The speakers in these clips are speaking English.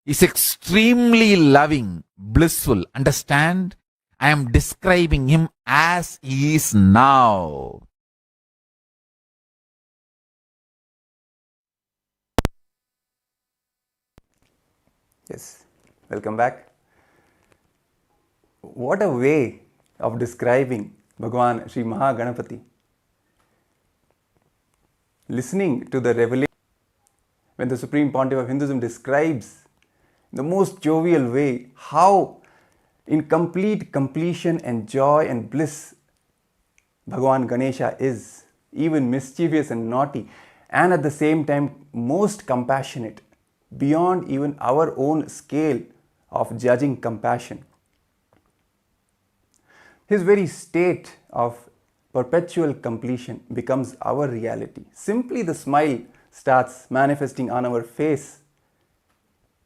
is extremely loving, blissful. Understand? I am describing him as he is now. Yes, welcome back. What a way of describing Bhagavan Sri Maha Ganapathi. Listening to the revelation when the Supreme Pontiff of Hinduism describes in the most jovial way how in complete completion and joy and bliss Bhagavan Ganesha is, even mischievous and naughty, and at the same time most compassionate, beyond even our own scale of judging compassion. His very state of perpetual completion becomes our reality. Simply the smile starts manifesting on our face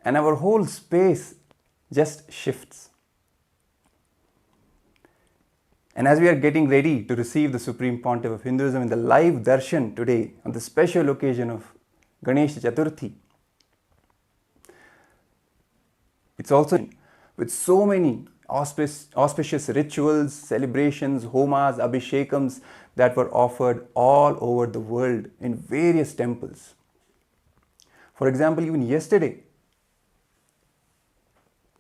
and our whole space just shifts. And as we are getting ready to receive the Supreme Pontiff of Hinduism in the live Darshan today on the special occasion of Ganesha Chathurthi, it's also with so many auspicious rituals, celebrations, homas, abhishekams that were offered all over the world in various temples. For example, even yesterday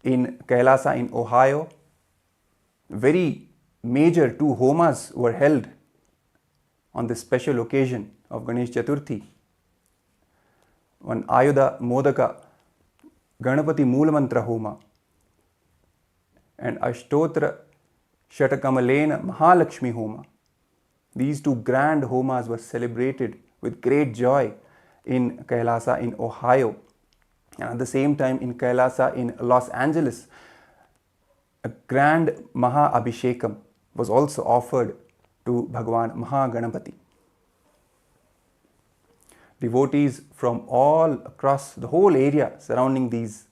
in KAILASA in Ohio, very major 2 homas were held on this special occasion of Ganesh Chathurthi. One Ayudha Modaka Ganapati Moolamantra Homa and Ashtotra Shatakamalena Mahalakshmi Homa. These 2 grand homas were celebrated with great joy in KAILASA in Ohio. And at the same time in KAILASA in Los Angeles, a grand Maha Abhishekam was also offered to Bhagavan Maha Ganapathi. Devotees from all across the whole area surrounding these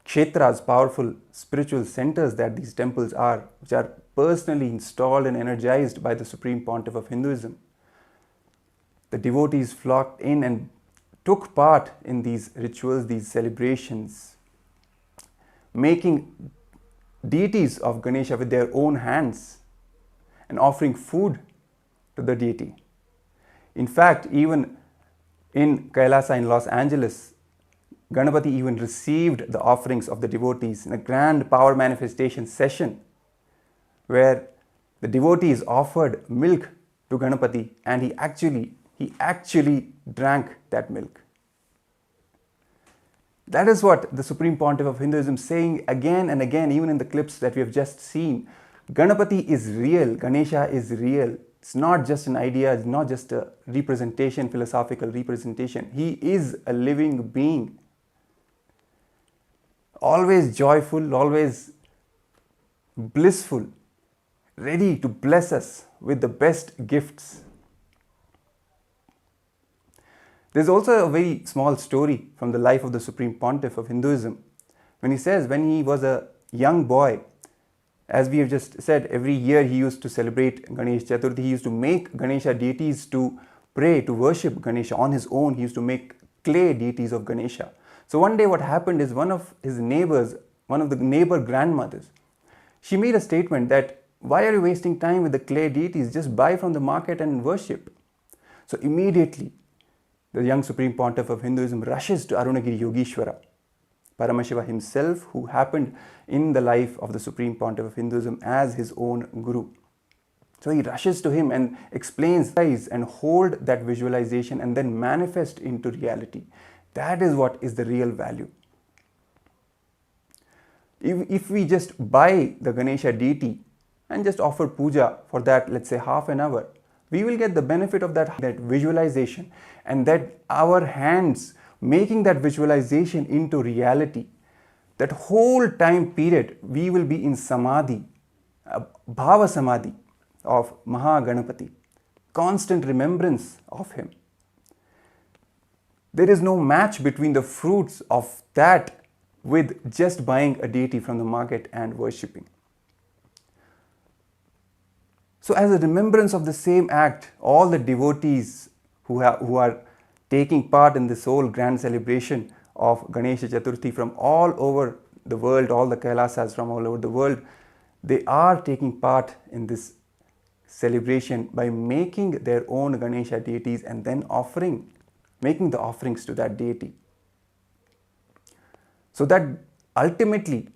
kshetras, powerful spiritual centers that these temples are, which are personally installed and energized by the Supreme Pontiff of Hinduism. The devotees flocked in and took part in these rituals, these celebrations, making deities of Ganesha with their own hands and offering food to the deity. In fact, even in KAILASA in Los Angeles, Ganapati even received the offerings of the devotees in a grand power manifestation session where the devotees offered milk to Ganapati and he actually drank that milk. That is what the Supreme Pontiff of Hinduism is saying again and again, even in the clips that we have just seen. Ganapati is real, Ganesha is real. It's not just an idea, it's not just a representation, philosophical representation. He is a living being. Always joyful, always blissful, ready to bless us with the best gifts. There's also a very small story from the life of the Supreme Pontiff of Hinduism. When he says when he was a young boy, as we have just said, every year he used to celebrate Ganesh Chaturthi. He used to make Ganesha deities to pray, to worship Ganesha on his own. He used to make clay deities of Ganesha. So one day what happened is one of his neighbors, one of the neighbor grandmothers, she made a statement that, why are you wasting time with the clay deities? Just buy from the market and worship. So immediately the young Supreme Pontiff of Hinduism rushes to Arunagiri Yogeshwara, Paramashivam himself, who happened in the life of the Supreme Pontiff of Hinduism as his own guru. So he rushes to him and explains and hold that visualization and then manifest into reality. That is what is the real value. If we just buy the Ganesha deity and just offer puja for that, let's say half an hour, we will get the benefit of that visualization, and that our hands making that visualization into reality. That whole time period we will be in samadhi, bhava samadhi of Maha Ganapathi, constant remembrance of him. There is no match between the fruits of that with just buying a deity from the market and worshipping. So as a remembrance of the same act, all the devotees who are taking part in this whole grand celebration of Ganesha Chathurthi from all over the world, all the Kailasas from all over the world, they are taking part in this celebration by making their own Ganesha deities and then making the offerings to that deity. So that ultimately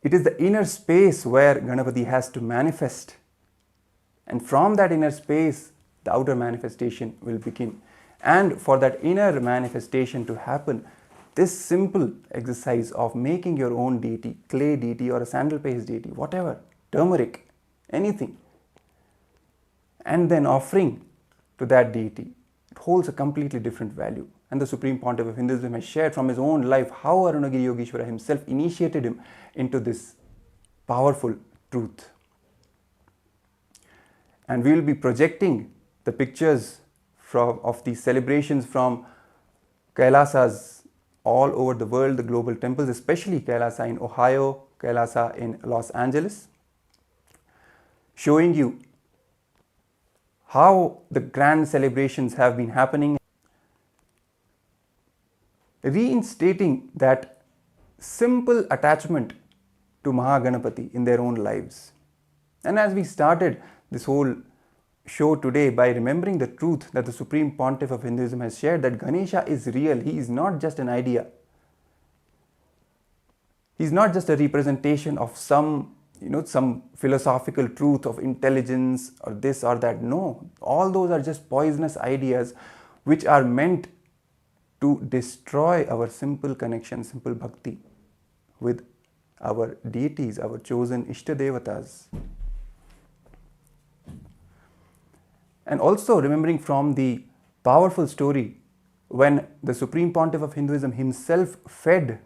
it is the inner space where Ganapati has to manifest, and from that inner space the outer manifestation will begin. And for that inner manifestation to happen, this simple exercise of making your own deity, clay deity or a sandal paste deity, whatever, turmeric, anything, and then offering to that deity, it holds a completely different value. And the Supreme Pontiff of Hinduism has shared from his own life how Arunagiri Yogeshwara himself initiated him into this powerful truth. And we will be projecting the pictures of these celebrations from Kailasas all over the world, the global temples, especially Kailasa in Ohio, Kailasa in Los Angeles, showing you how the grand celebrations have been happening, reinstating that simple attachment to Maha Ganapathi in their own lives. And as we started this whole show today by remembering the truth that the Supreme Pontiff of Hinduism has shared, that Ganesha is real, he is not just an idea. He is not just a representation of some philosophical truth of intelligence or this or that. No, all those are just poisonous ideas which are meant to destroy our simple connection, simple bhakti with our deities, our chosen Ishtadevatas. And also remembering from the powerful story when the Supreme Pontiff of Hinduism himself fed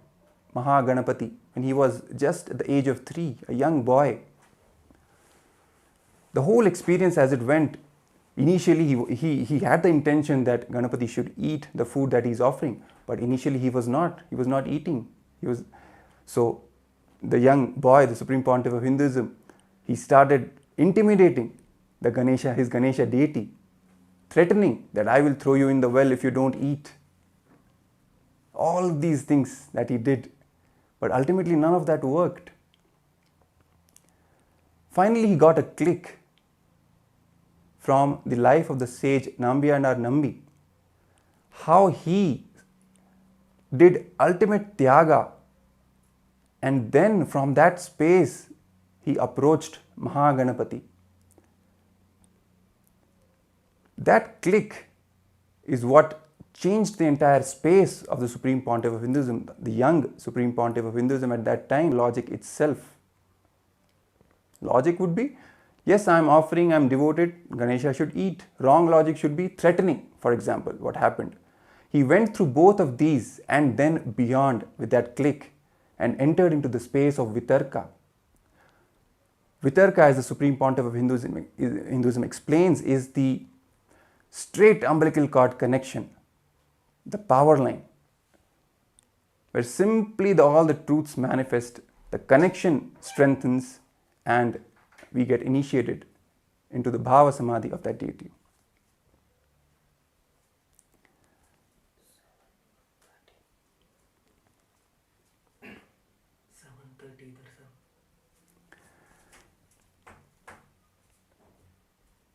Maha Ganapathi when he was just at the age of 3, a young boy. The whole experience as it went, initially he had the intention that Ganapathi should eat the food that he is offering, but initially he was not eating. So the young boy, the Supreme Pontiff of Hinduism, he started intimidating his Ganesha deity, threatening that I will throw you in the well if you don't eat. All these things that he did, but ultimately none of that worked. Finally he got a click from the life of the sage Nambiyanar Nambi, how he did ultimate tyaga, and then from that space he approached Maha Ganapathi. That click is what changed the entire space of the Supreme Pontiff of Hinduism, the young Supreme Pontiff of Hinduism at that time. Logic itself. Logic would be, yes, I am offering, I am devoted, Ganesha should eat. Wrong logic should be threatening, for example, what happened. He went through both of these and then beyond with that click and entered into the space of Vitarka. Vitarka, as the Supreme Pontiff of Hinduism explains, is the straight umbilical cord connection, the power line, where simply all the truths manifest, the connection strengthens, and we get initiated into the bhava samadhi of that deity.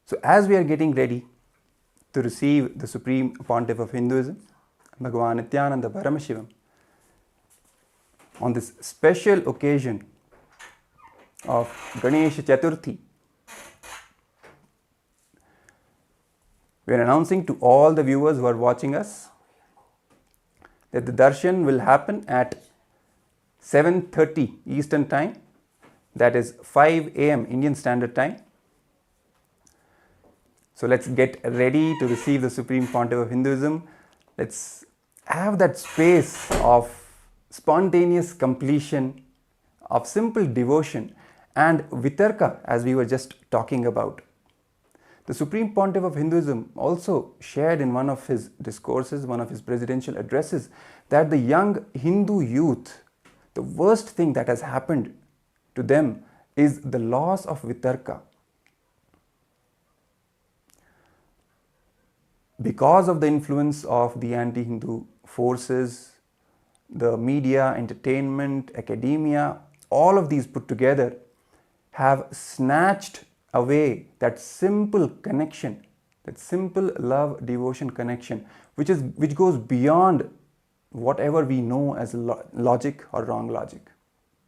So as we are getting ready to receive the Supreme Pontiff of Hinduism, Bhagavan Nithyananda Paramashivam, on this special occasion of Ganesha Chathurthi, we are announcing to all the viewers who are watching us that the Darshan will happen at 7:30 Eastern Time, that is 5 AM Indian Standard Time. So let's get ready to receive the Supreme Pontiff of Hinduism. Let's have that space of spontaneous completion, of simple devotion and vitarka, as we were just talking about. The Supreme Pontiff of Hinduism also shared in one of his discourses, one of his presidential addresses, that the young Hindu youth, the worst thing that has happened to them is the loss of vitarka. Because of the influence of the anti-Hindu forces, the media, entertainment, academia, all of these put together have snatched away that simple connection, that simple love devotion connection, which goes beyond whatever we know as logic or wrong logic,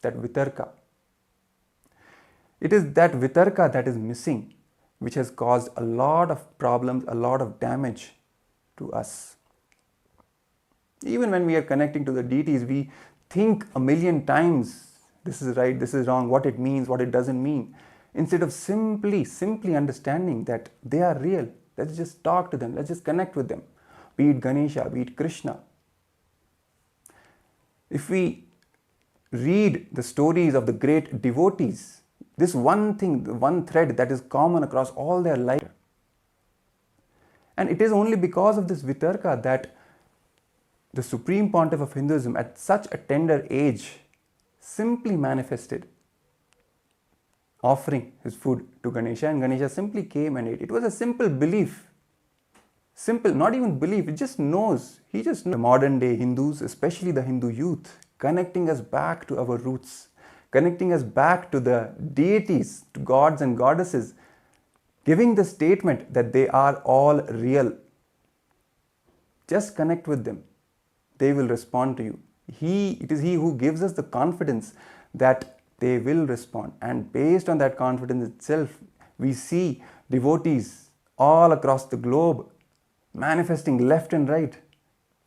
that vitarka. It is that vitarka that is missing, which has caused a lot of problems, a lot of damage to us. Even when we are connecting to the deities, we think a million times, this is right, this is wrong, what it means, what it doesn't mean, instead of simply understanding that they are real. Let's just talk to them, let's just connect with them, be it Ganesha, be it Krishna. If we read the stories of the great devotees, this one thing, the one thread that is common across all their life. And it is only because of this vitarka that the Supreme Pontiff of Hinduism at such a tender age simply manifested, offering his food to Ganesha, and Ganesha simply came and ate. It was a simple belief. Simple, not even belief, it just knows. He just knows. The modern day Hindus, especially the Hindu youth, connecting us back to our roots, connecting us back to the deities, to gods and goddesses, giving the statement that they are all real. Just connect with them. They will respond to you. It is He who gives us the confidence that they will respond. And based on that confidence itself, we see devotees all across the globe manifesting left and right.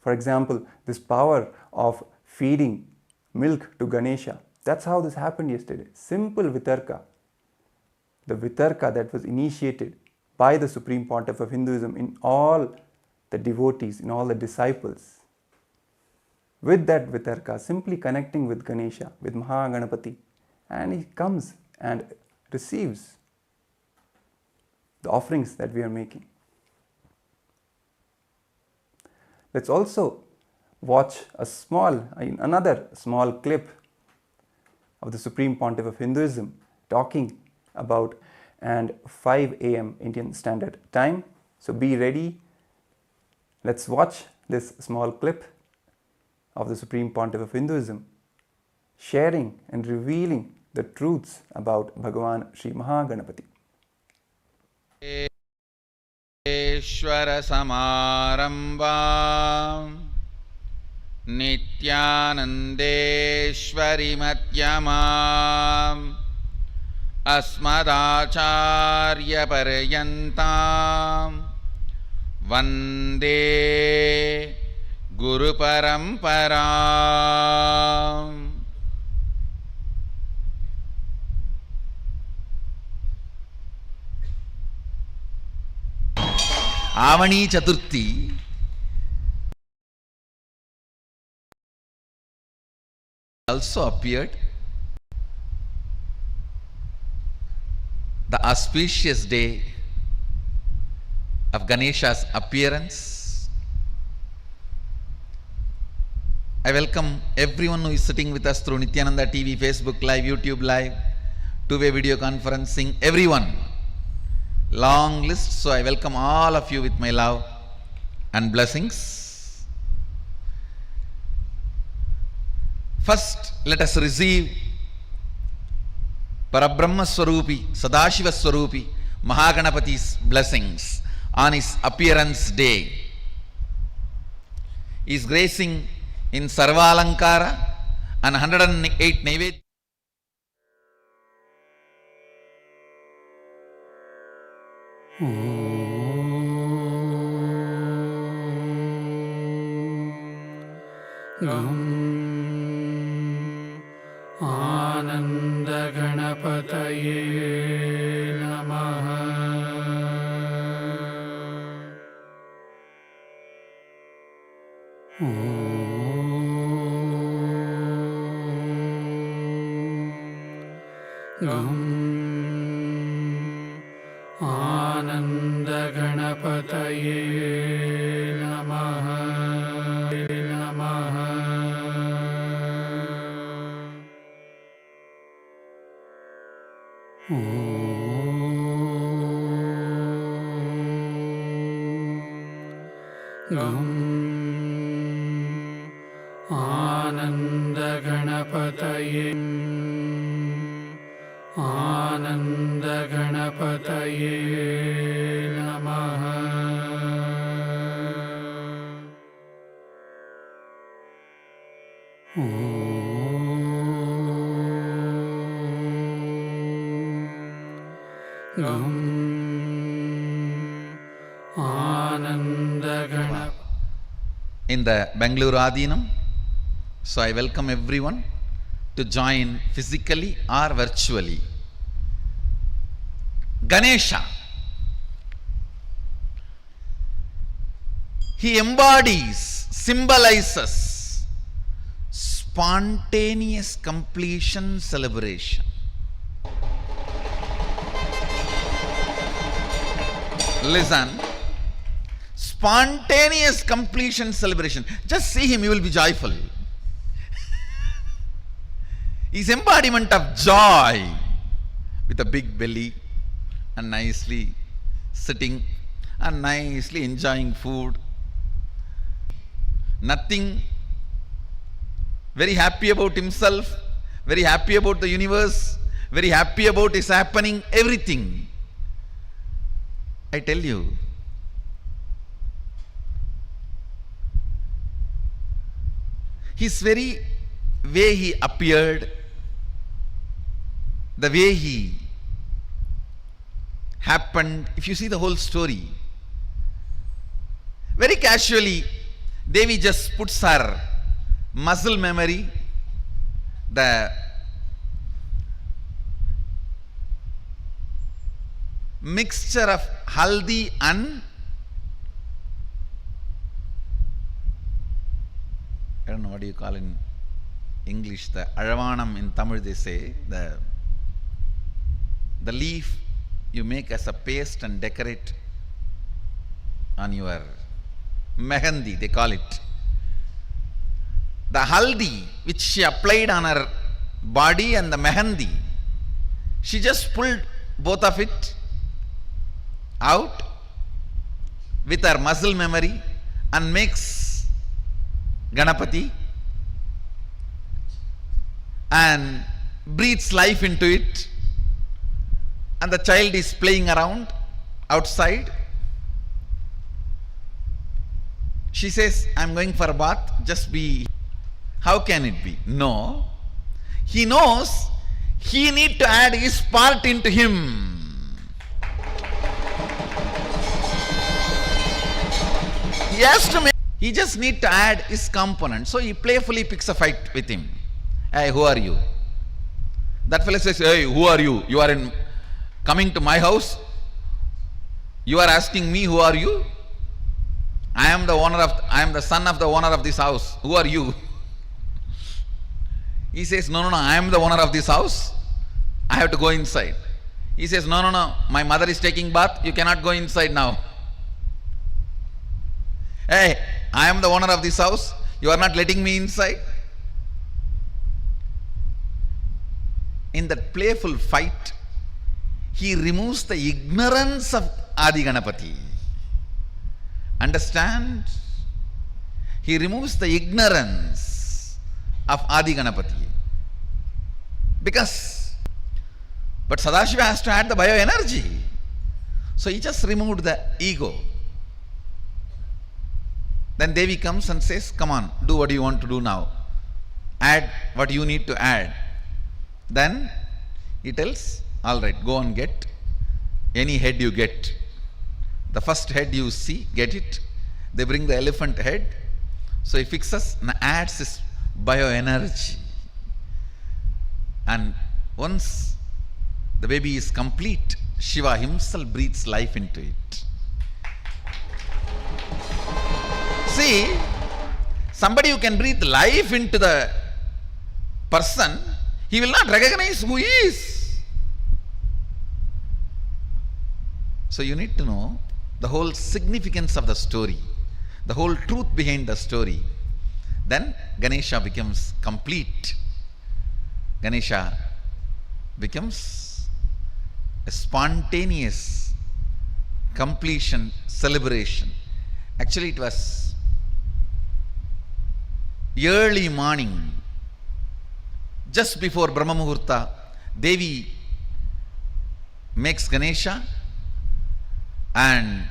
For example, this power of feeding milk to Ganesha. That's how this happened yesterday. Simple vitarka. The vitarka that was initiated by the Supreme Pontiff of Hinduism in all the devotees, in all the disciples. With that vitarka, simply connecting with Ganesha, with Maha Ganapathi, and he comes and receives the offerings that we are making. Let's also watch another small clip of the Supreme Pontiff of Hinduism talking about and 5 a.m. Indian Standard Time. So be ready. Let's watch this small clip of the Supreme Pontiff of Hinduism sharing and revealing the truths about Bhagavan Sri Maha Ganapathi. Ishvara Samarambam Nithyanandeshwari Madhyamam Asmadacharya Paryantam Vande Guru Paramparam. Avani Chathurthi also appeared. The auspicious day of Ganesha's appearance. I welcome everyone who is sitting with us through Nithyananda TV, Facebook Live, YouTube Live, two-way video conferencing, everyone. Long list, so I welcome all of you with my love and blessings. First, let us receive Parabrahma Swarupi, Sadashiva Swarupi, Maha Ganapathi's blessings on his appearance day. He is gracing in Sarvalankara and 108 Naivedya. Ananda Ganapataye Namaha. Ananda Ganapataye Namaha. Namaha. Ananda Ganapataye Ananda Ganapataye Namaha Gam Ananda Ganapataye in the Bangalore Adinam. So I welcome everyone to join physically or virtually. Ganesha. He embodies, symbolizes spontaneous completion celebration. Listen. Spontaneous completion celebration. Just see him, you will be joyful. He's embodiment of joy with a big belly and nicely sitting and nicely enjoying food. Nothing. Very happy about himself, very happy about the universe, very happy about his happening, everything. I tell you, his very way he appeared, the way he happened, if you see the whole story, very casually, Devi just puts her muscle memory, the mixture of haldi and I don't know what do you call in English, the aravanam in Tamil they say, the leaf you make as a paste and decorate on your mehendi, they call it. The haldi which she applied on her body and the mehendi, she just pulled both of it out with her muscle memory and makes Ganapati and breathes life into it, and the child is playing around outside. She says, I'm going for a bath, just be. How can it be? No. He knows he need to add his part into him. He has to make, he just need to add his component. So he playfully picks a fight with him. Hey, who are you? That fellow says, hey, who are you? You are coming to my house? You are asking me, who are you? I am the son of the owner of this house. Who are you? He says, no, I am the owner of this house. I have to go inside. He says, no, my mother is taking bath. You cannot go inside now. Hey, I am the owner of this house. You are not letting me inside. In that playful fight, he removes the ignorance of Adi Ganapati. Understand? He removes the ignorance of Adi Ganapati. But Sadashiva has to add the bioenergy. So he just removed the ego. Then Devi comes and says, come on, do what you want to do now. Add what you need to add. Then he tells, all right, go and get any head you get. The first head you see, get it. They bring the elephant head. So he fixes and adds his bioenergy. And once the baby is complete, Shiva himself breathes life into it. See, somebody who can breathe life into the person, he will not recognize who he is. So you need to know the whole significance of the story, the whole truth behind the story. Then Ganesha becomes complete. Ganesha becomes a spontaneous completion celebration. Actually, it was early morning just before Brahma Muhurta, Devi makes Ganesha, and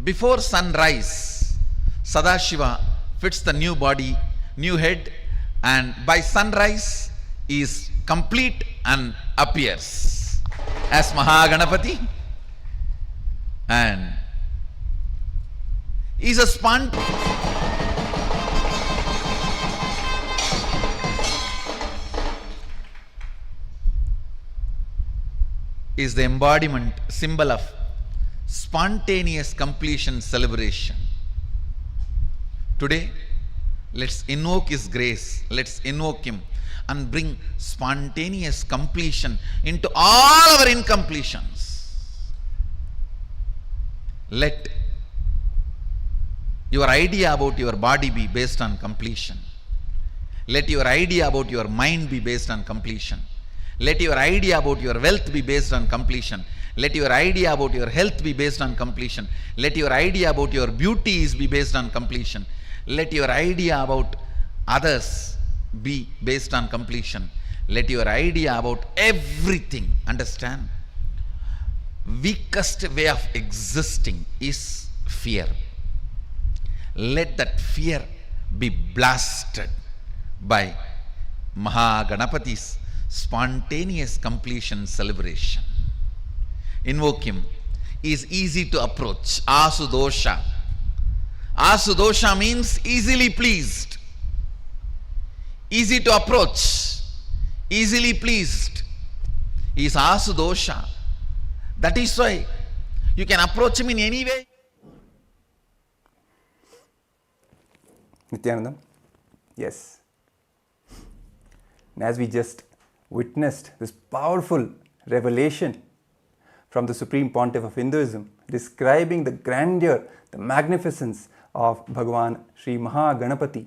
before sunrise, Sadashiva fits the new body, new head, and by sunrise is complete and appears as Maha Ganapathi, and is a is the embodiment, symbol of spontaneous completion celebration. Today, let's invoke His grace, let's invoke Him and bring spontaneous completion into all our incompletions. Let your idea about your body be based on completion. Let your idea about your mind be based on completion. Let your idea about your wealth be based on completion. Let your idea about your health be based on completion. Let your idea about your beauties be based on completion. Let your idea about others be based on completion. Let your idea about everything, understand? Weakest way of existing is fear. Let that fear be blasted by Maha Ganapathi's spontaneous completion celebration. Invoke him. He is easy to approach. Asudosha. Asudosha means easily pleased. Easy to approach. Easily pleased. He is Asudosha. That is why you can approach him in any way. Nithyananda? Yes. And as we just witnessed this powerful revelation from the Supreme Pontiff of Hinduism, describing the grandeur, the magnificence of Bhagavan Sri Maha Ganapathi,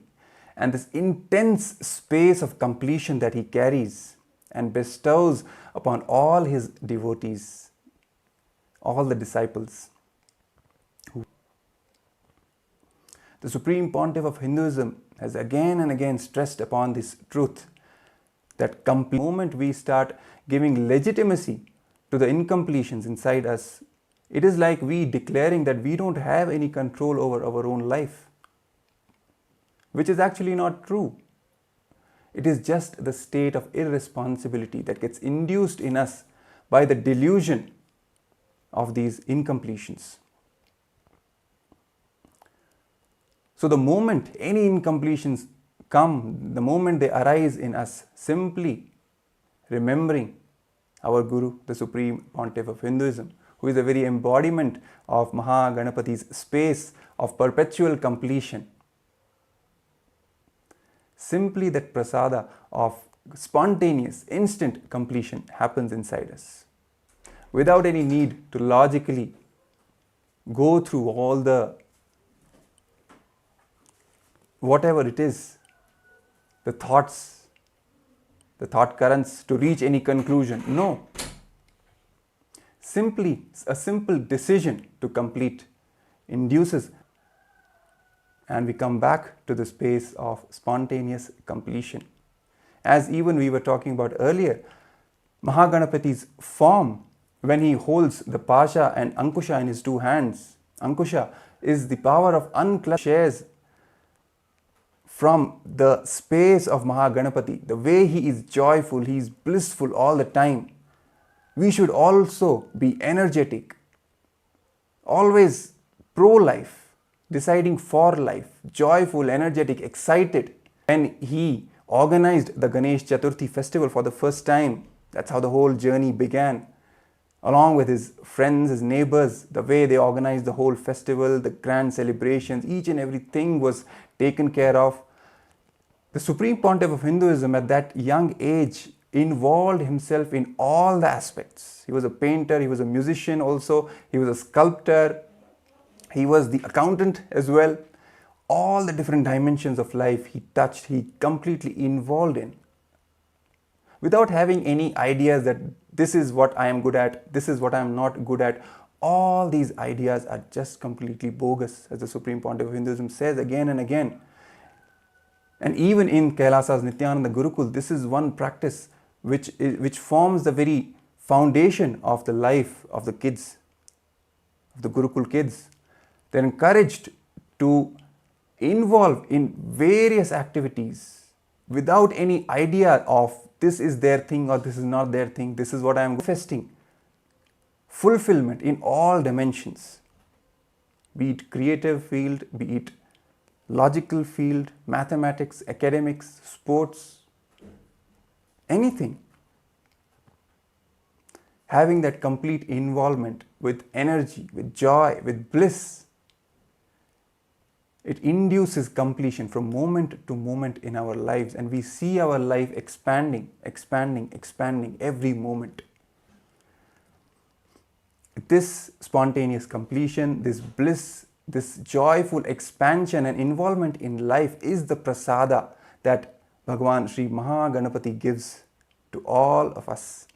and this intense space of completion that he carries and bestows upon all his devotees, all the disciples. The Supreme Pontiff of Hinduism has again and again stressed upon this truth, that the moment we start giving legitimacy to the incompletions inside us, it is like we declaring that we don't have any control over our own life, which is actually not true. It is just the state of irresponsibility that gets induced in us by the delusion of these incompletions. So the moment any incompletions come, the moment they arise in us, simply remembering our Guru, the Supreme Pontiff of Hinduism, who is the very embodiment of Maha Ganapathi's space of perpetual completion. Simply that prasada of spontaneous, instant completion happens inside us, without any need to logically go through all the whatever it is, the thoughts, the thought currents to reach any conclusion. No. Simply a simple decision to complete induces, and we come back to the space of spontaneous completion. As even we were talking about earlier, Maha Ganapathi's form, when he holds the Pasha and Ankusha in his two hands, Ankusha is the power of unclutched shares from the space of Maha Ganapathi, the way he is joyful, he is blissful all the time. We should also be energetic, always pro-life, deciding for life, joyful, energetic, excited. When he organized the Ganesh Chathurthi festival for the first time, that's how the whole journey began. Along with his friends, his neighbors, the way they organized the whole festival, the grand celebrations, each and everything was taken care of. The Supreme Pontiff of Hinduism at that young age involved himself in all the aspects. He was a painter, he was a musician also, he was a sculptor, he was the accountant as well. All the different dimensions of life he touched, he completely involved in, without having any ideas that this is what I am good at, this is what I am not good at. All these ideas are just completely bogus, as the Supreme Pontiff of Hinduism says again and again. And even in Kailasa's Nithyananda Gurukul, this is one practice which forms the very foundation of the life of the kids, of the Gurukul kids. They're encouraged to involve in various activities without any idea of this is their thing or this is not their thing, this is what I am manifesting. Fulfillment in all dimensions, be it creative field, be it logical field, mathematics, academics, sports, anything. Having that complete involvement with energy, with joy, with bliss, it induces completion from moment to moment in our lives, and we see our life expanding, expanding, expanding every moment. This spontaneous completion, this bliss, this joyful expansion and involvement in life is the prasada that Bhagavan Sri Maha Ganapathi gives to all of us.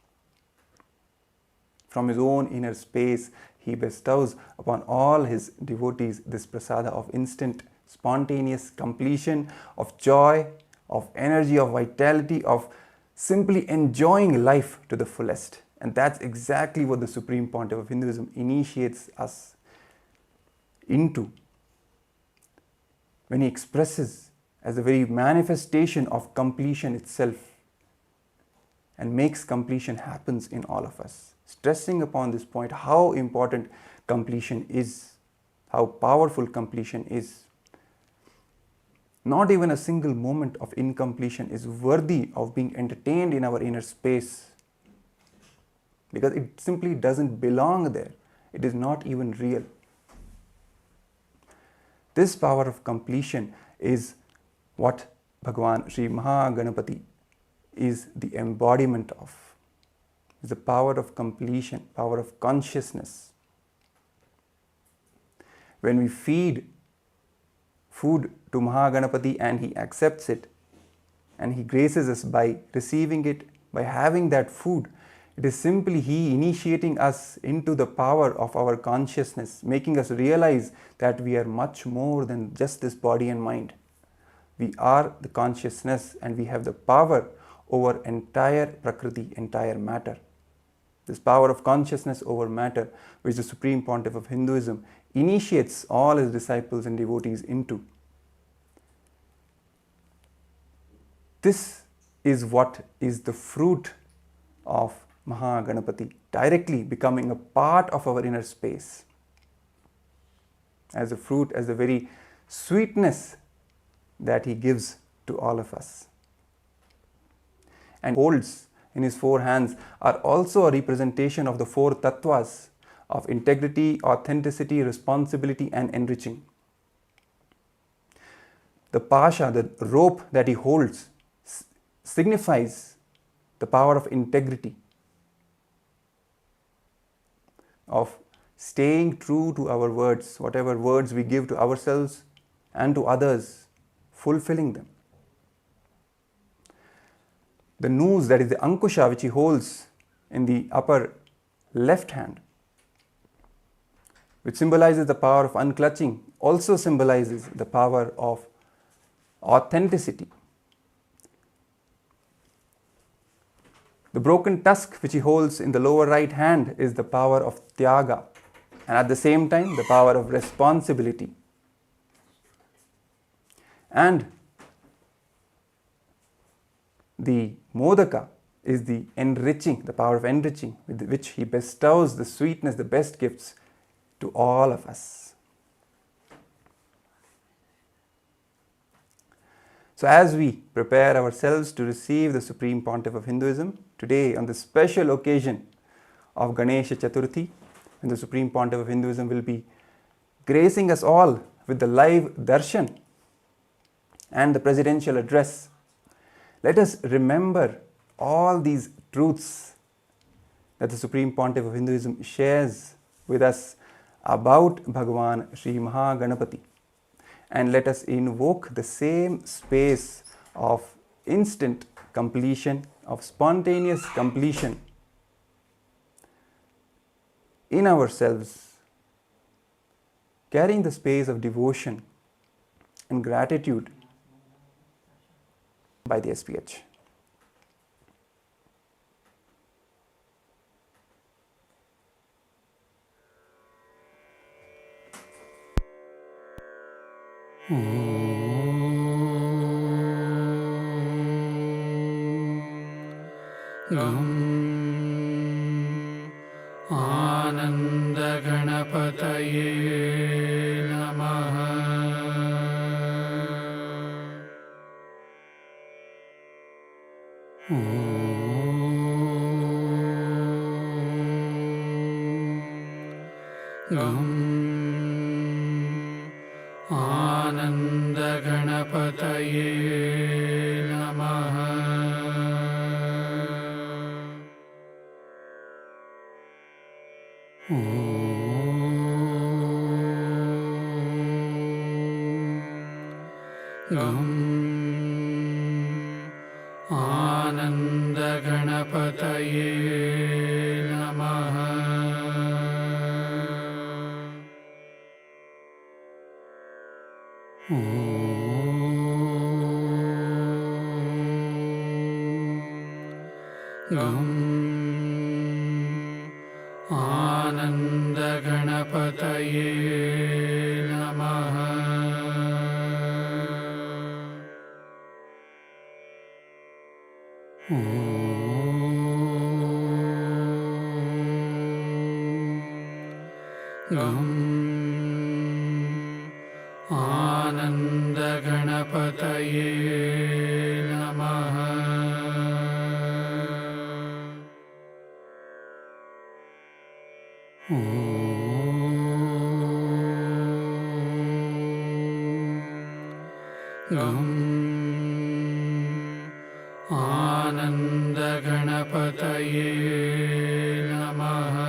From his own inner space, he bestows upon all his devotees this prasada of instant, spontaneous completion, of joy, of energy, of vitality, of simply enjoying life to the fullest. And that's exactly what the Supreme Pontiff of Hinduism initiates us into when he expresses as a very manifestation of completion itself and makes completion happens in all of us, stressing upon this point how important completion is, how powerful completion is. Not even a single moment of incompletion is worthy of being entertained in our inner space, because it simply doesn't belong there. It is not even real. This power of completion is what Bhagavan Sri Maha Ganapathi is the embodiment of. It's the power of completion, power of consciousness. When we feed food to Maha Ganapathi and he accepts it and he graces us by receiving it, by having that food, it is simply he initiating us into the power of our consciousness, making us realize that we are much more than just this body and mind. We are the consciousness and we have the power over entire Prakriti, entire matter. This power of consciousness over matter, which the Supreme Pontiff of Hinduism initiates all his disciples and devotees into. This is what is the fruit of Maha Ganapathi, directly becoming a part of our inner space. As a fruit, as the very sweetness that he gives to all of us. And holds in his four hands are also a representation of the four tattvas of integrity, authenticity, responsibility and enriching. The pasha, the rope that he holds, signifies the power of integrity, of staying true to our words, whatever words we give to ourselves and to others, fulfilling them. The noose, that is the ankusha, which he holds in the upper left hand, which symbolizes the power of unclutching, also symbolizes the power of authenticity. The broken tusk which he holds in the lower right hand is the power of tyaga, and at the same time the power of responsibility. And the modaka is the enriching, the power of enriching, with which he bestows the sweetness, the best gifts to all of us. So as we prepare ourselves to receive the Supreme Pontiff of Hinduism, today on this special occasion of Ganesha Chathurthi, when the Supreme Pontiff of Hinduism will be gracing us all with the live Darshan and the presidential address, let us remember all these truths that the Supreme Pontiff of Hinduism shares with us about Bhagavan Sri Maha Ganapathi. And let us invoke the same space of instant completion, of spontaneous completion in ourselves, carrying the space of devotion and gratitude by the SPH. गं आनन्दगणपतये नमः। गं आनन्दगणपतये नमः। गं आनन्दगणपतये नमः। गं आनन्दगणपतये नमः। गं आनन्दगणपतये नमः। गं आनन्दगणपतये नमः।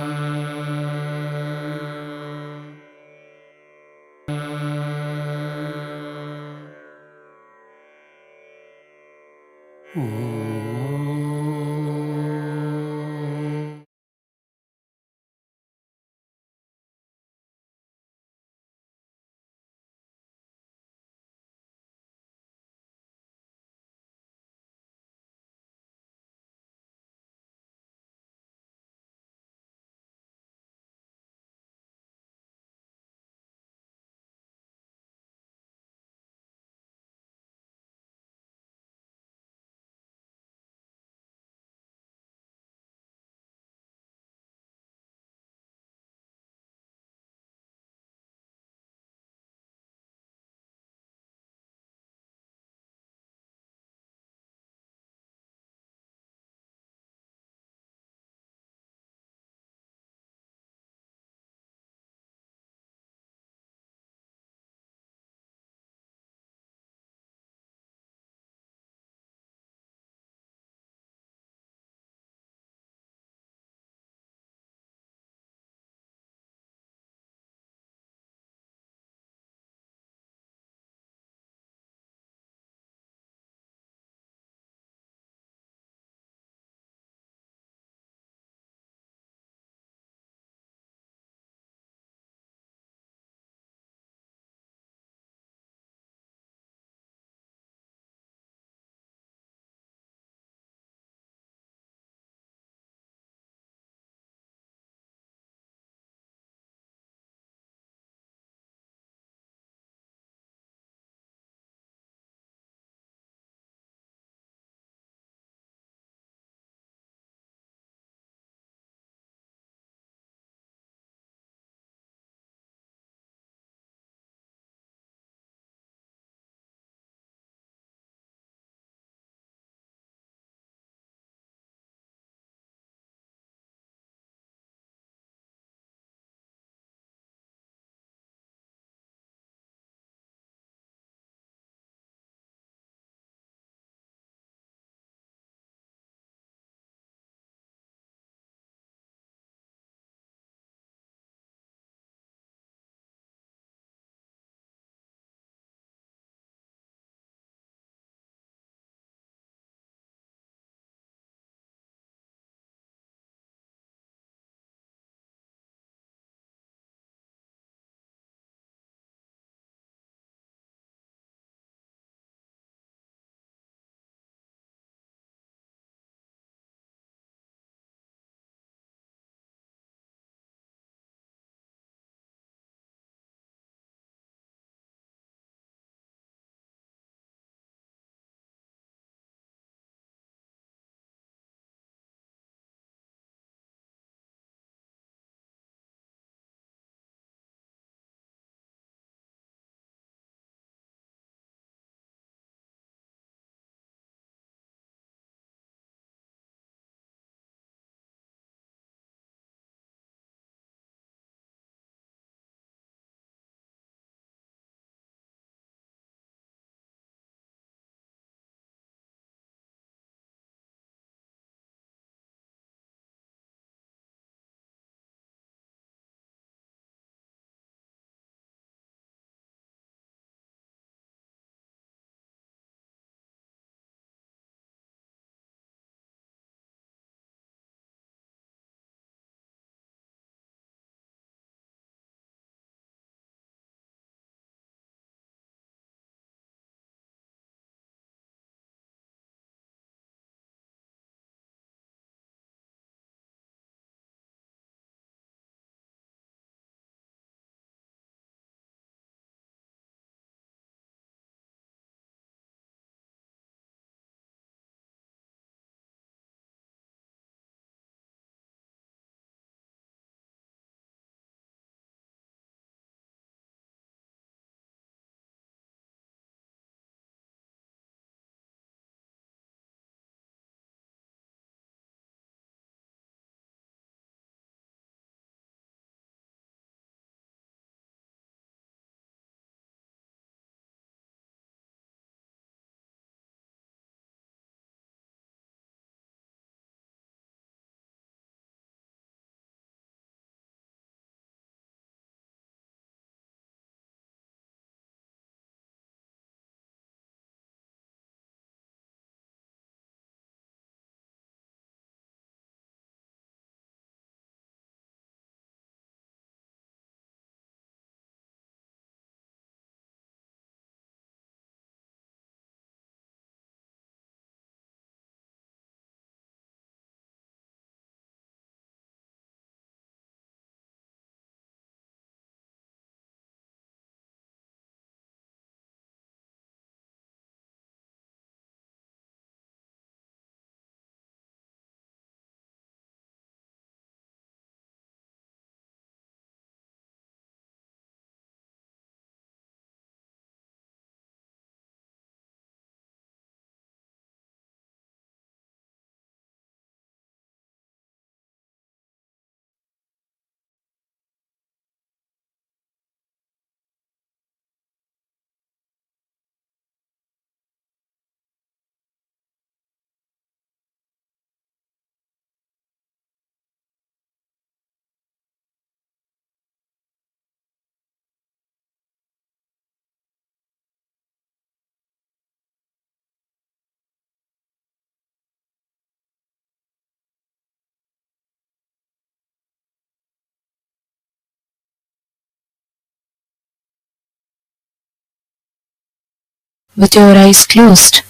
with your eyes closed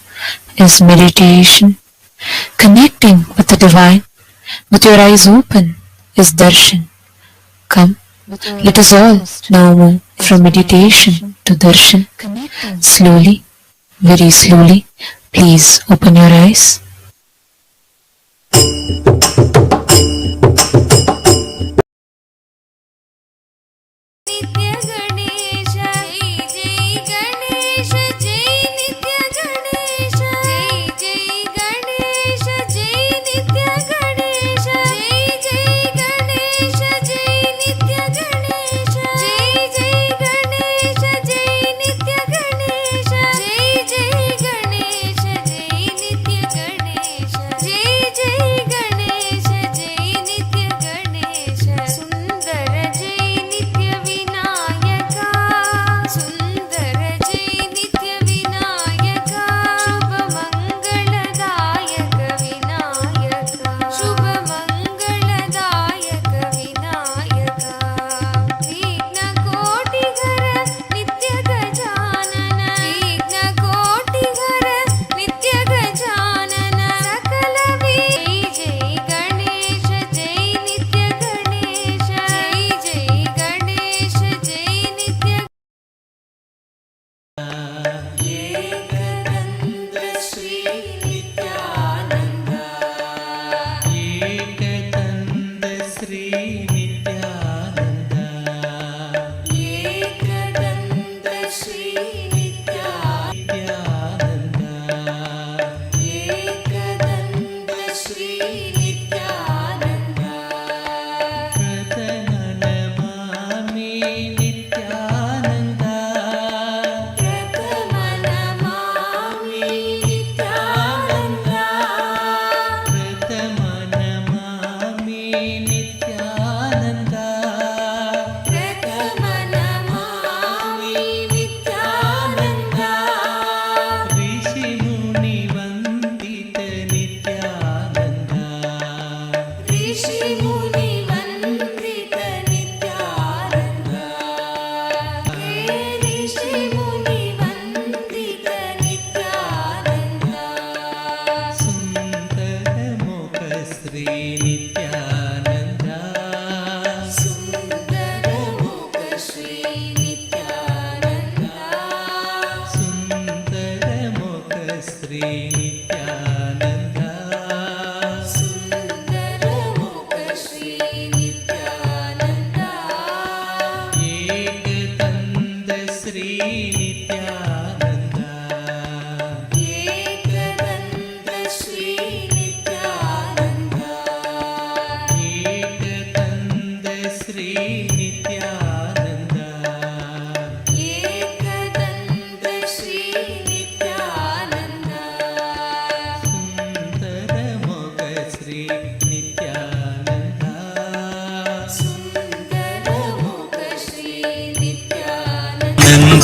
is meditation. Connecting with the divine with your eyes open is darshan. Come, let us all now move from meditation to darshan. Slowly, very slowly, please open your eyes.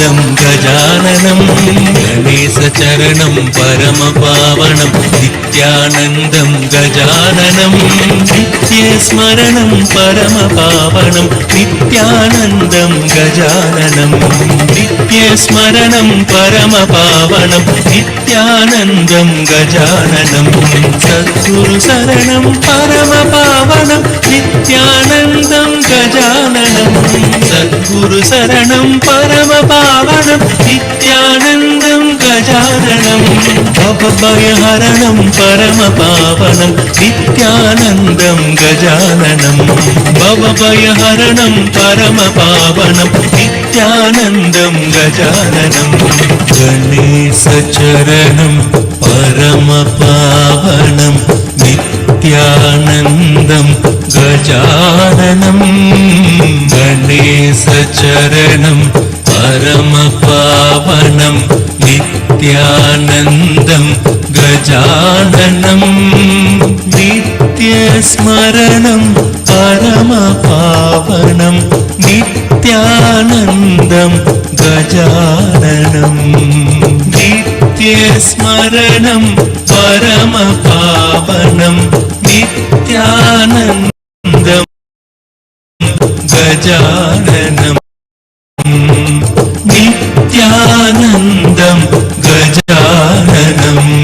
गजाननं गणेशचरणं परमपावनं नित्यानन्दं गजाननं नित्यस्मरणं परमपावनं नित्यानन्दं गजाननं नित्यस्मरणं परमपावनं नित्यानन्दं गजाननं सद्गुरुशरणं परमपावनं नित्यानन्दं गजाननं सद्गुरुशरणं परमपावनं नित्यानन्दं गजाननं भवभयहरणं परमपावनं नित्यानन्दं गजाननं भवभयहरणं परमपावनं नित्यानन्दं गजाननं गणेशचरणं परमपावनं नित्यानन्दं गजाननं गणेशचरणं परमपावनं नित्यानन्दं गजाननं नित्यस्मरणं परमपावनं नित्यानन्दं गजाननं नित्यस्मरणं परमपावनं नित्यानन्दं गजाननं नित्यानन्दं गजाननम्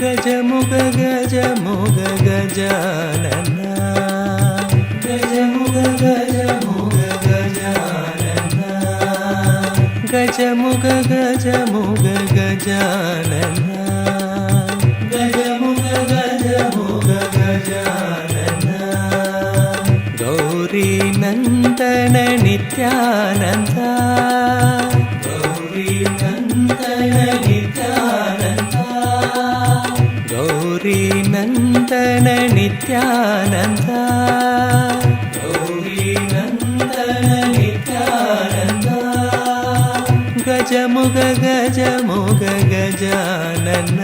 गजमुग गजमुग Gajanan गजमुग गजमुग Gajanan गजमुग गजमुग Gajanan गजमुग गजमुग Gajanan Gauri नंदन नित्यानंद गौरी नंदन नित्यानंद गौरी नंदन नित्यानंद गौरी नंदन नित्यानंद गजमुग गजमुग गजानन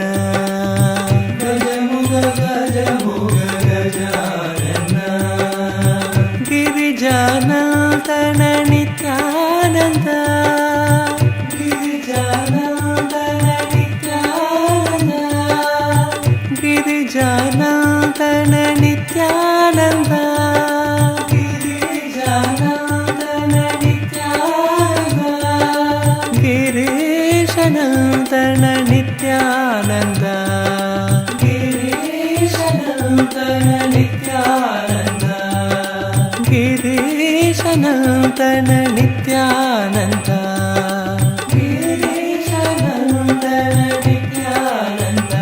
गजमुग गजमुग गजानन गिरिजानंदन नित्यानंद गिरिजानंदन नित्यानंद गिरिजानंदन नित्यानंद गिरिजानंदन नित्यानंद गिरीशनंदन नित्यानंद गिरीशनंदन नित्यानंद गिरीशनंदन नित्यानंद गिरीशनंदन नित्यानंद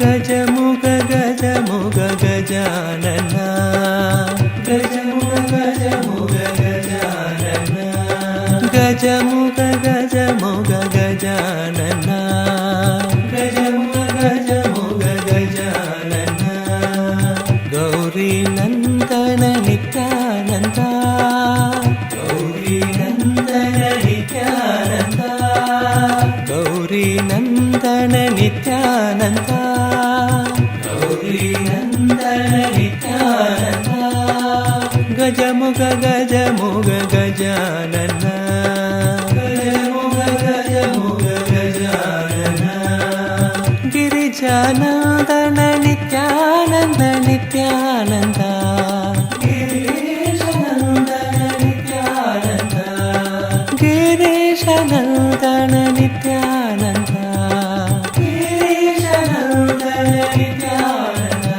गजमुग गजमुग गजानन गजमुग गजमुग गजानन गजमुग गजमुग गजानन गजमुग गजमुग गजानन गौरी नंदन नित्यानंद गौरी नंदन नित्यानंद गौरी नंदन नित्यानंद गौरी नंदन नित्यानंद गजमुग गजमुग गजानन गजमुग गजमुग गजानन गिरिजानंदन नित्यानंद नित्यानंद गिरीशनंदन नित्यानंद गिरीशनंदन नित्यानंद गिरीशनंदन नित्यानंद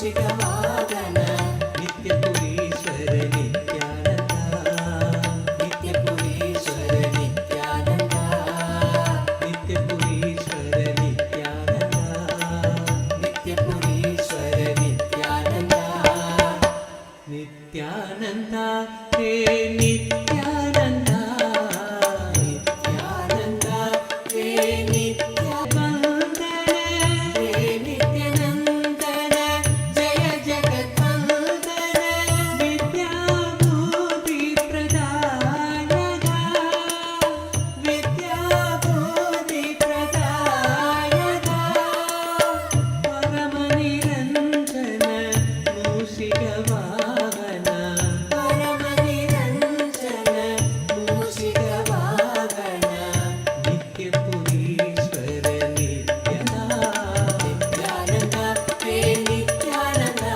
मूषिकवाहन नित्यपुरीश्वर नित्यानन्दा नित्यपुरीश्वर नित्यानन्दा नित्यपुरीश्वर नित्यानन्दा नित्यपुरीश्वर नित्यानन्दा नित्यानन्दा हे नित्यानन्दा नित्यानन्दा हे नित्यानन्दन हे नित्यानन्दन जय जगद्वन्दन विद्याबुद्धिप्रदायक विद्याबुद्धिप्रदायक परमनिरञ्जन मूषिकवाहन परमनिरञ्जन मूषिकवाहन नित्यपुरीश्वर नित्यानन्दा हे नित्यानन्दा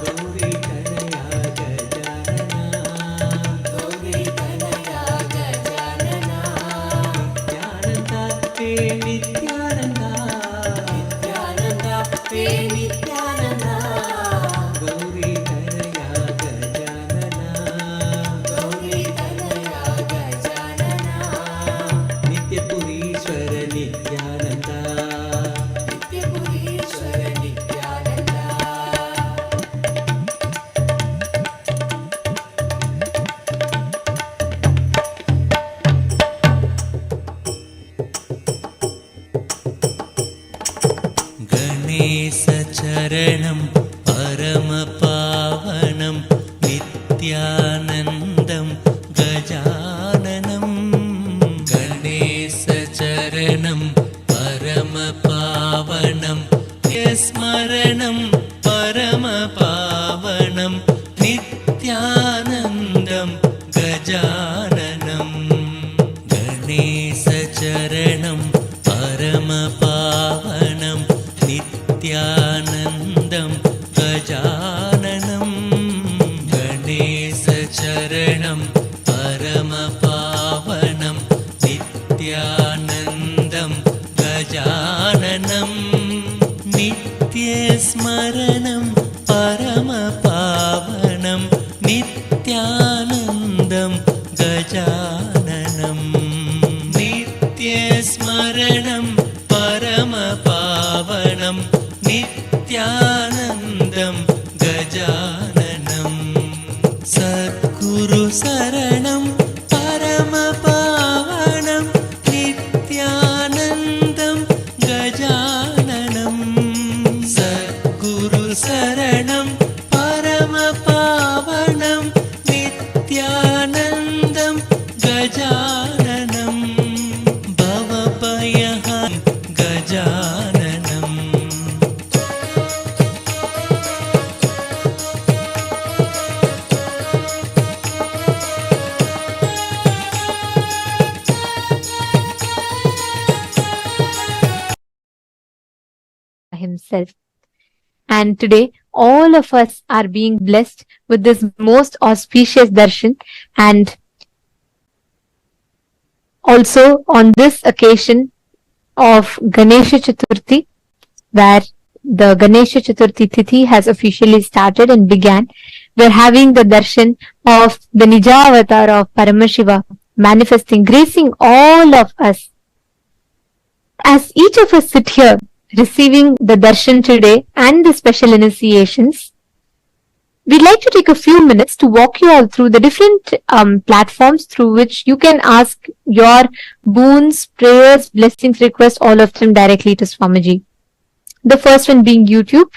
गौरी कनया गजानना गौरी कनया गजानना नित्यानन्दा हे नित्यानन्दा नित्यानन्दा हे नित्यानन्दा गौरी कनया गजानना गौरी कनया गजानना नित्यपुरीश्वर नित्यानन्दा नित्यपुरीश्वर नित्यानन्दा गणेशचरणं परमपावनं नित्यानन्दं गजाननं गणेशचरणं परमपावनं स्मरणं परमपावनं नित्यानन्दं गजाननं गणेशचरणं परमपावनं नित्यानन्दं गजाननं गणेशचरणं परमपावनं नित्यानन्दं गजाननं नित्यस्मरणं परमपावनं नित्यानन्दं गजाननं नित्यस्मरणं परमपावनं नित्यानन्दं गजाननं सद्गुरुशरणं परमपावनं नित्यानन्दं गजाननं सद्गुरुशरणं परमपावनं नित्यानन्दं गजाननं भवभयहं गजाननं himself. And today, all of us are being blessed with this most auspicious darshan. And also on this occasion of Ganesha Chathurthi, where the Ganesha Chathurthi Tithi has officially started and began, we're having the darshan of the Nija avatar of Paramashivam manifesting, gracing all of us. As each of us sit here receiving the darshan today and the special initiations, we'd like to take a few minutes to walk you all through the different platforms through which you can ask your boons, prayers, blessings, requests, all of them directly to Swamiji. The first one being YouTube.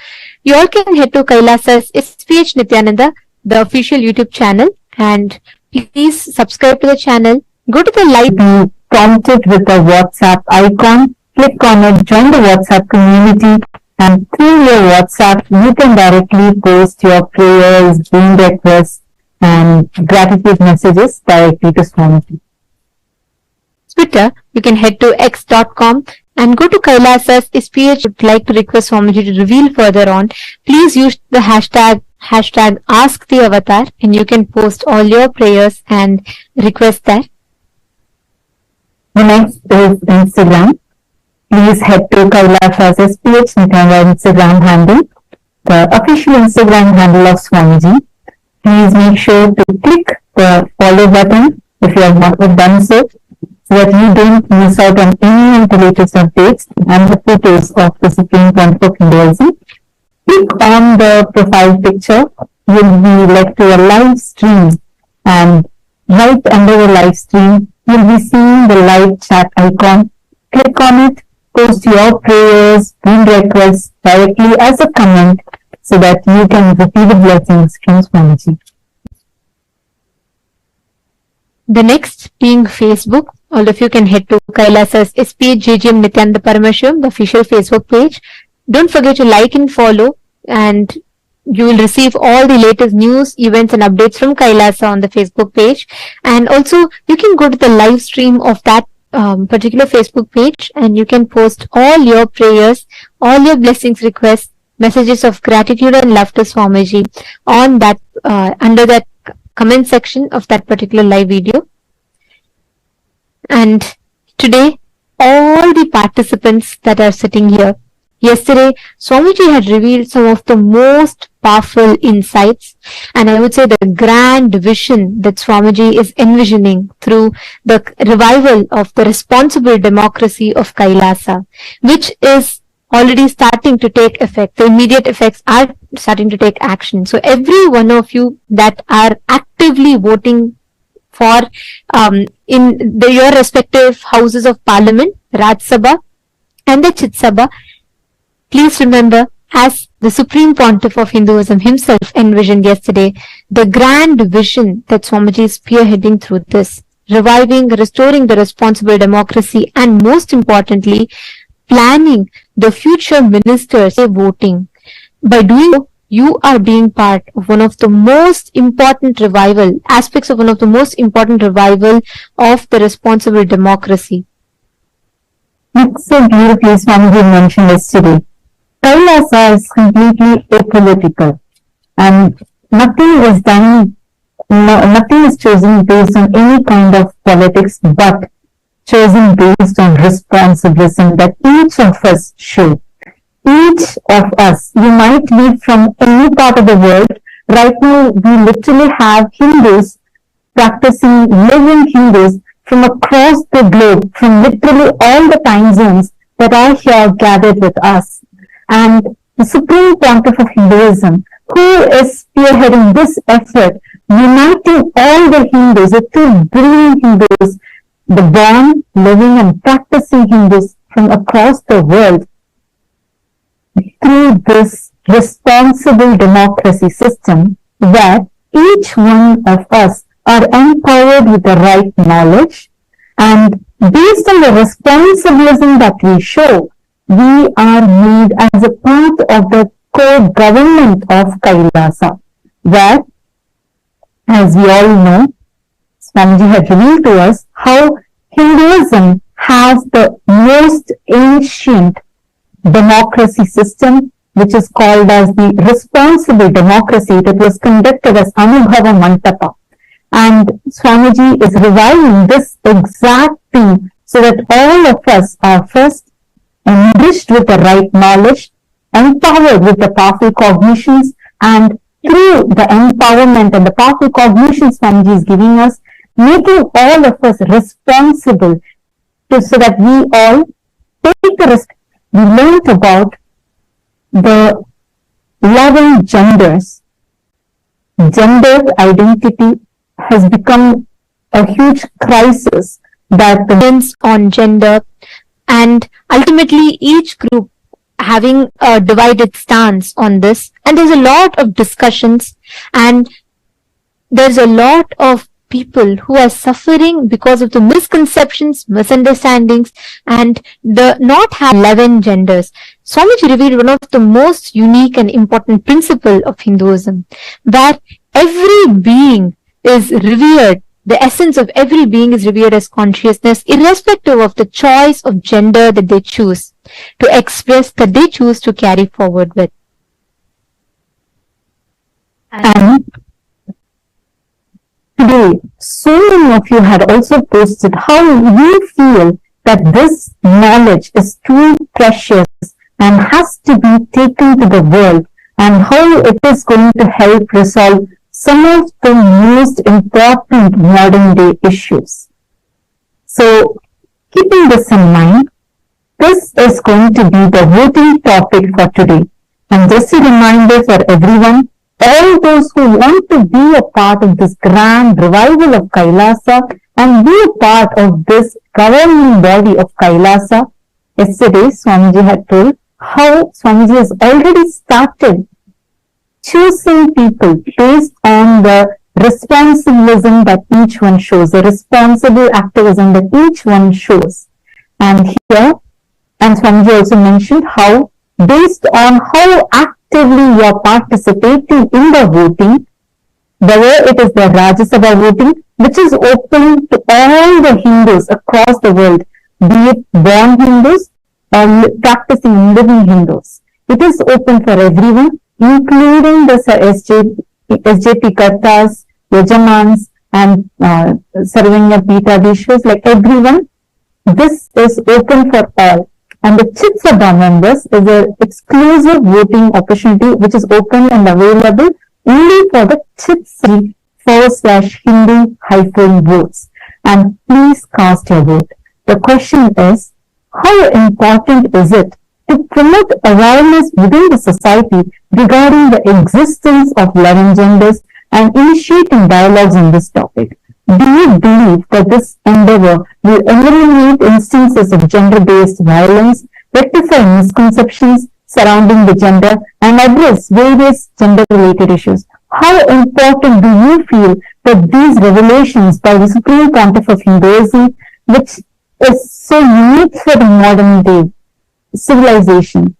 You all can head to KAILASA's SPH Nithyananda, the official YouTube channel, and please subscribe to the channel. Go to the live view prompted with the WhatsApp icon. Click on it, join the WhatsApp community, and through your WhatsApp, you can directly post your prayers, boon requests, and gratitude messages directly to Swamiji. Twitter, you can head to x.com and go to KAILASA's SPH. Would like to request Swamiji to reveal further on. Please use the hashtag #AskTheAvatar, and you can post all your prayers and requests there. The next is Instagram. Please head to KAILASA's SPH Nithyananda Instagram handle the official Instagram handle of Swamiji. Please make sure to click the follow button if you have not yet done so that you don't miss out on any of the latest updates and the photos of the Supreme Pontiff of Hinduism. Click on the profile picture. You'll be led to a live stream, and right under the live stream, you'll be seeing the live chat icon. Click on it, post your prayers and requests directly as a comment so that you can receive the blessings from Swamiji. The next being Facebook. All of you can head to KAILASA's SPH Nithyananda Paramashivam, the official Facebook page. Don't forget to like and follow, and you will receive all the latest news, events and updates from KAILASA on the Facebook page. And also you can go to the live stream of that particular Facebook page, and you can post all your prayers, all your blessings requests, messages of gratitude and love to Swamiji on that under that comment section of that particular live video. And today, all the participants that are sitting here, yesterday, Swamiji had revealed some of the most powerful insights, and I would say the grand vision that Swamiji is envisioning through the revival of the responsible democracy of Kailasa, which is already starting to take effect. The immediate effects are starting to take action. So every one of you that are actively voting for in your respective houses of parliament, Raj Sabha and the Chit Sabha, please remember, as the Supreme Pontiff of Hinduism himself envisioned yesterday, the grand vision that Swamiji is spearheading through this, reviving, restoring the responsible democracy, and most importantly, planning the future ministers voting. By doing so, you are being part of one of the most important aspects of one of the most important revival of the responsible democracy. It's so beautifully Swamiji mentioned yesterday. Kailasa is completely apolitical, and nothing is done, nothing is chosen based on any kind of politics, but chosen based on responsibility that each of us show. Each of us, you might be from any part of the world. Right now, we literally have Hindus practicing, living Hindus from across the globe, from literally all the time zones that are here gathered with us. And the Supreme Pontiff of Hinduism, who is spearheading this effort, uniting all the Hindus, the 2 billion Hindus, the born, living and practicing Hindus from across the world, through this responsible democracy system where each one of us are empowered with the right knowledge, and based on the responsibility that we show, we are made as a part of the core government of Kailasa, where, as we all know, Swamiji had revealed to us how Hinduism has the most ancient democracy system, which is called as the responsible democracy that was conducted as Anubhava Mantapa. And Swamiji is reviving this exact thing so that all of us are first enriched with the right knowledge, empowered with the powerful cognitions, and through the empowerment and the powerful cognitions Swamiji is giving us, making all of us responsible so that we all take the risk. We learned about the 11 genders. Gender identity has become a huge crisis that depends on gender, and ultimately each group having a divided stance on this, and there's a lot of discussions, and there's a lot of people who are suffering because of the misconceptions, misunderstandings, and the not have 11 genders. Swamiji revealed one of the most unique and important principle of Hinduism, where every being is revered, the essence of every being is revered as consciousness, irrespective of the choice of gender that they choose to express, that they choose to carry forward with. And today, so many of you had also posted how you feel that this knowledge is too precious and has to be taken to the world and how it is going to help resolve some of the most important modern day issues. So, keeping this in mind, this is going to be the voting topic for today. And just a reminder for everyone, all those who want to be a part of this grand revival of Kailasa and be a part of this governing body of Kailasa, yesterday Swamiji had told how Swamiji has already started choosing people based on the responsibilism that each one shows, the responsible activism that each one shows. And here, and Swamiji also mentioned how based on how actively you are participating in the voting, whether it is the Rajya Sabha voting, which is open to all the Hindus across the world, be it born Hindus or practicing living Hindus. It is open for everyone, including the SJP Kartas, Yajamans, and Sarvanya Pitadishwas, like everyone. This is open for all. And the Chit Sabha members is an exclusive voting opportunity which is open and available only for the Chit /Hindu votes. And please cast your vote. The question is, how important is it to promote awareness within the society regarding the existence of 11 genders and initiating dialogues on this topic? Do you believe that this endeavor will eliminate instances of gender-based violence, rectify misconceptions surrounding the gender, and address various gender-related issues? How important do you feel that these revelations by the Supreme Pontiff of Hinduism, which is so unique for the modern day civilization,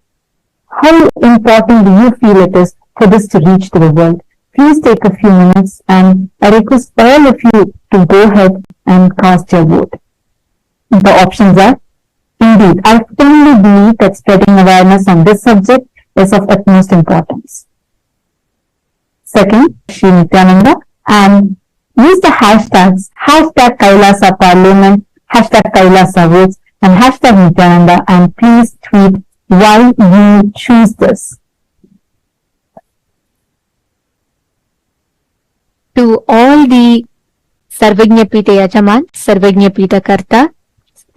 how important do you feel it is for this to reach to the world? Please take a few minutes, and I request all of you to go ahead and cast your vote. The options are, indeed, I firmly believe that spreading awareness on this subject is of utmost importance. Second, Shri Nithyananda, and use the hashtags, hashtag Kailasa Parliament, hashtag Kailasa Votes, and hashtag Nithyananda, and please tweet why you choose this. To all the Sarvajñapita Yajaman, Sarvajñapita Karta,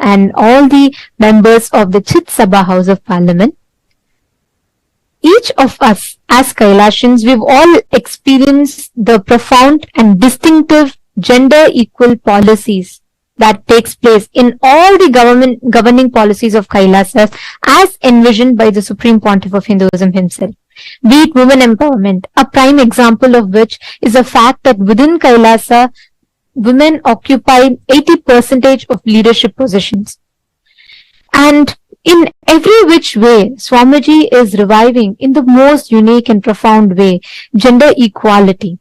and all the members of the Chit Sabha House of Parliament, each of us as Kailashans, we've all experienced the profound and distinctive gender equal policies that takes place in all the governing policies of Kailasa as envisioned by the Supreme Pontiff of Hinduism himself. Be it women empowerment, a prime example of which is the fact that within Kailasa, women occupy 80% of leadership positions. And in every which way, Swamiji is reviving in the most unique and profound way, gender equality.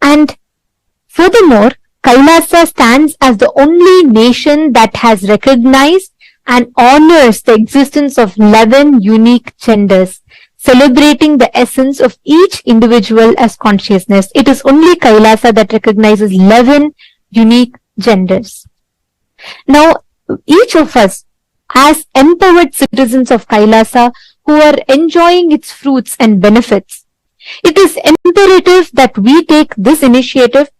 And furthermore, Kailasa stands as the only nation that has recognized and honors the existence of 11 unique genders, celebrating the essence of each individual as consciousness. It is only Kailasa that recognizes 11 unique genders. Now, each of us as empowered citizens of Kailasa who are enjoying its fruits and benefits, it is imperative that we take this initiative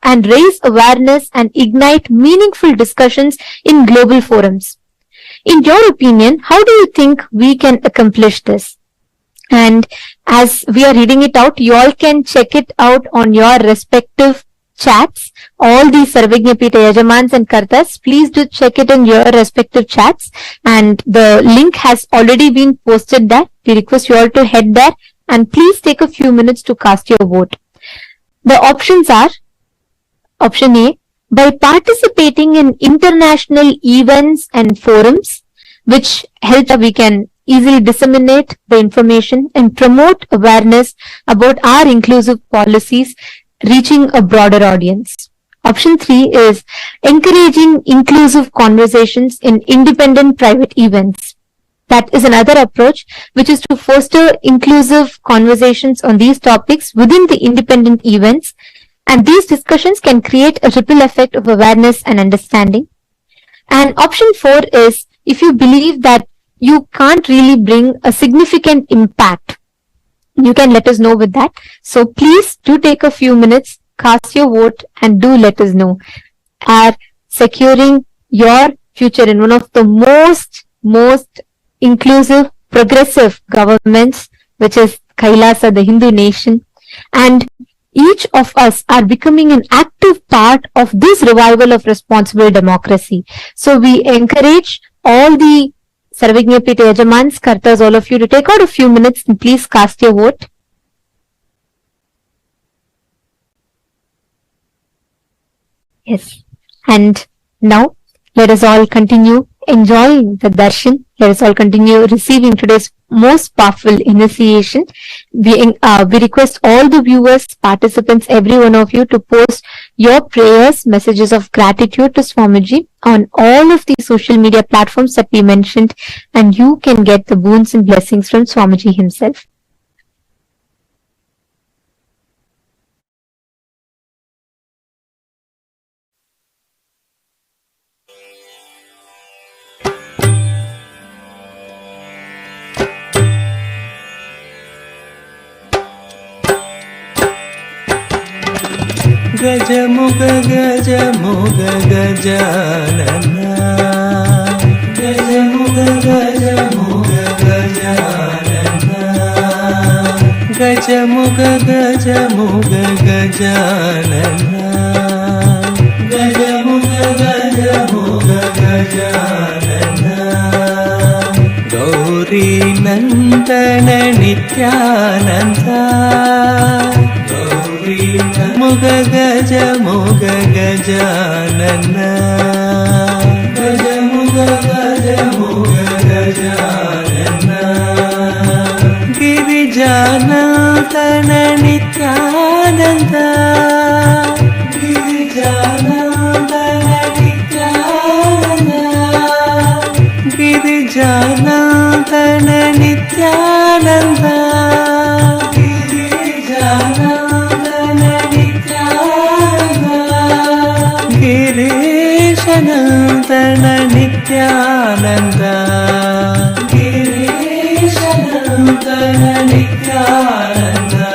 and raise awareness and ignite meaningful discussions in global forums. In your opinion, how do you think we can accomplish this? And as we are reading it out, you all can check it out on your respective chats. All the Sarvajñapita Yajamans and Kartas, please do check it in your respective chats. And the link has already been posted there. We request you all to head there and please take a few minutes to cast your vote. The options are, option A, by participating in international events and forums, which helps we can easily disseminate the information and promote awareness about our inclusive policies, reaching a broader audience. Option 3 is encouraging inclusive conversations in independent private events. That is another approach, which is to foster inclusive conversations on these topics within the independent events, and these discussions can create a ripple effect of awareness and understanding. And option 4 is, if you believe that you can't really bring a significant impact you can let us know with that. So please do take a few minutes, cast your vote, and do let us know. Are securing your future in one of the most inclusive, progressive governments, which is KAILASA, the Hindu nation, and each of us are becoming an active part of this revival of responsible democracy. So we encourage all the Sarvajñapita Yajamans, Kartas, all of you to take out a few minutes and please cast your vote. Yes. And now let us all continue enjoying the darshan. Let us all continue receiving today's most powerful initiation. We request all the viewers, participants, every one of you to post your prayers, messages of gratitude to Swamiji on all of the social media platforms that we mentioned, and you can get the boons and blessings from Swamiji himself. गजमुग गजमुग Gajanana गजमुग गजमुग Gajanana गजमुग गजमुग Gajanana गजमुग गजमुग Gajanana Gauri नंदन नित्यानंदा मुग गज मुग गजानना गज मुग गज मुग गजानना गिरिजानंदन नित्यानंदा गिरिजानंदन नित्यानंदा गिरिजानंदन नित्यानंदा गिरीशनंदन नित्यानंदा गिरीशनंदन नित्यानंदा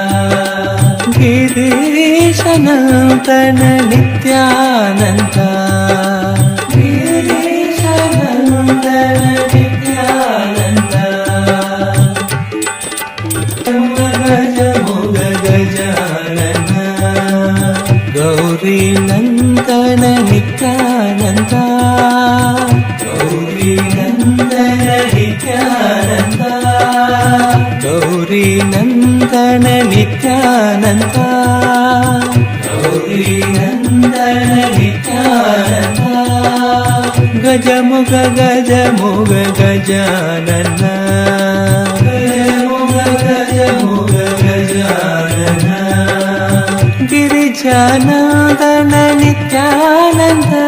गिरीशनंदन नित्यानंदा गिरीशनंदन नित्यानंदा गज मुग गजानना गौरी नंदन नित्यानंदा गौरी नंदन नित्यानंदा गौरी नंदन नित्यानंदा गौरी नंदन Nityananda गजमुग गजमुग Gajanana गजमुग गजमुग Gajanana Girijanandan Nityananda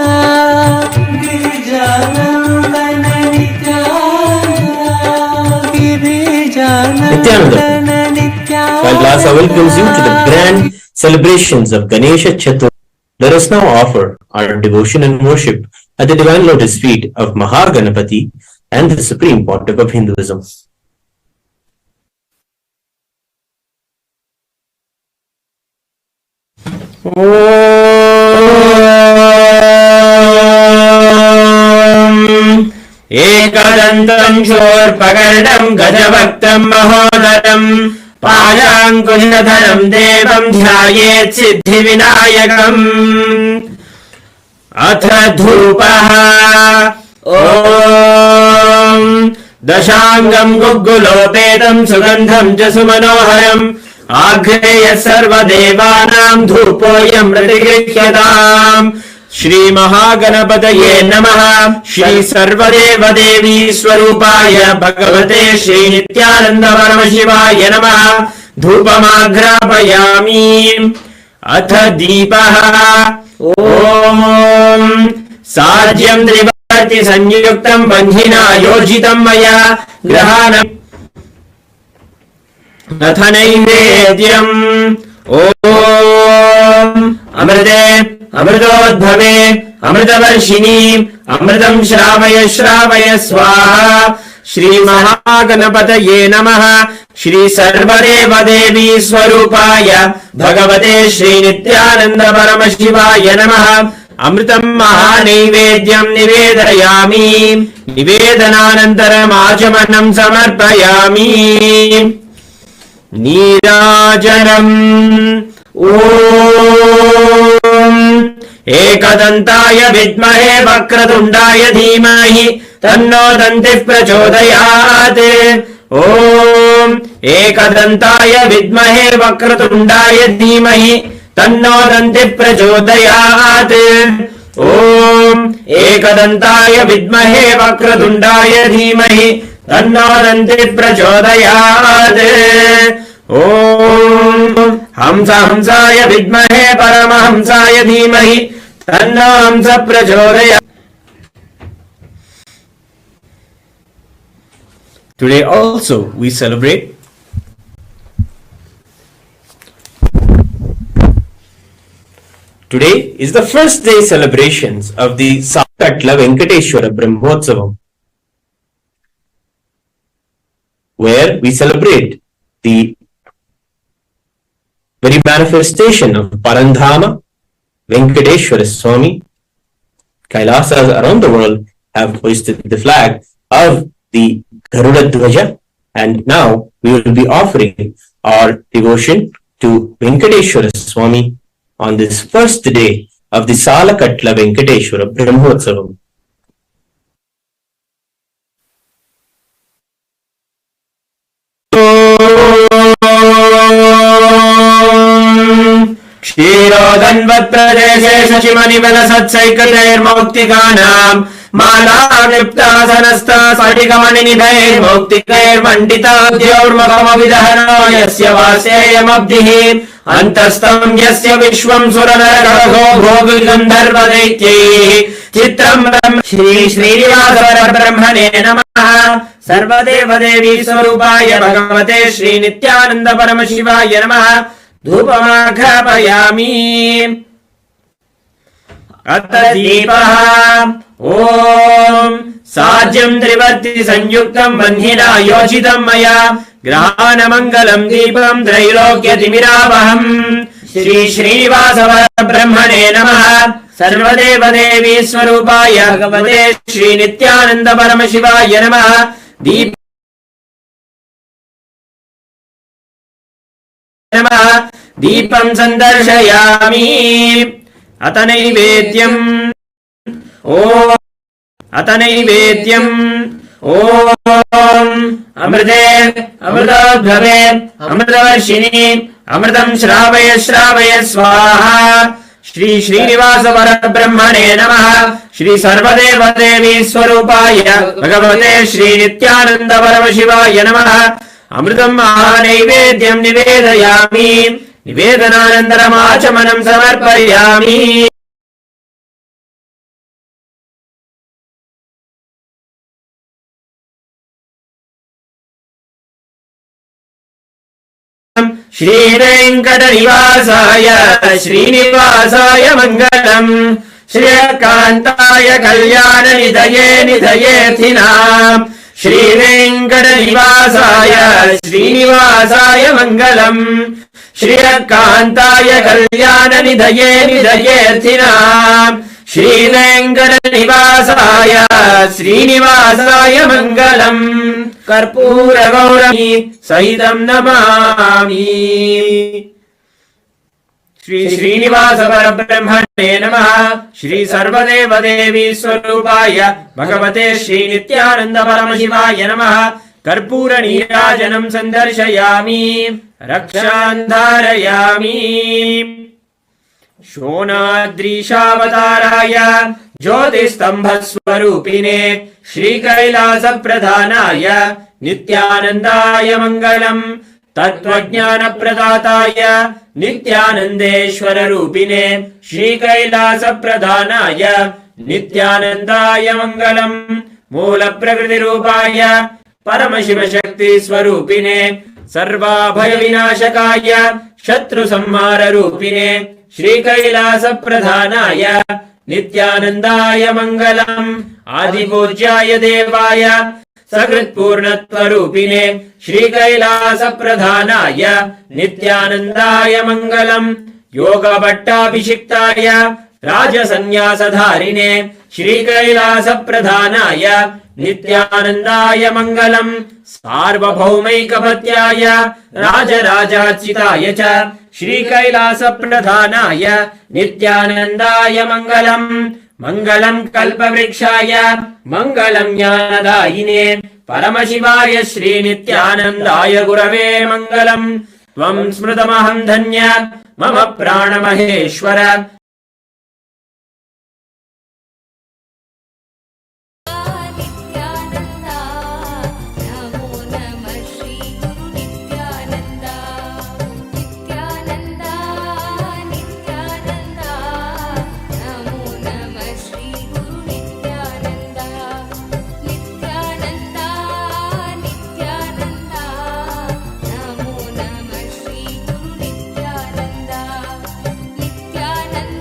Girijanandan Nityananda Girijanandan Nityananda KAILASA welcomes you to the grand celebrations of Ganesha Chathurthi. Let us now offer our devotion and worship at the divine lotus feet of Maha Ganapathi and the Supreme Pontiff of Hinduism. एकदन्तं शूर्पकर्णं गजभक्तं महोदरं पाशाङ्कुशधरं देवं ध्यायेत् सिद्धिविनायकम् अथ धूपः ॐ दशाङ्गं गुग्गुलोपेतं सुगन्धं च सुमनोहरम् आघ्रेय सर्वदेवानां धूपोऽयं प्रतिगृह्यताम् श्री महागणपतये नमः श्री सर्वदेव देवी स्वरूपाय भगवते श्री नित्यानंद परमशिवाय नमः धूपमाघ्रापयामि अथ दीपः ॐ साज्यं त्रिवर्ति संयुक्तं बन्धिना योजितं मया ग्रहाणम् अथ नैवेद्यम् ॐ अमृते अमृतोद्भवे अमृतवर्षिणी अमृतं श्रावय श्रावय स्वाहा श्री महागणपतये नमः श्री सर्वदेव देवी स्वरूपाय भगवते श्री नित्यानंद परमशिवाय नमः। अमृतं महानैवेद्यं निवेदयामि। निवेदनानन्तरम् आचमनं समर्पयामि। नीराजनम् ॐ एकदन्ताय विद्महे वक्रतुण्डाय धीमहि तन्नो दन्तिः प्रचोदयात्। ॐ एकदन्ताय विद्महे वक्रतुण्डाय धीमहि तन्नो दन्तिः प्रचोदयात्। ॐ एकदन्ताय विद्महे वक्रतुण्डाय धीमहि तन्नो दन्तिः प्रचोदयात्। ॐ हंसाय विद्महे परमहंसाय धीमहि तन्नो हंस प्रचोदयात्। Today also we celebrate Today is the first day celebrations of the Salakatla Venkateshwara Brahmotsavam, where we celebrate the very manifestation of Parandhama Venkateshwara Swami. Kailasas around the world have hoisted the flag of the Garuda Dhwaja, and now we will be offering our devotion to Venkateshwara Swami on this first day of the Salakatla Venkateshwara Brahmotsavam. क्षीरोदन्वत्प्रदेशे शशिमणिबलसत्सैकतैर्मौक्तिकानां मालाक्लिप्तासनस्ता स्फटिकमणिनिभैर्मौक्तिकैर्मण्डिताद्योर्मखमविदहनो यस्य वासेयमब्धिः अन्तस्तं यस्य विश्वं सुरनरकरघो भोगगन्धर्वदैत्यैः चित्रं श्री श्रीनिवासपरब्रह्मणे नमः। सर्वदेवदेवी स्वरूपाय भगवते श्री नित्यानंद परमशिवाय नमः। धूपमाघ्रापयामि। अथ दीपः ॐ साज्यं त्रिवर्ति संयुक्तं बन्धिना योजितं मया ग्रहाणमङ्गलं दीपं त्रैलोक्यतिमिरावहम्। श्री श्रीनिवासपरब्रह्मणे नमः। सर्वदेवदेवी स्वरूपाय भगवते श्री नित्यानंद परमशिवाय नमः। दीपं संदर्शयामि। अत नैवेद्यम् ॐ अमृते अमृतोद्भवे अमृतवर्षिणि अमृतं श्रावय श्रावय स्वाहा। श्री श्रीनिवास परब्रह्मणे नमः। श्री सर्वदेवदेवी स्वरूपाय भगवते श्री नित्यानंद परमशिवाय नमः। अमृतं महानैवेद्यं निवेदयामि। निवेदनानन्तरम् आचमनं समर्पयामि। श्रीवेङ्कटनिवासाय श्रीनिवासाय मङ्गलम्। श्रीकान्ताय कल्याणनिधये निधयेऽर्थिनाम्। श्रीवेङ्कटनिवासाय श्रीनिवासाय मङ्गलम्। श्रीकान्ताय कल्याणनिधये निधयेऽर्थिनाम्। श्रीवेङ्कटनिवासाय श्रीनिवासाय मङ्गलम्। कर्पूरगौरवी सहितं नमामि। श्री श्रीनिवास परब्रह्मणे नमः। श्री सर्वदेवदेवी स्वरूपाय भगवते श्री नित्यानंद परमशिवाय नमः। कर्पूर नीराजनं संदर्शयामि। रक्षां धारयामि। शोणाद्रीशावताराय ज्योतिस्तंभस्वरूपिणे श्रीकैलासप्रधानाय नित्यानन्दाय मङ्गलम्। तत्त्वज्ञानप्रदाताय नित्यानन्देश्वररूपिणे श्रीकैलासप्रधानाय नित्यानन्दाय मङ्गलम्। मूलप्रकृतिरूपाय परमशिवशक्तिस्वरूपिणे सर्वाभयविनाशकाय शत्रुसंहाररूपिणे श्रीकैलासप्रधानाय नित्यानन्दाय मङ्गलम्। आदिपूज्याय देवाय सकृत्पूर्णत्वरूपिणे श्रीकैलासप्रधानाय नित्यानन्दाय मङ्गलम् योगभट्टाभिषिक्ताय राजसन्न्यासधारिणे श्रीकैलासप्रधानाय नित्यानन्दाय मङ्गलम् सार्वभौमैकपत्याय राजराजार्चिताय च श्रीकैलासप्रधानाय नित्यानन्दाय मङ्गलम् मङ्गलम् कल्पवृक्षाय मङ्गलम् ज्ञानदायिने परमशिवाय श्रीनित्यानन्दाय गुरवे मङ्गलम् त्वम् स्मृतमहम् धन्य मम प्राणमहेश्वर Nityananda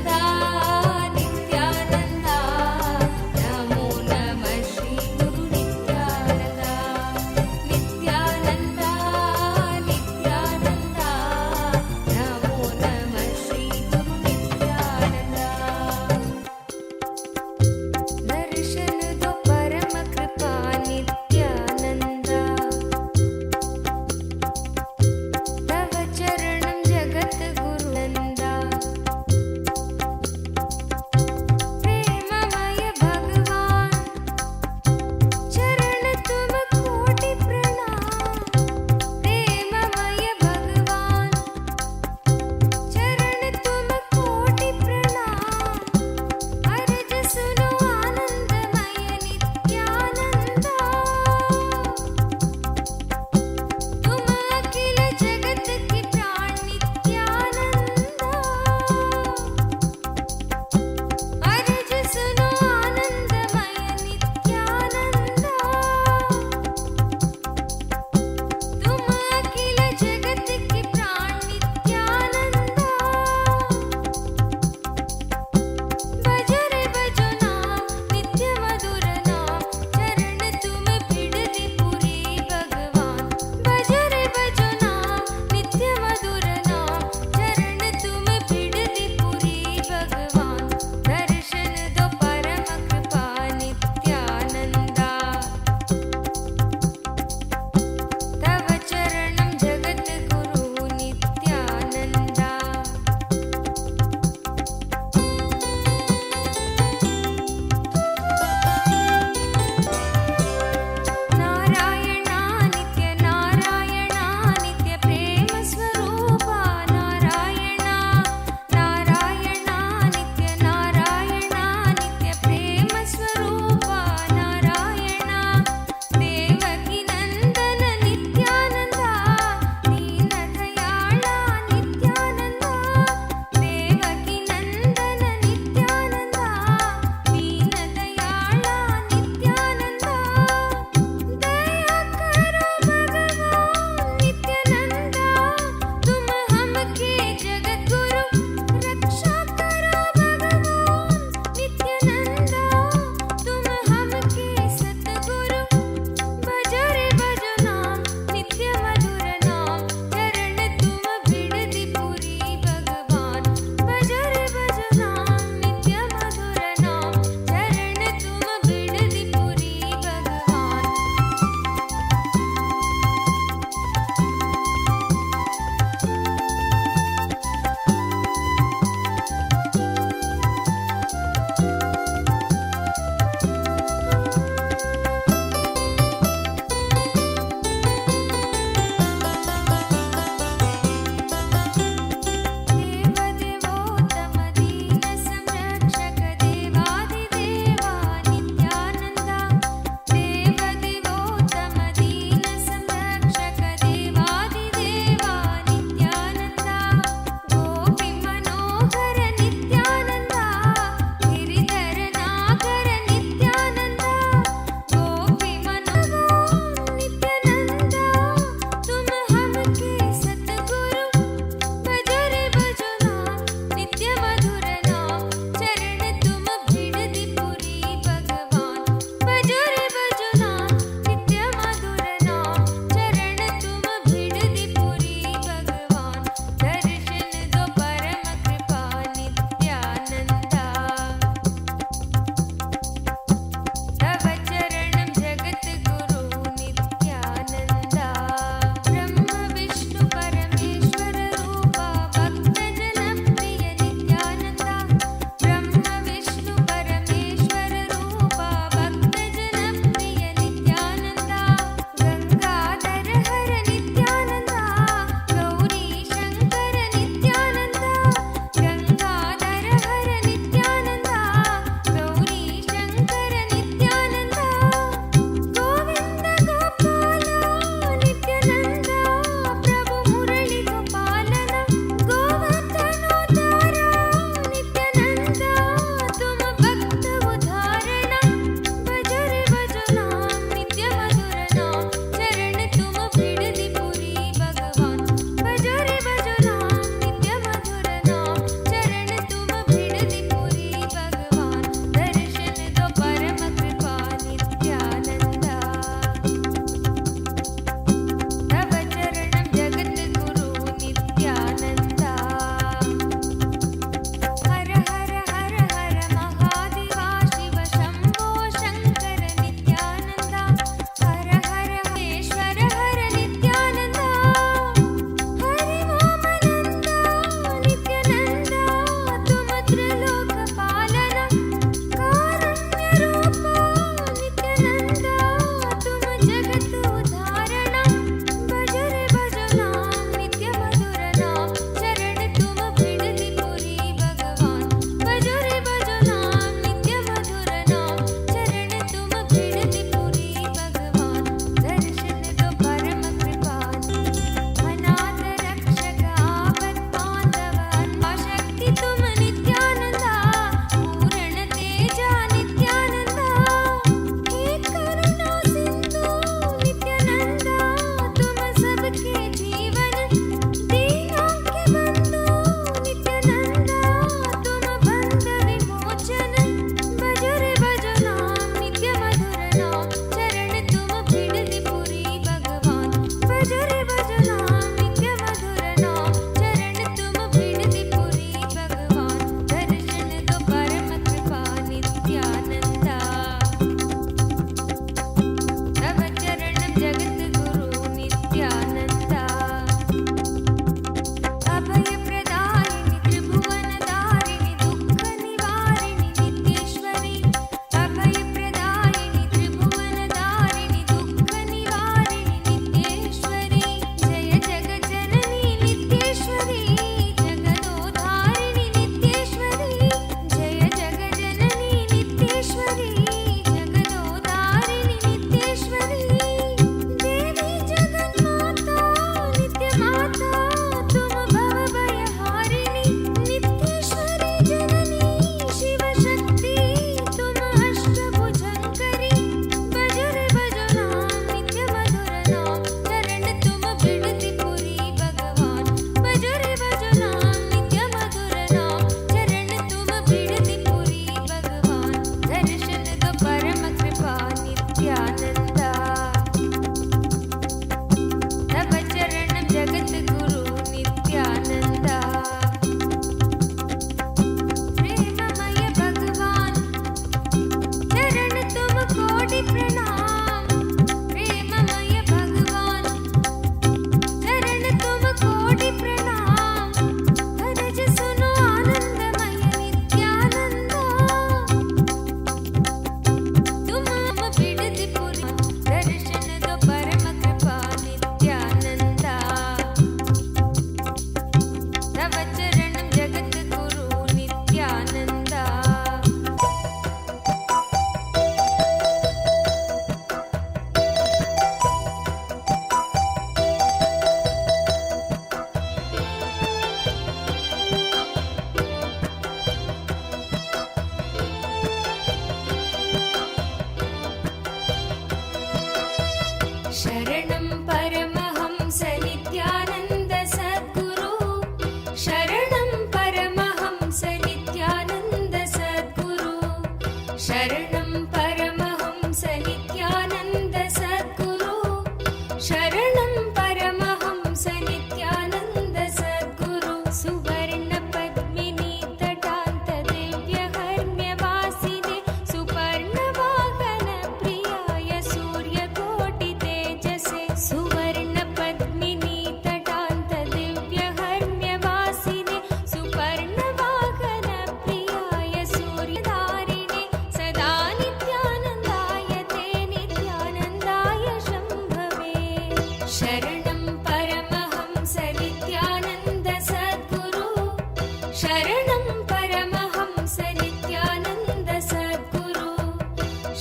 शरणं परमहंस नित्यानन्द सद्गुरु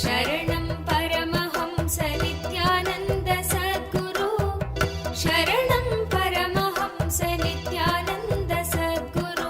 शरणं परमहंस नित्यानन्द सद्गुरु शरणं परमहंस नित्यानन्द सद्गुरु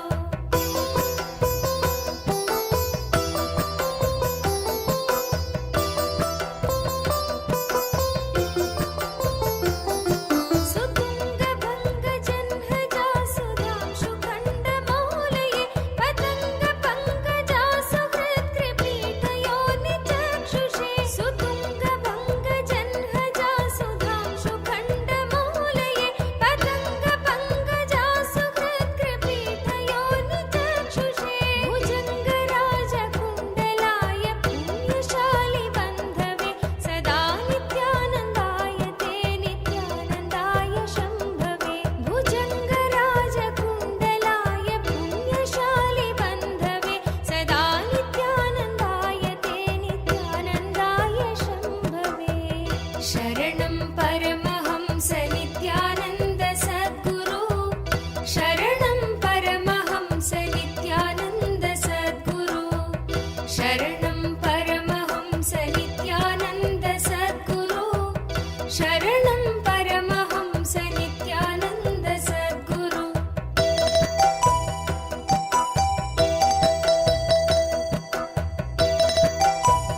सुतुङ्गभङ्गजन्मजासुधांशुखण्डमौलये पतङ्गपङ्कजासुहृत्कृपीठयोनिचक्षुषे सुतुङ्गभङ्गजन्मजासुधांशुखण्डमौलये पतङ्गपङ्कजासुहृत्कृपीठयोनिचक्षुषे भुजङ्गराजकुण्डलाय पुण्यशालिबन्धवे सदा नित्यानन्दाय ते नित्यानन्दाय शम्भवे भुजङ्गराजकुण्डलाय पुण्यशालिबन्धवे सदा नित्यानन्दाय ते नित्यानन्दाय शम्भवे शरणं परमहंस नित्यानन्द सद्गुरु शरणं परमहंस नित्यानन्द सद्गुरु शरणं परमहंस नित्यानन्द सद्गुरु शरणं परमहंस नित्यानन्द सद्गुरु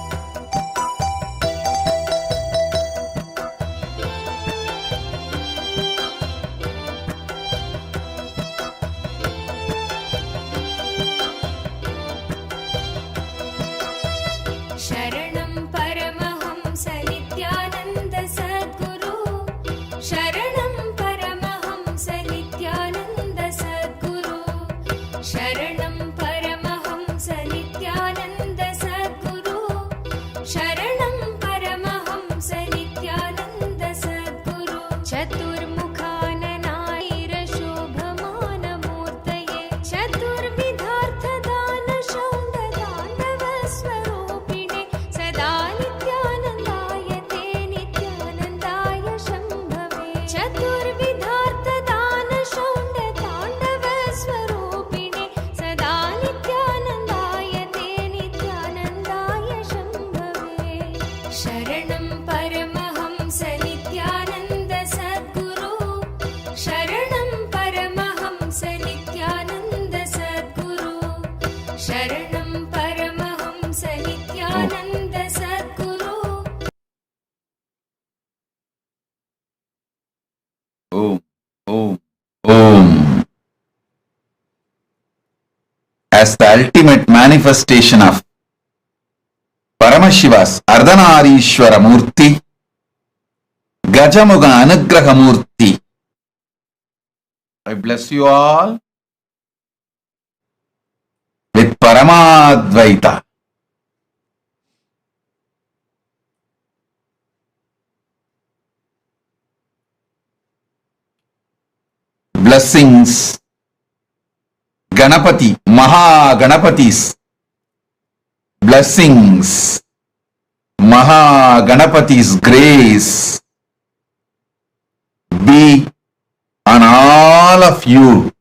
शरणं परमहंस नित्यानन्द सद्गुरु शरणं परमहंस नित्यानन्द सद्गुरु शरणं परमहंस नित्यानन्द सद्गुरु शरणं परमहंस नित्यानन्द सद्गुरु चतुर्मुखाननायैरशोभमानमूर्तये चतुर्विधार्थदानशौण्डताण्डवस्वरूपिणे सदा नित्यानन्दाय ते नित्यानन्दाय शम्भवे चतुर्विधार्थदानशौण्डताण्डवस्वरूपिणे सदा नित्यानन्दाय ते नित्यानन्दाय शम्भवे शरणं परमहंस नित्यानन्द सद्गुरु शरणं परमहंस नित्यानन्द सद्गुरु शरणं परमहंस नित्यानन्द सद्गुरु Om, Om, Om. As the ultimate manifestation of Paramashiva's Ardhanarishwara Murti, Gajamuga Anugraha Murti, I bless you all with Paramadvaita. Blessings, Ganapati, Maha Ganapathis, blessings, Maha Ganapathi's grace be on all of you.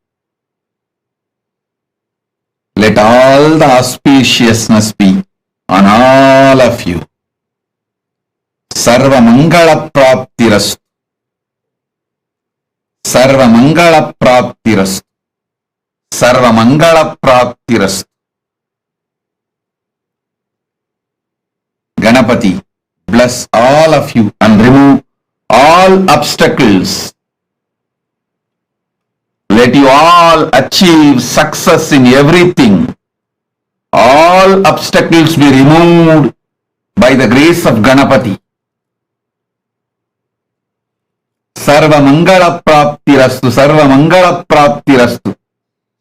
Let all the auspiciousness be on all of you. Sarva Mangala Praptirastu. Sarva Mangala Praptirastu. Sarva Mangala Praptirastu. Ganapati, bless all of you and remove all obstacles. Let you all achieve success in everything. All obstacles be removed by the grace of Ganapati. Sarva Mangala Praptirastu, Sarva Mangala Praptirastu,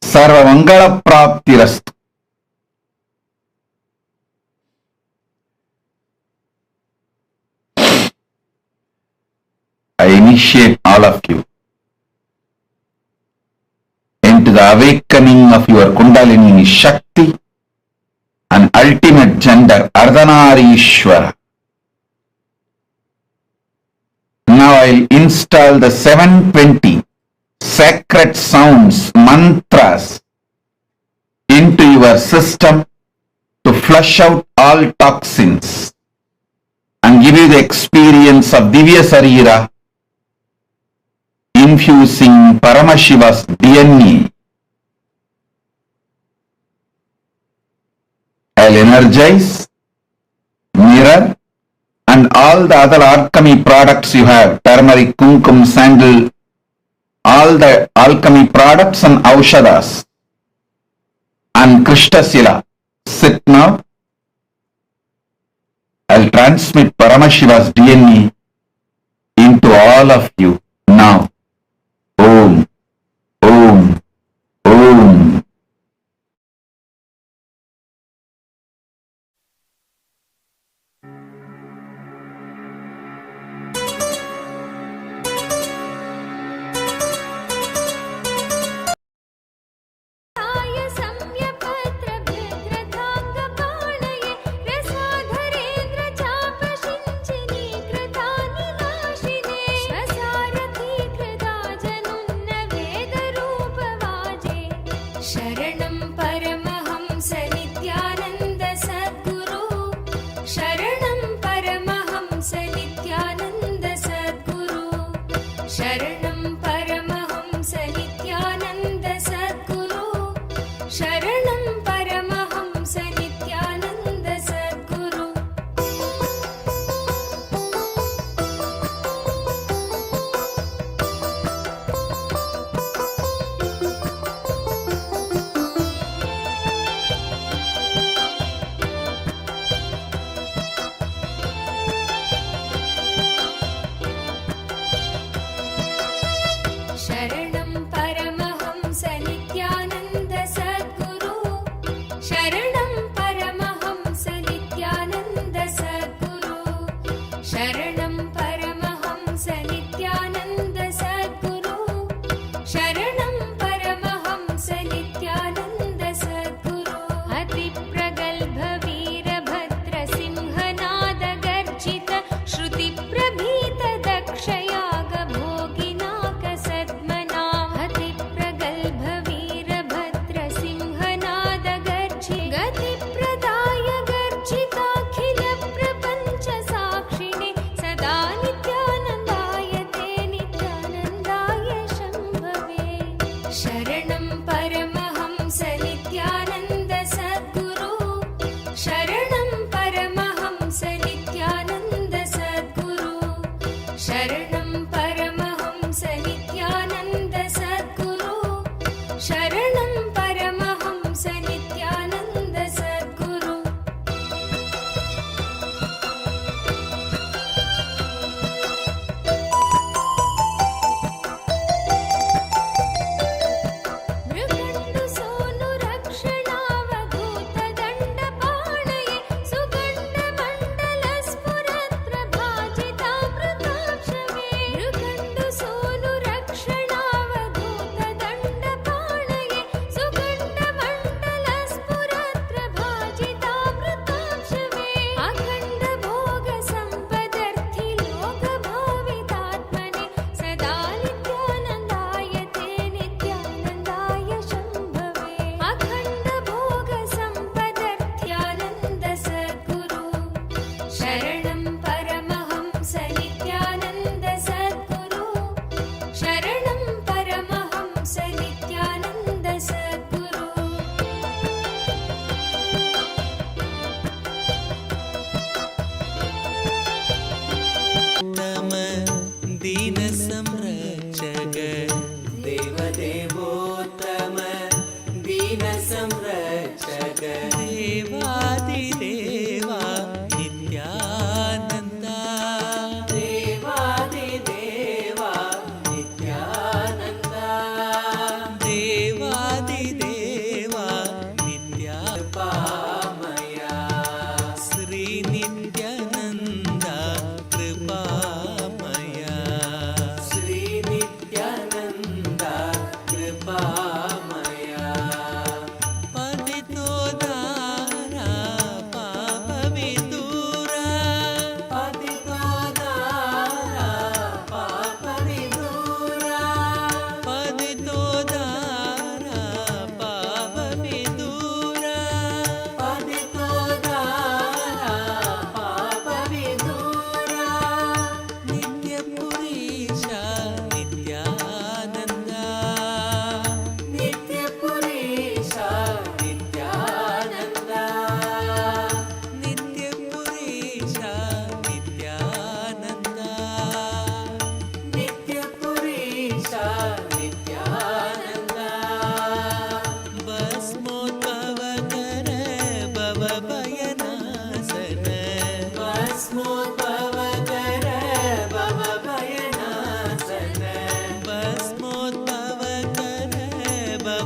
Sarva Mangala Praptirastu. I initiate all of you into the awakening of your Kundalini Shakti and ultimate gender Ardhanarishwara. Now I'll install the 720 sacred sounds, mantras into your system to flush out all toxins and give you the experience of Divya Sarira, infusing Paramashiva's DNA. I'll energize, mirror, and all the other alchemy products you have, turmeric, kumkum, sandal, all the alchemy products and aushadas, and Krishtasila. Sit now. I'll transmit Paramashiva's DNA into all of you now. Om, Om, Om. सम्यपत्रभ्यग्रताङ्गपाणये रसाधरेन्द्रचापशिञ्चिनी कृतानिनाशिने स्वसारथीकृता जनुन्न वेदरूपवाजे शरणं परमहंस नित्यानन्द सद्गुरु शरणं परमहंस नित्यानन्द सद्गुरु शरणं परमहंस नित्यानन्द सद्गुरु शरणं परमहंस नित्यानन्द सद्गुरु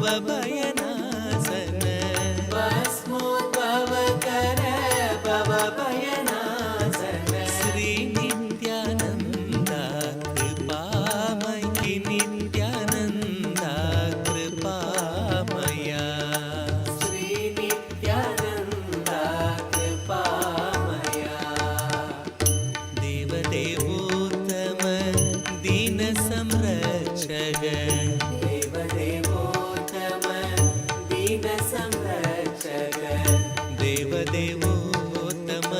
भवभयनाशन भस्मोद्भवकर भवभयनाशन श्री नित्यानन्दा कृपामयि नित्यानन्दा कृपामया श्री नित्यानन्दा कृपामया देवदेवोत्तम दीन संरक्षक देवदेवोत्तम दीन संरक्षक देवदेवोत्तम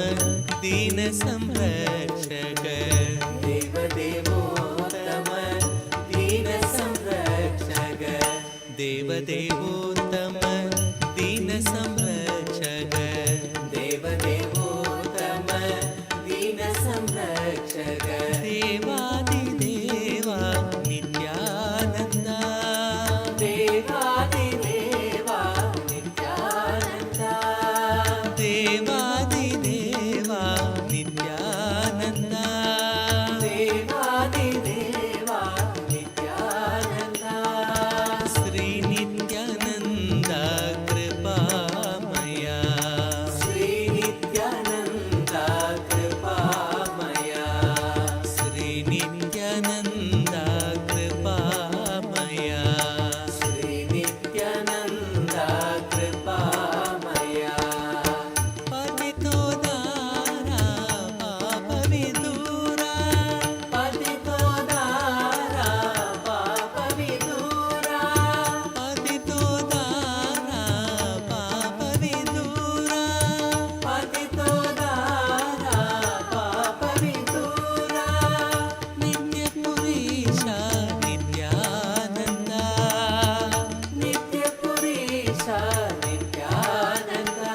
दीन संरक्षक देवदेवोत्तम दीन संरक्षक देवदेवोत्तम दीन संरक्षक देवदेवोत्तम दीन संरक्षक देवादिदेवा नित्यानन्दा देवादिदेवा नित्यानन्दा देवादिदेवा नित्यानन्दा देवादिदेवा नित्यानन्दा श्री नित्यानन्दा कृपामया श्री नित्यानन्दा कृपामया श्री नित्यानन्दा कृपामया श्री नित्यानन्दा कृपामया पतितो दारा पापविदूरा पतितो दारा पापविदूरा पतितो दारा पापविदूरा पतितो दारा पापविदूरा नित्यपुरीशा नित्यानन्दा नित्यपुरीशा नित्यानन्दा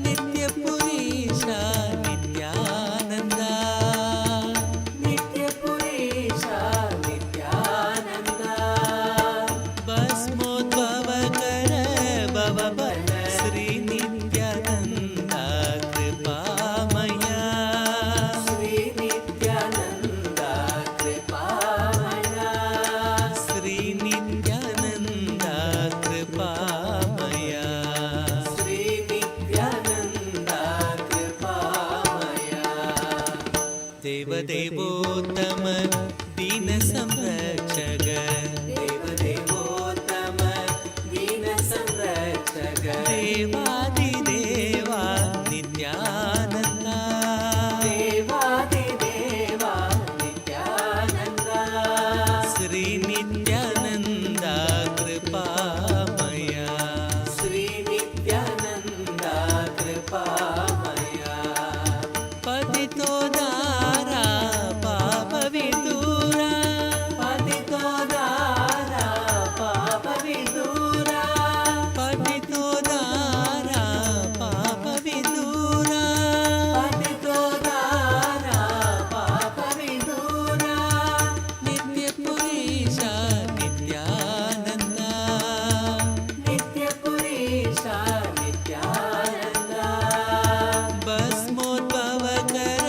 नित्यपुरीशा नित्यानन्दा नित्यपुरीशा नित्यानन्दा भस्मोद्भवकर भवभय श्री नित्यानन्दा कृपामया श्री नित्यानन्दा कृपामया श्री नित्यानन्दा कृपामया श्री नित्यानन्दा कृपामया देवदेवोत्तम दीन संरक्षक देवदेवोत्तम दीन संरक्षक देवादिदेवा नित्यानन्दा देवादिदेवा नित्यानन्दा श्री नित्यानन्दा कृपामया श्री नित्यानन्दा कृपामया पतितो दारा पापविदूरा पतितो दारा पापविदूरा पतितो दारा पापविदूरा पतितो दारा पापविदूरा नित्यपुरीशा नित्यानन्दा नित्यपुरीशा नित्यानन्दा भस्मोद्भवकर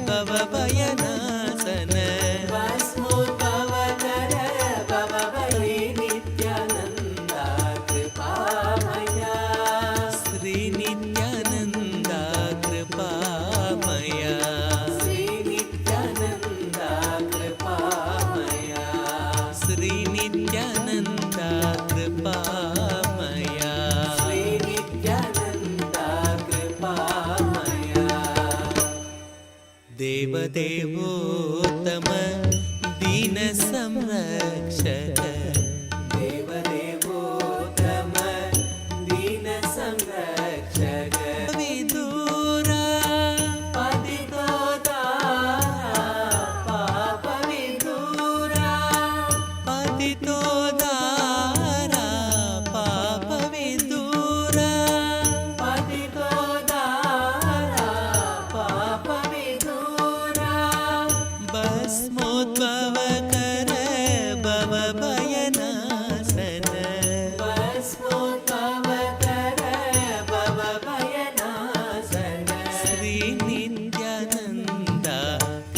भवभयनाशन भस्मोद्भवकर भवभय नित्यानन्दा कृपामया श्री नित्यानन्दा कृपामया श्री नित्यानन्दा कृपामया श्री नित्यानन्दा कृपामया श्री नित्यानन्दा कृपामया देवदेवोत्तम दीन संरक्षक देवदेवोत्तम दीन संरक्षक विदूरा पतितो दारा पापविदूरा पतितो दारा पापविदूरा पतितो दारा पापविदूरा भस्मोद्भवकर भवभयनाशन भस्मोद्भवकर भवभयनाशन श्री नित्यानन्दा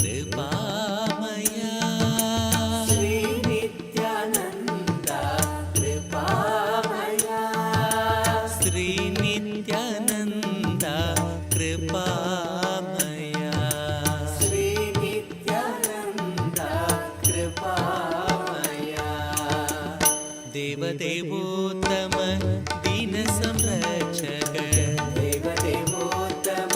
कृपामया श्री नित्यानन्दा कृपा देवदेवोत्तम दीन संरक्षक देवदेवोत्तम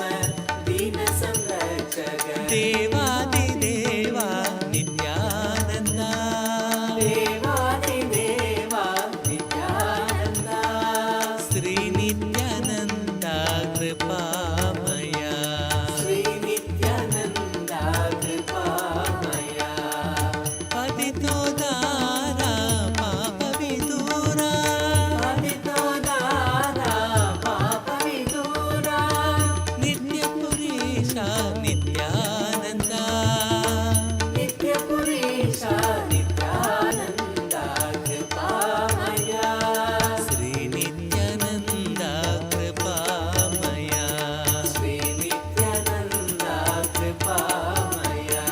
दीन संरक्षक देवादिदेवा नित्यानन्दा देवादिदेवा नित्यानन्दा श्री नित्यानन्दा कृपामया श्री नित्यानन्दा कृपामया पतितोदारा पापविदूरा पतितो दारा पापविदूरा नित्यपुरीशा नित्यानन्दा नित्यपुरीशा नित्यानन्दा कृपामया श्री नित्यानन्दा कृपामया श्री नित्यानन्दा कृपामया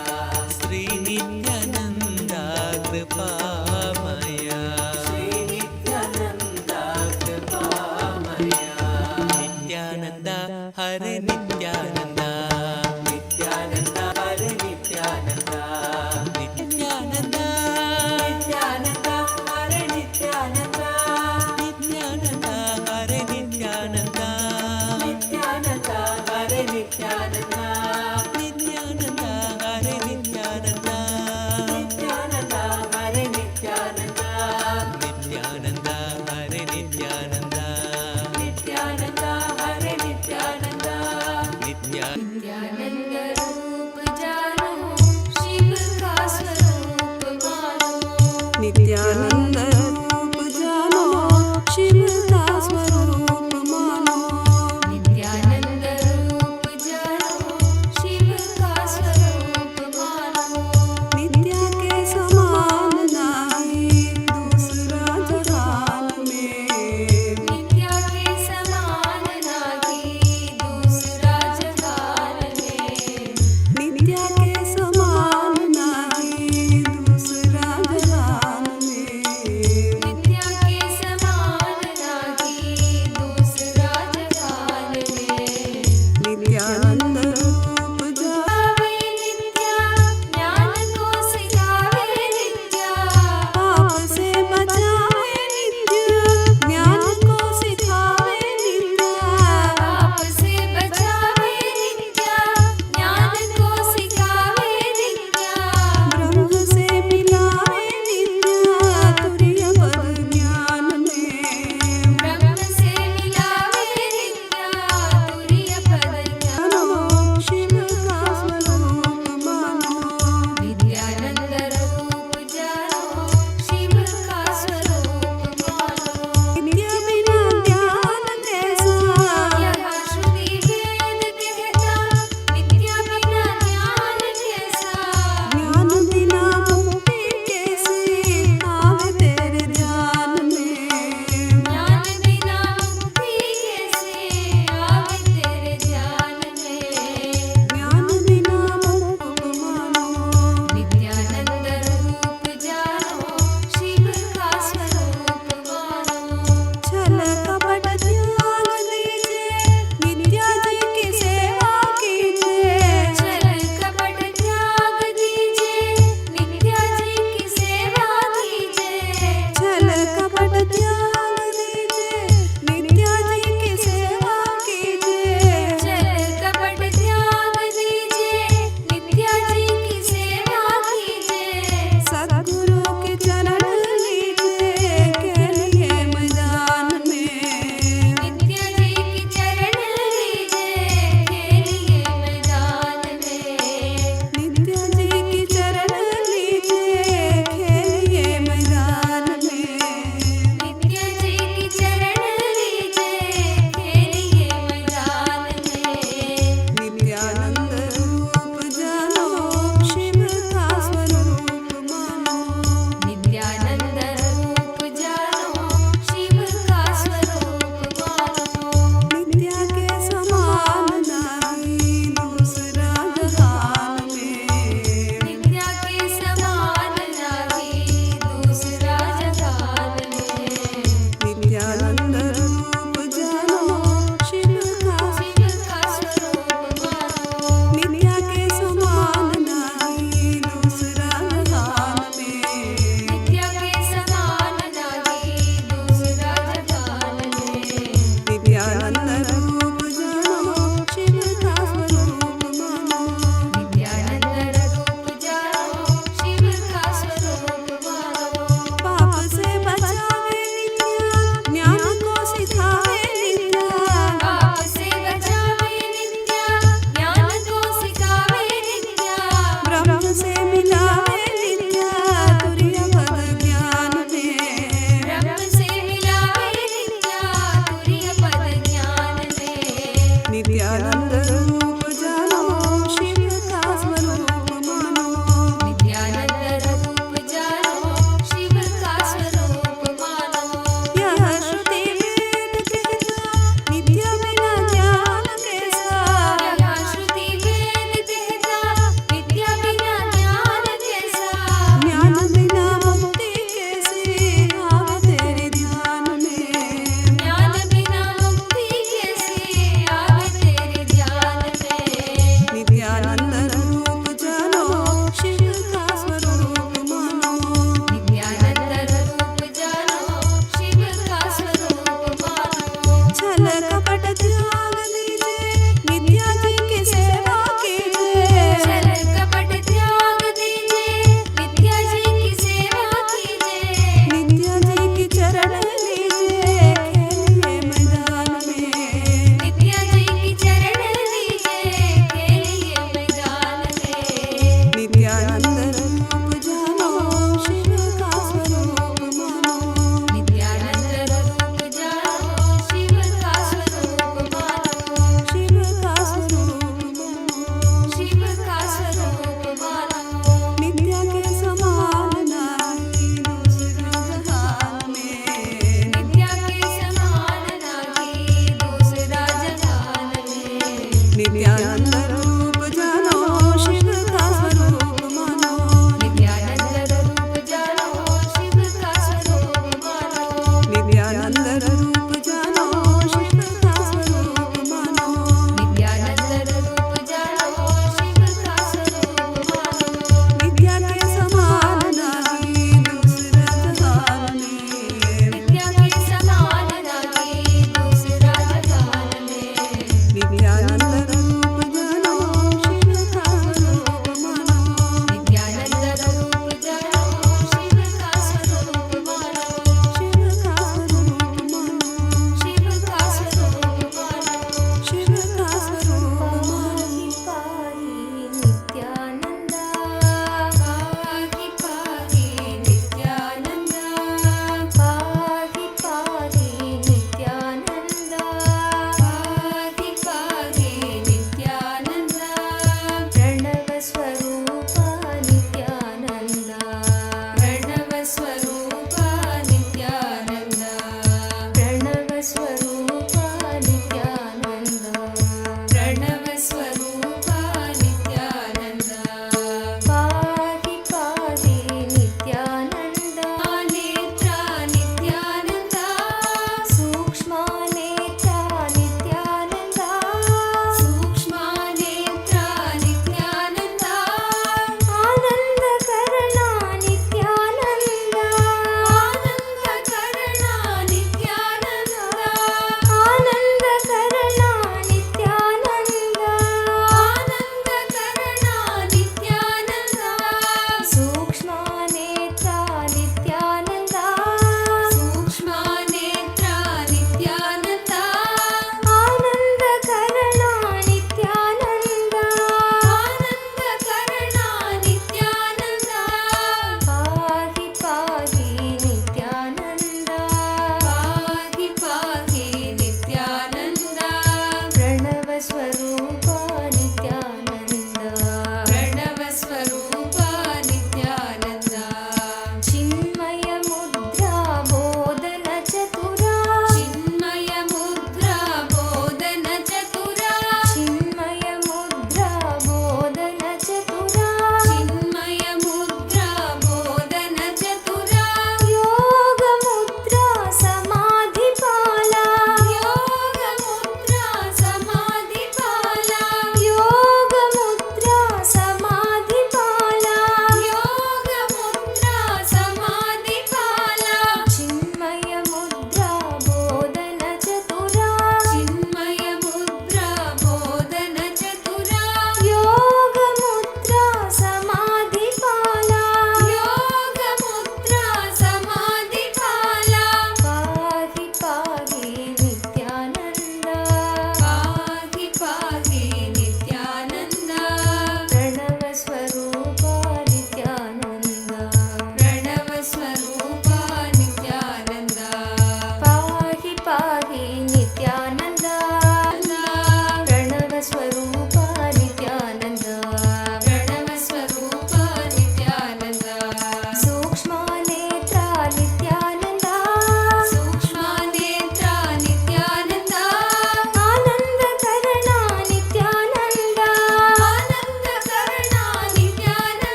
श्री नित्यानन्दा कृपामया श्री नित्यानन्दा कृपामया नित्यानन्दा हरे नित्यानन्दा नित्यानन्दा हरे नित्यानन्दा नित्यानन्दा नित्यानन्दा हरे नित्यानन्दा नित्यानन्दा हरे नित्यानन्दा नित्यानन्दा हरे नित्यानन्दा नित्यानन्दा हरे नित्यानन्दा नित्यानन्दा हरे नित्यानन्दा नित्यानन्दा हरे नित्यानन्दा नित्यानन्दा हरे नित्यानन्दा नित्या नित्यानंद रूप जानो शिव का स्वरूप मानो नित्यानंद रूप जानो शिव का स्वरूप मानो नित्यानंद रूप जानो शिव का स्वरूप मानो नित्य के समान नाही दूसरा जहान में नित्या के समान नाही दूसरा जहान में नित्य के समान नाही दूसरा जहान में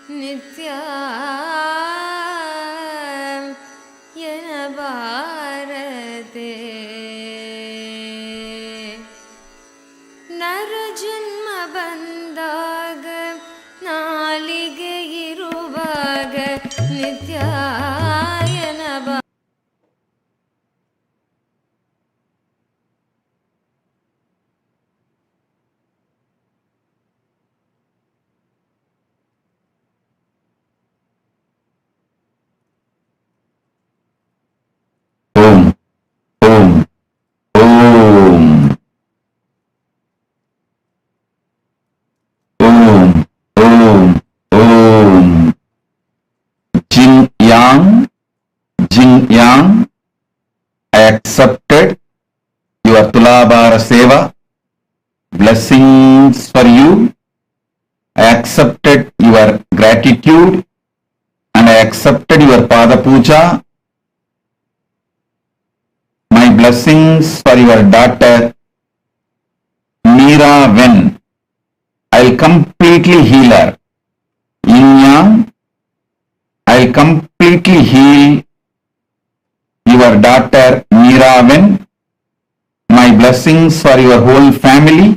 ನಿತ್ಯಾಯನ ಭಾರತೆ ನರಜನ್ಮ ಬಂದಾಗ ನಾಲಿಗೆ ಇರುವಾಗ ನಿತ್ಯಾಯನ Om, Om, Om. Om, Om, Om. Jin Yang, Jin Yang, I accepted your Tulabhara Seva, blessings for you. I accepted your gratitude and I accepted your Pada Puja. My blessings for your daughter Meera Ven. I'll completely heal her. Yin Yang, I'll completely heal your daughter Meera Ven. My blessings for your whole family.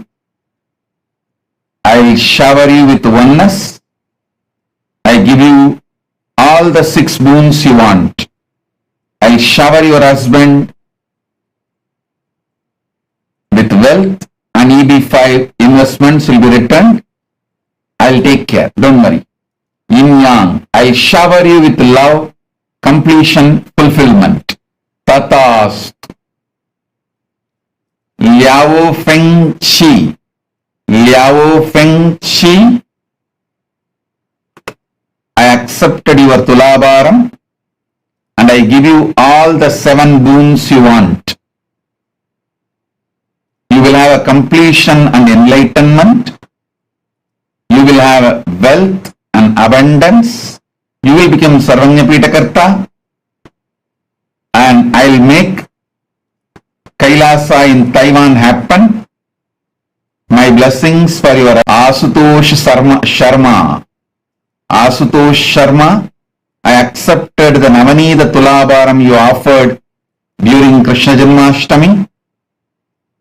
I'll shower you with oneness. I give you all the 6 boons you want. I'll shower your husband with wealth and EB5 investments will be returned. I'll take care. Don't worry. Yin Yang, I shower you with love, completion, fulfillment. Tatast. Liao Feng Chi. Liao Feng Chi. I accepted your Tulabharam and I give you all the 7 boons you want. You will have a completion and enlightenment. You will have wealth and abundance. You will become Sarvanyapitakarta. And I will make KAILASA in Taiwan happen. My blessings for your Asutosh Sharma. Asutosh Sharma, I accepted the Navanida Tulabharam you offered during Krishna Janmashtami.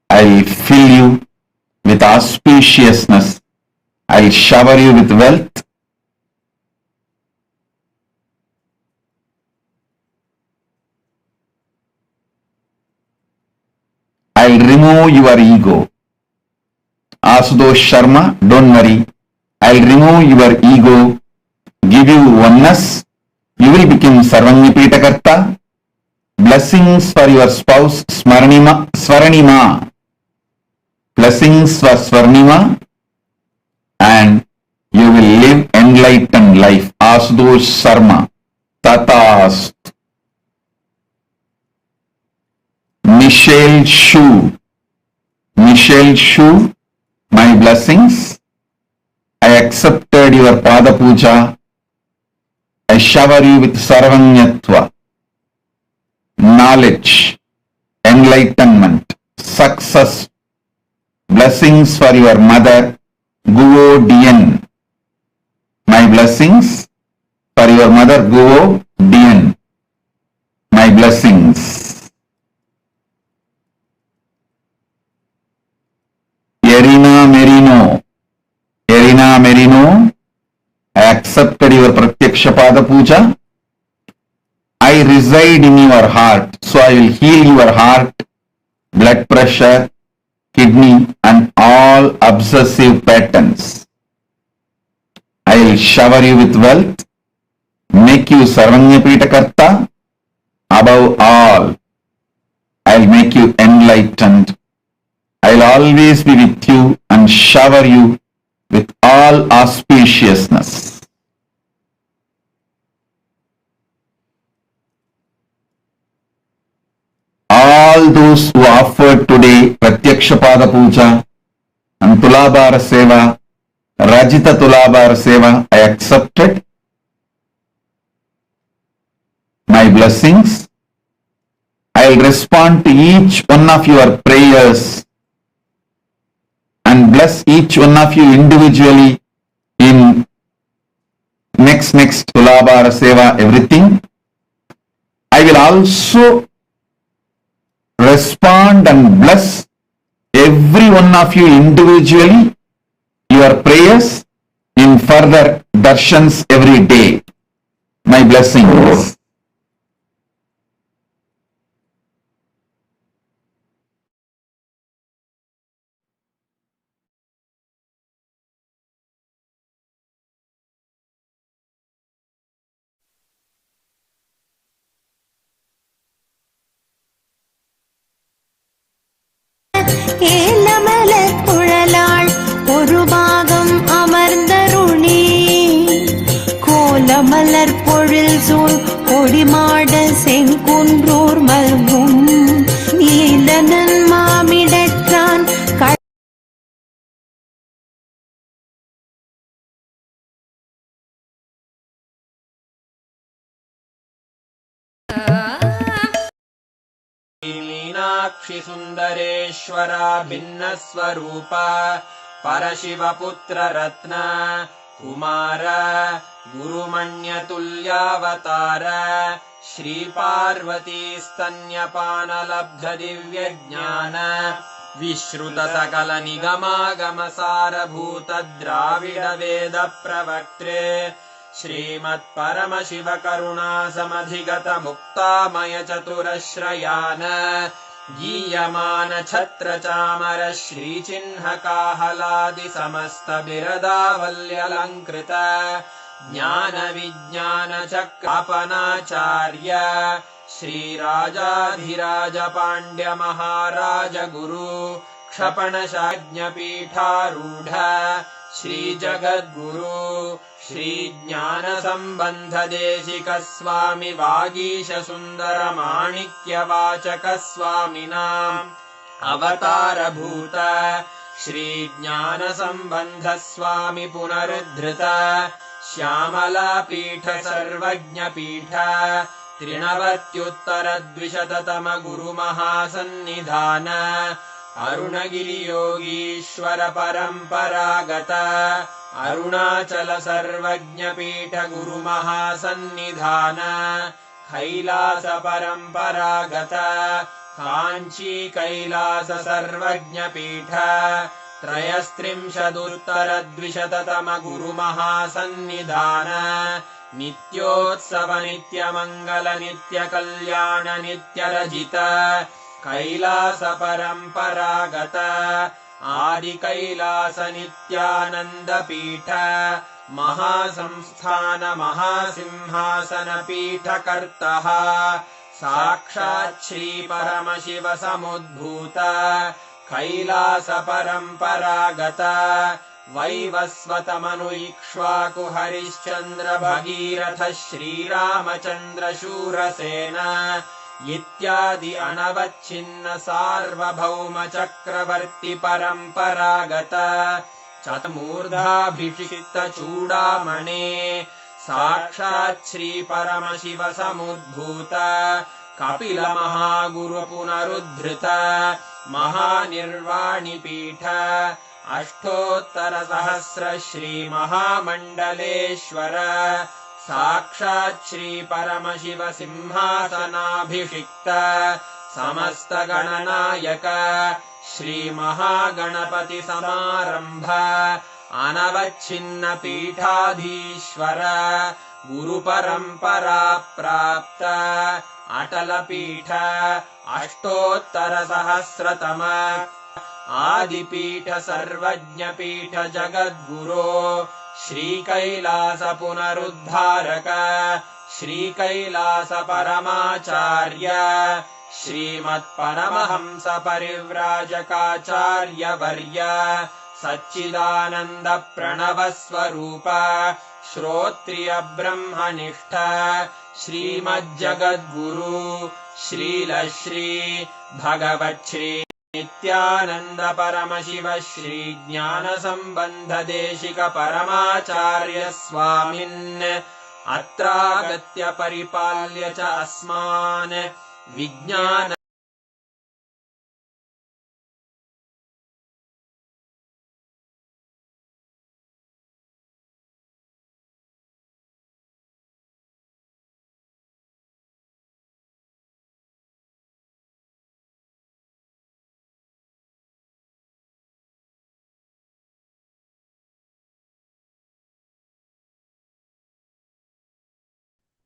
I'll fill you with auspiciousness. I'll shower you with wealth. I'll remove your ego. Asutosh Sharma, don't worry. I'll remove your ego, give you oneness. You will become Sarvanyapitakarta. Blessings for your spouse Swaranima. Blessings for Swarnima, and you will live enlightened life. Asutosh Sharma. Tatast. Michelle Shu. Michelle Shu, my blessings. I accepted your Pada Puja. I shower you with Sarvanyatva. Knowledge, enlightenment, success. Blessings for your mother, Guo Dien. My blessings for your mother, Guo Dien. My blessings. Erina Merino. Erina Merino, I accepted your Pratyaksha Pada Puja. I reside in your heart, so I will heal your heart, blood pressure, kidney and all obsessive patterns. I will shower you with wealth, make you Sarvanyapitakarta. Above all, I will make you enlightened. I will always be with you and shower you with all auspiciousness. All those who offered today Pratyaksha Pada Puja and Tulabhara Seva, Rajita Tulabhara Seva, I accepted. My blessings. I will respond to each one of your prayers and bless each one of you individually in next Tulabhara Seva, everything, I will also respond and bless every one of you individually, your prayers in further darshans every day. My blessings. ஏலமலர் குழலாள் ஒரு பாகம் அமர்ந்தருளி கோலமலர் பொழில் சூழ் கொடிமாட செங்குன்றூர் மல்கும் நீலனன் மாமிடற்றான் मीनाक्षि सुन्दरेश्वरा भिन्नस्वरूप परशिवपुत्र रत्न कुमार गुरुमण्यतुल्यावतार श्रीपार्वती स्तन्यपानलब्ध दिव्यज्ञान विश्रुत सकल निगमागमसारभूत द्राविड वेद प्रवक्त्रे श्रीमत्परमशिव करुणा समधिगत मुक्तामय चतुरश्रयान गीयमान छत्र चामर श्रीचिह्न काहलादि समस्त बिरदावल्यलङ्कृत ज्ञान विज्ञान चक्रापनाचार्य श्रीराजाधिराज पाण्ड्य महाराज गुरु क्षपणशाज्ञपीठारूढ श्री जगद्गुरु श्री ज्ञान संबंध देशिक स्वामी वागीश सुंदर माणिक्य वाचक स्वामिनाम् अवतार भूत श्री ज्ञान संबंध स्वामी पुनरुद्धृत श्यामला पीठ सर्वज्ञ पीठ त्रिनवत्युत्तर द्विशततम गुरु महासन्निधान अरुणगिरि योगीश्वर परंपरागत अरुणाचल सर्वज्ञ पीठ गुरु महासन्निधान कैलास परंपरागत कांची कैलास सर्वज्ञ पीठ त्रयस्त्रिंशदुत्तर द्विशततम गुरु महासन्निधान नित्योत्सव नित्य मंगल नित्य कल्याण नित्य रजित कैलास परंपरागत आदि कैलास नित्यानंद पीठ महासंस्थान महासिंहासन पीठ कर्तः साक्षात् श्री परमशिव समुद्भूत कैलास परंपरागत वैवस्वत मनु इक्ष्वाकु हरिश्चंद्र भगीरथ श्रीरामचंद्र शूरसेन इत्यादि अनवच्छिन्न सार्वभौम चक्रवर्ति परंपरागत चतुर्मूर्धाभिषिक्त चूडामणे साक्षात् श्री परमशिव समुद्भूत कपिल महागुरु पुनरुद्धृत महानिर्वाणि पीठ अष्टोत्तर सहस्र श्री महामंडलेश्वर साक्षात् श्री परमशिव सिंहासनाभिषिक्त समस्त गणनायक श्री महागणपति समारंभ अनवच्छिन्न पीठाधीश्वर गुरु परंपरा प्राप्त अटल पीठ अष्टोत्तर सहस्रतम आदिपीठ सर्वज्ञ पीठ जगद्गुरो श्री कैलास पुनरुद्धारक श्री कैलास परमाचार्य श्रीमत्परमहंस परिव्राजकाचार्य वर्य सच्चिदानंद प्रणव स्वरूप श्रोत्रिय ब्रह्मनिष्ठ श्रीमज्जगद्गुरु श्रीलश्री भगवच्छ्री नित्यानंद परमशिव श्री ज्ञान संबंध देशिक परमाचार्य स्वामिन् अत्रागत्य परिपाल्य च अस्मान् विज्ञान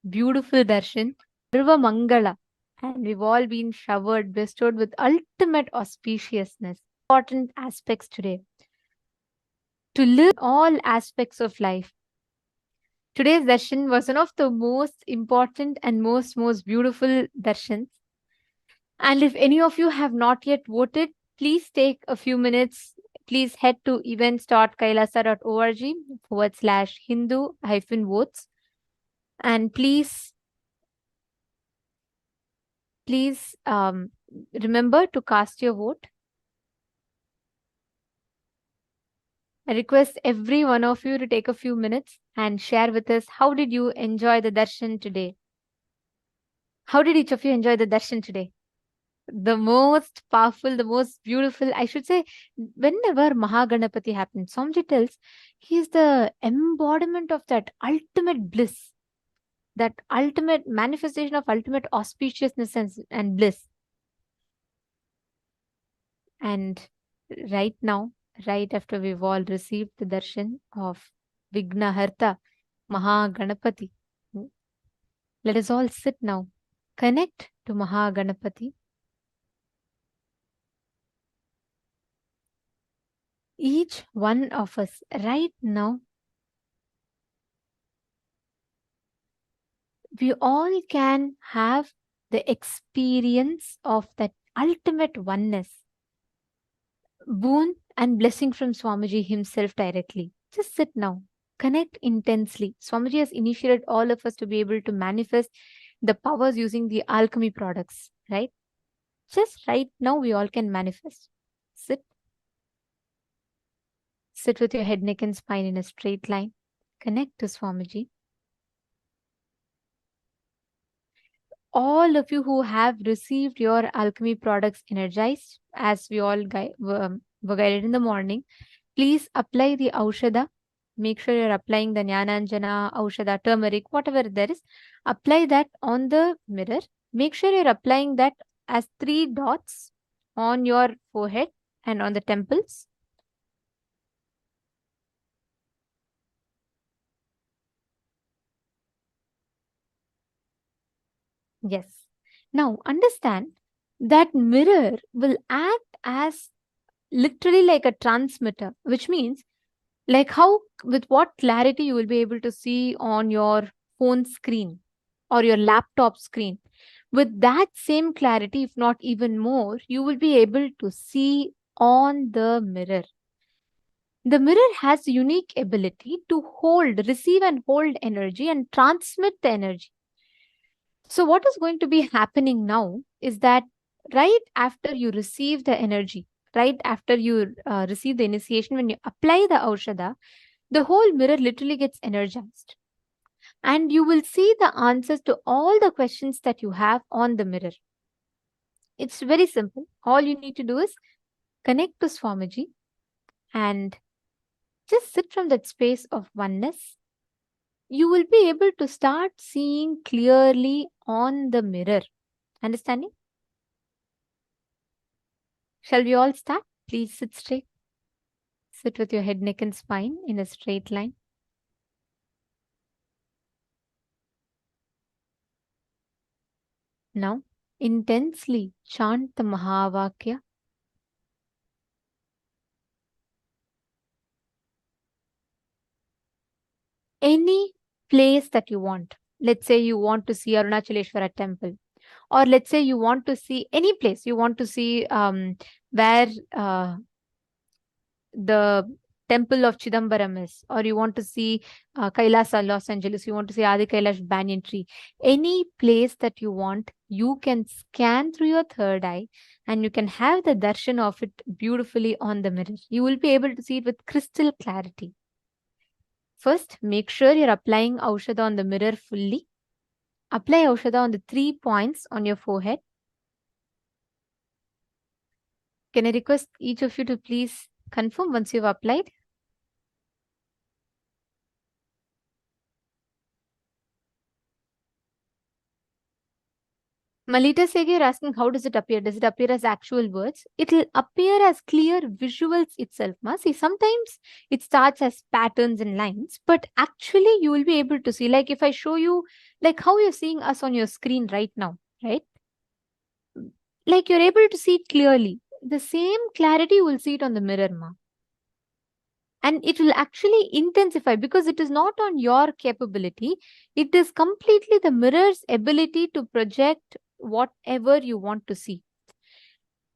beautiful darshan, Sarva Mangala, and we've all been showered, bestowed with ultimate auspiciousness. Important aspects today to live all aspects of life. Today's darshan was one of the most important and most beautiful darshans. And if any of you have not yet voted, please take a few minutes. Please head to events.kailasa.org/Hindu-votes, and please remember to cast your vote. I request every one of you to take a few minutes and share with us, how did you enjoy the darshan today? How did each of you enjoy the darshan today? The most powerful, the most beautiful, I should say, whenever Maha Ganapathi happens, Swamiji tells he is the embodiment of that ultimate bliss, that ultimate manifestation of ultimate auspiciousness and bliss. And right now, right after we've all received the darshan of Vignaharta, Maha Ganapathi, let us all sit now, connect to Maha Ganapathi. Each one of us right now, we all can have the experience of that ultimate oneness, boon and blessing from Swamiji himself directly. Just sit now, connect intensely. Swamiji has initiated all of us to be able to manifest the powers using the alchemy products, right? Just right now, we all can manifest. Sit. Sit with your head, neck, and spine in a straight line. Connect to Swamiji. All of you who have received your alchemy products energized, as we all were guided in the morning, please apply the Aushada. Make sure you're applying the Jnananjana, Aushada, turmeric, whatever there is. Apply that on the mirror. Make sure you're applying that as 3 dots on your forehead and on the temples. Yes. Now understand that mirror will act as literally like a transmitter, which means like how, with what clarity you will be able to see on your phone screen or your laptop screen. With that same clarity, if not even more, you will be able to see on the mirror. The mirror has a unique ability to receive and hold energy and transmit the energy. So what is going to be happening now is that right after you receive the energy, right after you receive the initiation, when you apply the Aushada, the whole mirror literally gets energized. And you will see the answers to all the questions that you have on the mirror. It's very simple. All you need to do is connect to Swamiji and just sit from that space of oneness. You will be able to start seeing clearly on the mirror. Understanding? Shall we all start? Please sit straight. Sit with your head, neck, and spine in a straight line. Now, intensely chant the Mahavakya. Any place that you want. Let's say you want to see Arunachaleshwara temple, or let's say you want to see any place. You want to see where the temple of Chidambaram is, or you want to see Kailasa, Los Angeles, you want to see Adi Kailash banyan tree. Any place that you want, you can scan through your third eye and you can have the darshan of it beautifully on the mirror. You will be able to see it with crystal clarity. First, make sure you're applying Aushada on the mirror fully. Apply Aushada on the 3 points on your forehead. Can I request each of you to please confirm once you've applied? Malita Sege, you're asking how does it appear? Does it appear as actual words? It will appear as clear visuals itself. Ma. See, sometimes it starts as patterns and lines, but actually you will be able to see, like if I show you, like how you're seeing us on your screen right now, right? Like you're able to see it clearly. The same clarity you will see it on the mirror, ma. And it will actually intensify because it is not on your capability. It is completely the mirror's ability to project whatever you want to see.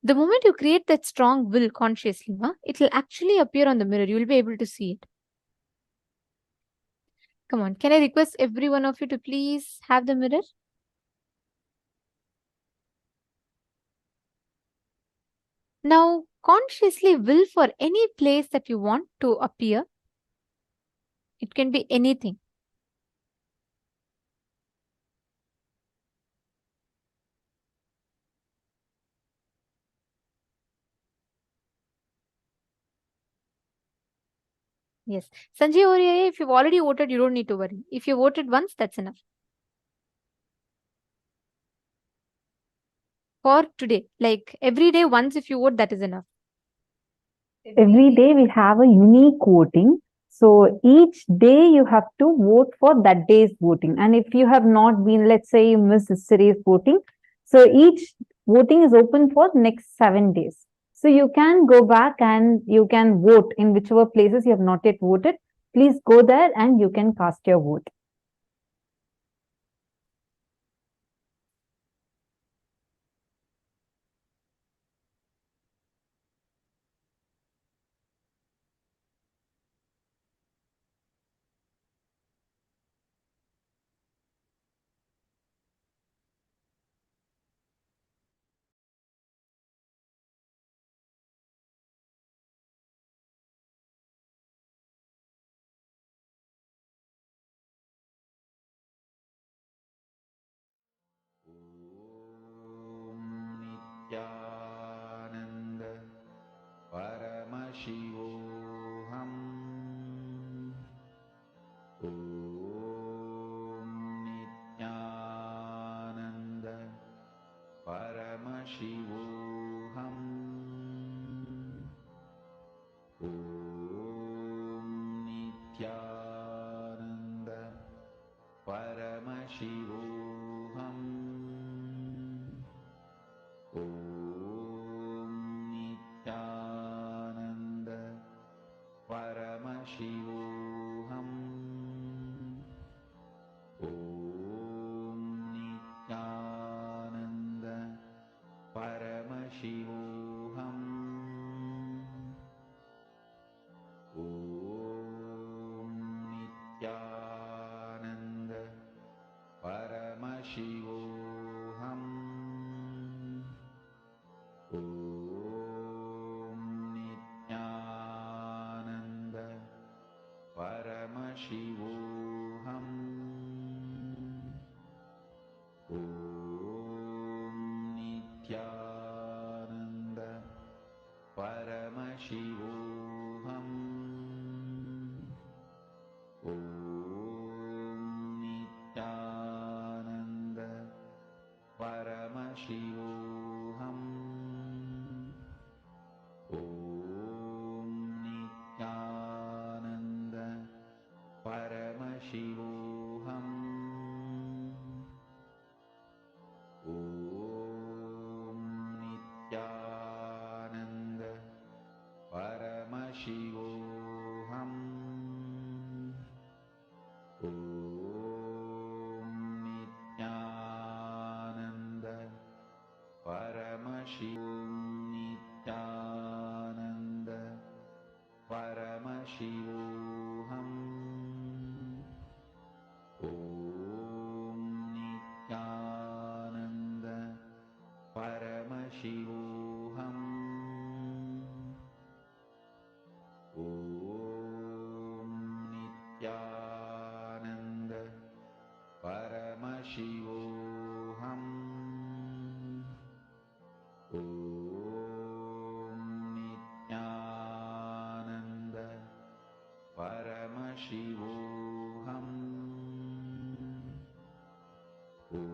The moment you create that strong will consciously, it will actually appear on the mirror. You will be able to see it. Come on, can I request every one of you to please have the mirror? Now, consciously will for any place that you want to appear. It can be anything. Yes. Sanjay Oriya, if you've already voted, you don't need to worry. If you voted once, that's enough. For today, like every day, once if you vote, that is enough. Every day we have a unique voting. So each day you have to vote for that day's voting. And if you have not been, let's say you missed yesterday's voting, so each voting is open for next 7 days. So you can go back and you can vote in whichever places you have not yet voted. Please go there and you can cast your vote. Nithyananda Paramashivam Om Nithyananda Paramashivam Om Nithyananda Paramashivam Om Nithyananda Paramashivam Om Nithyananda Paramashivam Om Nithyananda Paramashivam Om Nithyananda Paramashivam Om Nithyananda Paramashivam Om Nithyananda Paramashivam Om Nithyananda Paramashivam Om Nithyananda Paramashivam Om Nithyananda Paramashivam Nithyananda Paramashivam Om Nithyananda Paramashivam Om Nithyananda Paramashivam Om Nithyananda Paramashivam Om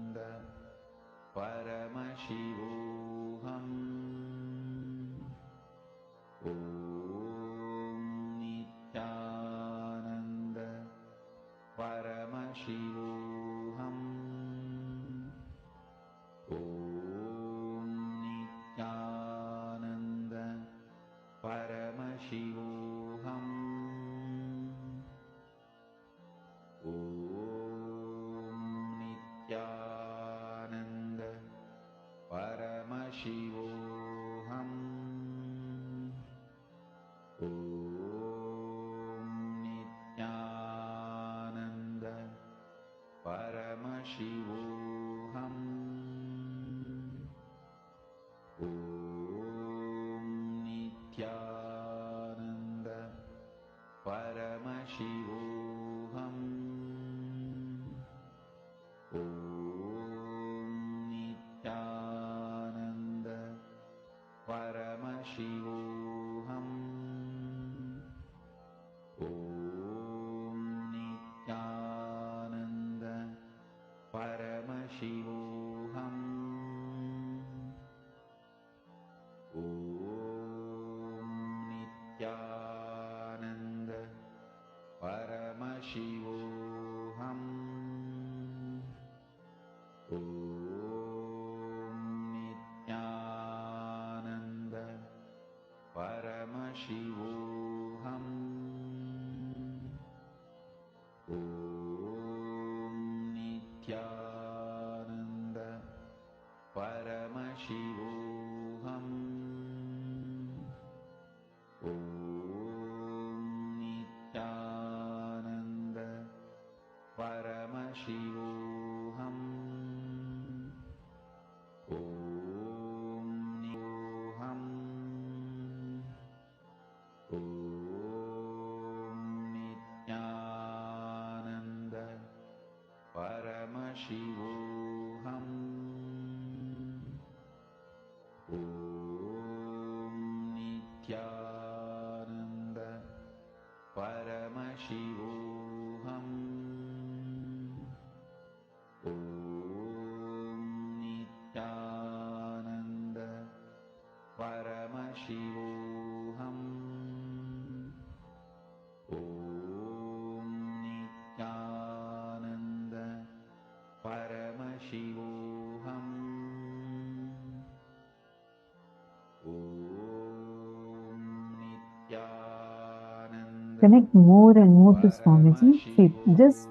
Connect more and more to Swamiji. See, just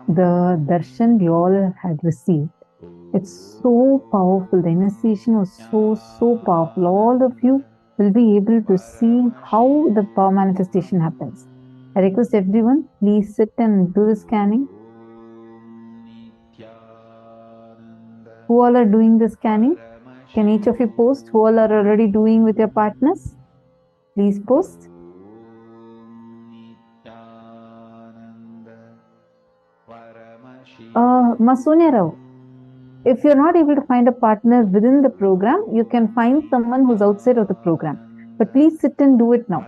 the darshan we all had received. It's so powerful. The initiation was so powerful. All of you will be able to see how the power manifestation happens. I request everyone, please sit and do the scanning. Who all are doing the scanning? Can each of you post? Who all are already doing with your partners? Please post. Masonia Rao, if you're not able to find a partner within the program, you can find someone who's outside of the program. But please sit and do it now.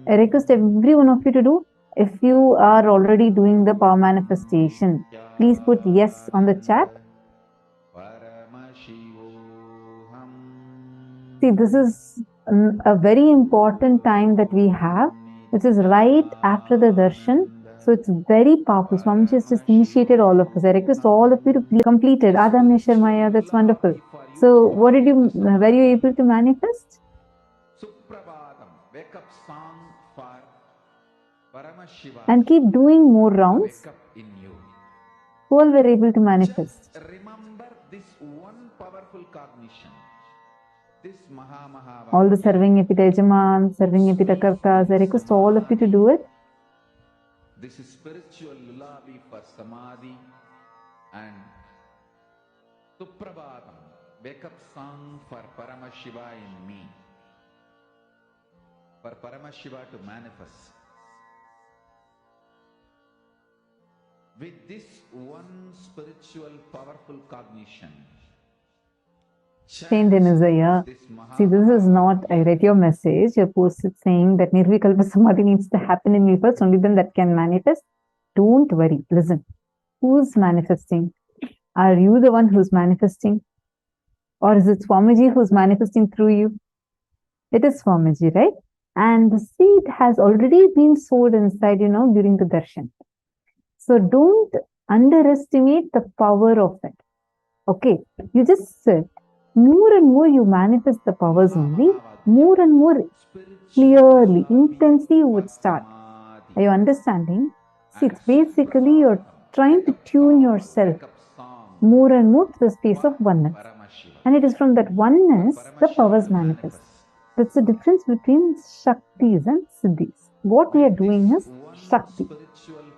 I request every one of you to do. If you are already doing the power manifestation, please put yes on the chat. See, this is a very important time that we have, which is right after the darshan. So it's very powerful. Swamiji has just initiated all of us. I request all of you to complete it. Adam Maya, that's wonderful. So were you able to manifest? Wake up song for Paramashivam. And keep doing more rounds. In you. Who all were able to manifest? Just remember this one powerful cognition. This Maha. All the serving epitajaman, serving epitakartas, I request all of you to do it. This is spiritual lullaby for Samadhi and Suprabhatam, wake up song for Paramashiva in me. For Paramashiva to manifest. With this one spiritual powerful cognition. Saint Denizaya. See, this is not, I read your message, you posted saying that Nirvikalpa Samadhi needs to happen in me first, only then that can manifest. Don't worry, listen. Who's manifesting? Are you the one who's manifesting? Or is it Swamiji who's manifesting through you? It is Swamiji, right? And the seed has already been sowed inside, during the darshan. So don't underestimate the power of it. Okay, you just sit. More and more you manifest the powers only, more and more clearly, intensely you would start. Are you understanding? See, it's basically you're trying to tune yourself more and more to the space of oneness. And it is from that oneness the powers manifest. That's the difference between Shaktis and Siddhis. What we are doing is Shakti.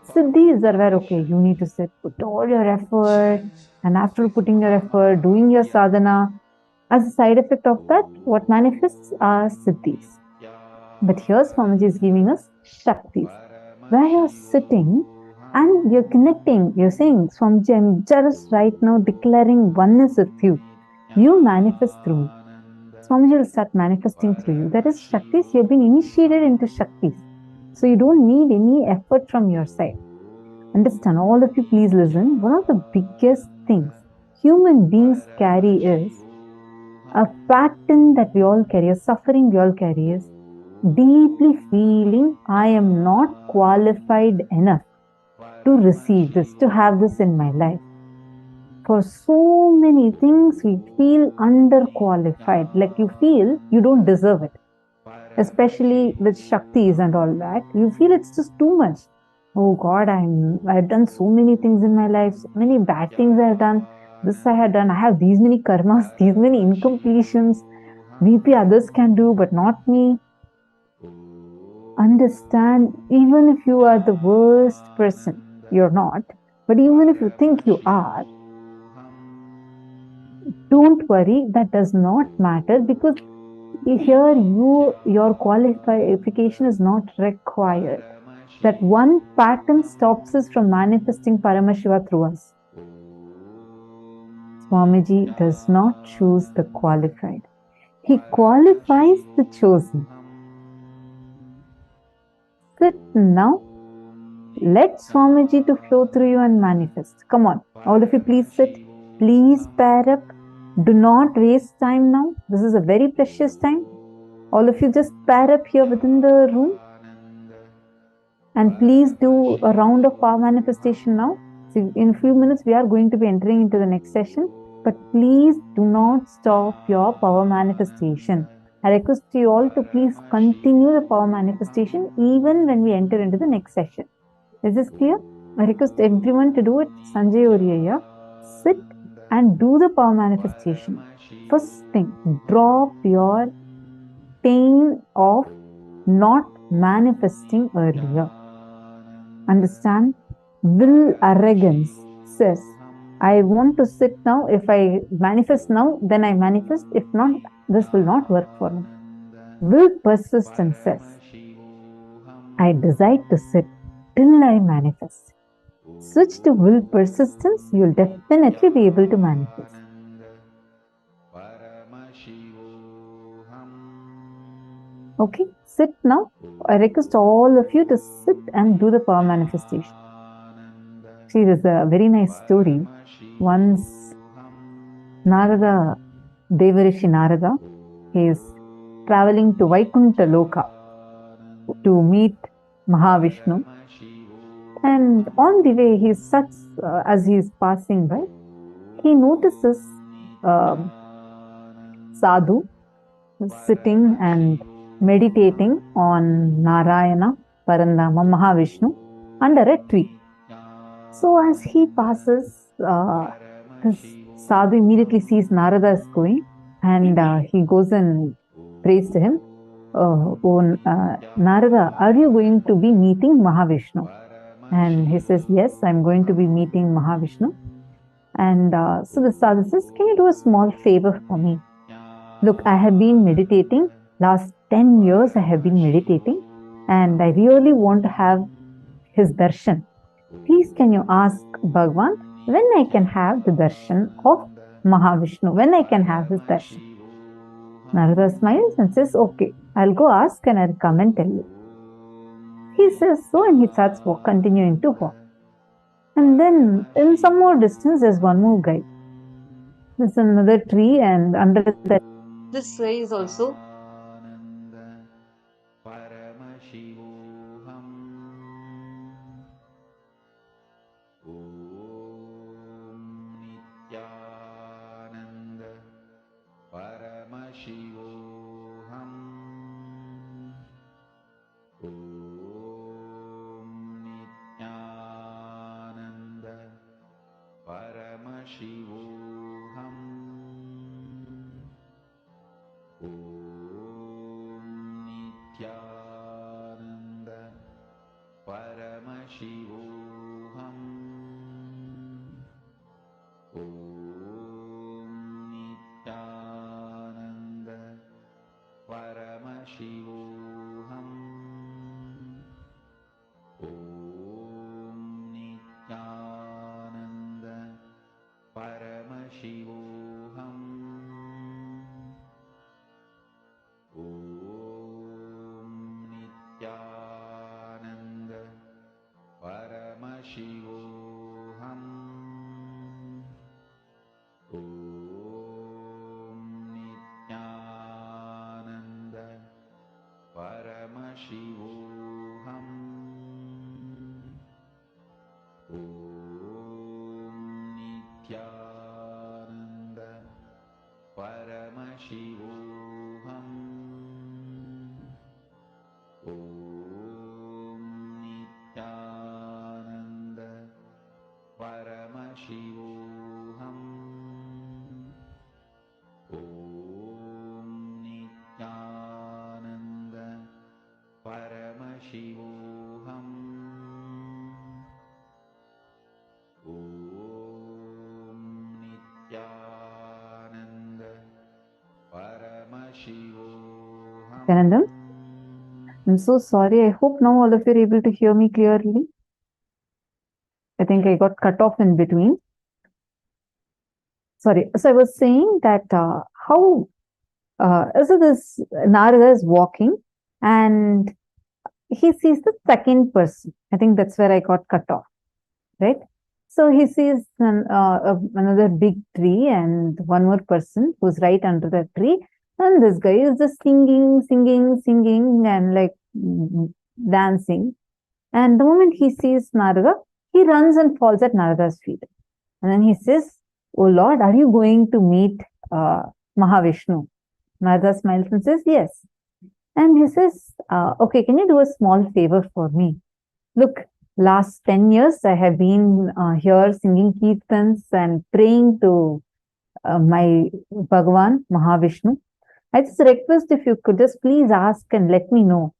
Siddhis are where, okay, you need to sit, put all your effort, and after putting your effort, doing your sadhana, as a side effect of that, what manifests are Siddhis. But here Swamiji is giving us Shaktis, where you're sitting and you're connecting. You're saying, Swamiji, I'm just right now declaring oneness with you. You manifest through me. Swamiji will start manifesting through you. That is Shaktis. You've been initiated into Shaktis. So you don't need any effort from your side. Understand, all of you please listen. One of the biggest things human beings carry is a pattern that we all carry, a suffering we all carry is deeply feeling I am not qualified enough to receive this, to have this in my life. For so many things, we feel underqualified, like you feel you don't deserve it. Especially with Shaktis and all that, you feel it's just too much. Oh God, I've done so many things in my life, so many bad things I've done. This I had done. I have these many karmas, these many incompletions. Maybe others can do, but not me. Understand, even if you are the worst person, you're not. But even if you think you are, don't worry, that does not matter, because here your qualification is not required. That one pattern stops us from manifesting Paramashiva through us. Swamiji does not choose the qualified. He qualifies the chosen. Sit now. Let Swamiji to flow through you and manifest. Come on, all of you, please sit. Please pair up. Do not waste time now. This is a very precious time. All of you just pair up here within the room. And please do a round of power manifestation now. So in a few minutes, we are going to be entering into the next session. But please do not stop your power manifestation. I request you all to please continue the power manifestation even when we enter into the next session. Is this clear? I request everyone to do it. Sanjay Oriya, sit and do the power manifestation. First thing, drop your pain of not manifesting earlier. Understand? Will arrogance says, I want to sit now. If I manifest now, then I manifest. If not, this will not work for me. Will persistence says, I decide to sit till I manifest. Switch to will persistence, you'll definitely be able to manifest. Okay, sit now. I request all of you to sit and do the power manifestation. See, there's a very nice story. Once Narada, Devarishi Narada, he is traveling to Vaikuntha Loka to meet Mahavishnu. And on the way, as he is passing by, he notices Sadhu sitting and meditating on Narayana, Parandama, Mahavishnu under a tree. So as he passes, this Sadhu immediately sees Narada is going, and he goes and prays to him. Narada, are you going to be meeting Mahavishnu? And he says, yes, I'm going to be meeting Mahavishnu. And so the Sadhu says, can you do a small favor for me? Look, I have been meditating. Last 10 years I have been meditating. And I really want to have his darshan. Please can you ask Bhagavan when I can have the darshan of Mahavishnu? When I can have his darshan? Narada smiles and says, okay, I'll go ask and I'll come and tell you. He says so, and he starts continuing to walk. And then in some more distance, there's one more guy. There's another tree, and under that, this guy is also Om Nithyananda Paramashivam. Om Nithyananda Paramashivam. Om Nithyananda Paramashivam. Om Nithyananda Paramashivam. Nityananda, I'm so sorry. I hope now all of you are able to hear me clearly. I think I got cut off in between. Sorry. So I was saying that so this Narada is walking and he sees the second person. I think that's where I got cut off, right? So he sees another big tree and one more person who's right under the tree. And this guy is just singing and like dancing. And the moment he sees Narada, he runs and falls at Narada's feet. And then he says, "Oh Lord, are you going to meet Mahavishnu?" Narada smiles and says, "Yes." And he says, "Okay, can you do a small favor for me? Look, last 10 years I have been here singing kirtans and praying to my Bhagavan, Mahavishnu. I just request if you could just please ask and let me know,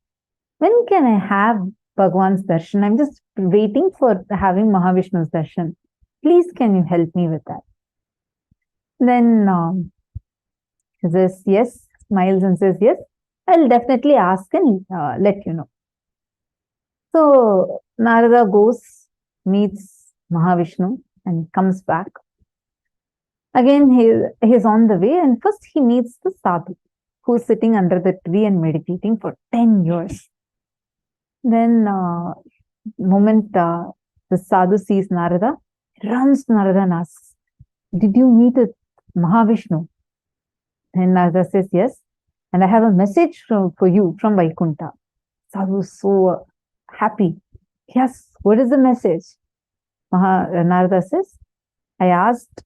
when can I have Bhagavan's darshan? I'm just waiting for having Mahavishnu's darshan. Please, can you help me with that?" Then he says, "Yes," smiles and says, "Yes, I'll definitely ask and let you know." So Narada goes, meets Mahavishnu and comes back. Again, he's on the way, and first he meets the sadhu who's sitting under the tree and meditating for 10 years. Then moment the sadhu sees Narada, he runs to Narada and asks, "Did you meet with Mahavishnu?" Then Narada says, "Yes, and I have a message for you from Vaikuntha." Sadhu is so happy. "Yes, what is the message?" Narada says, "I asked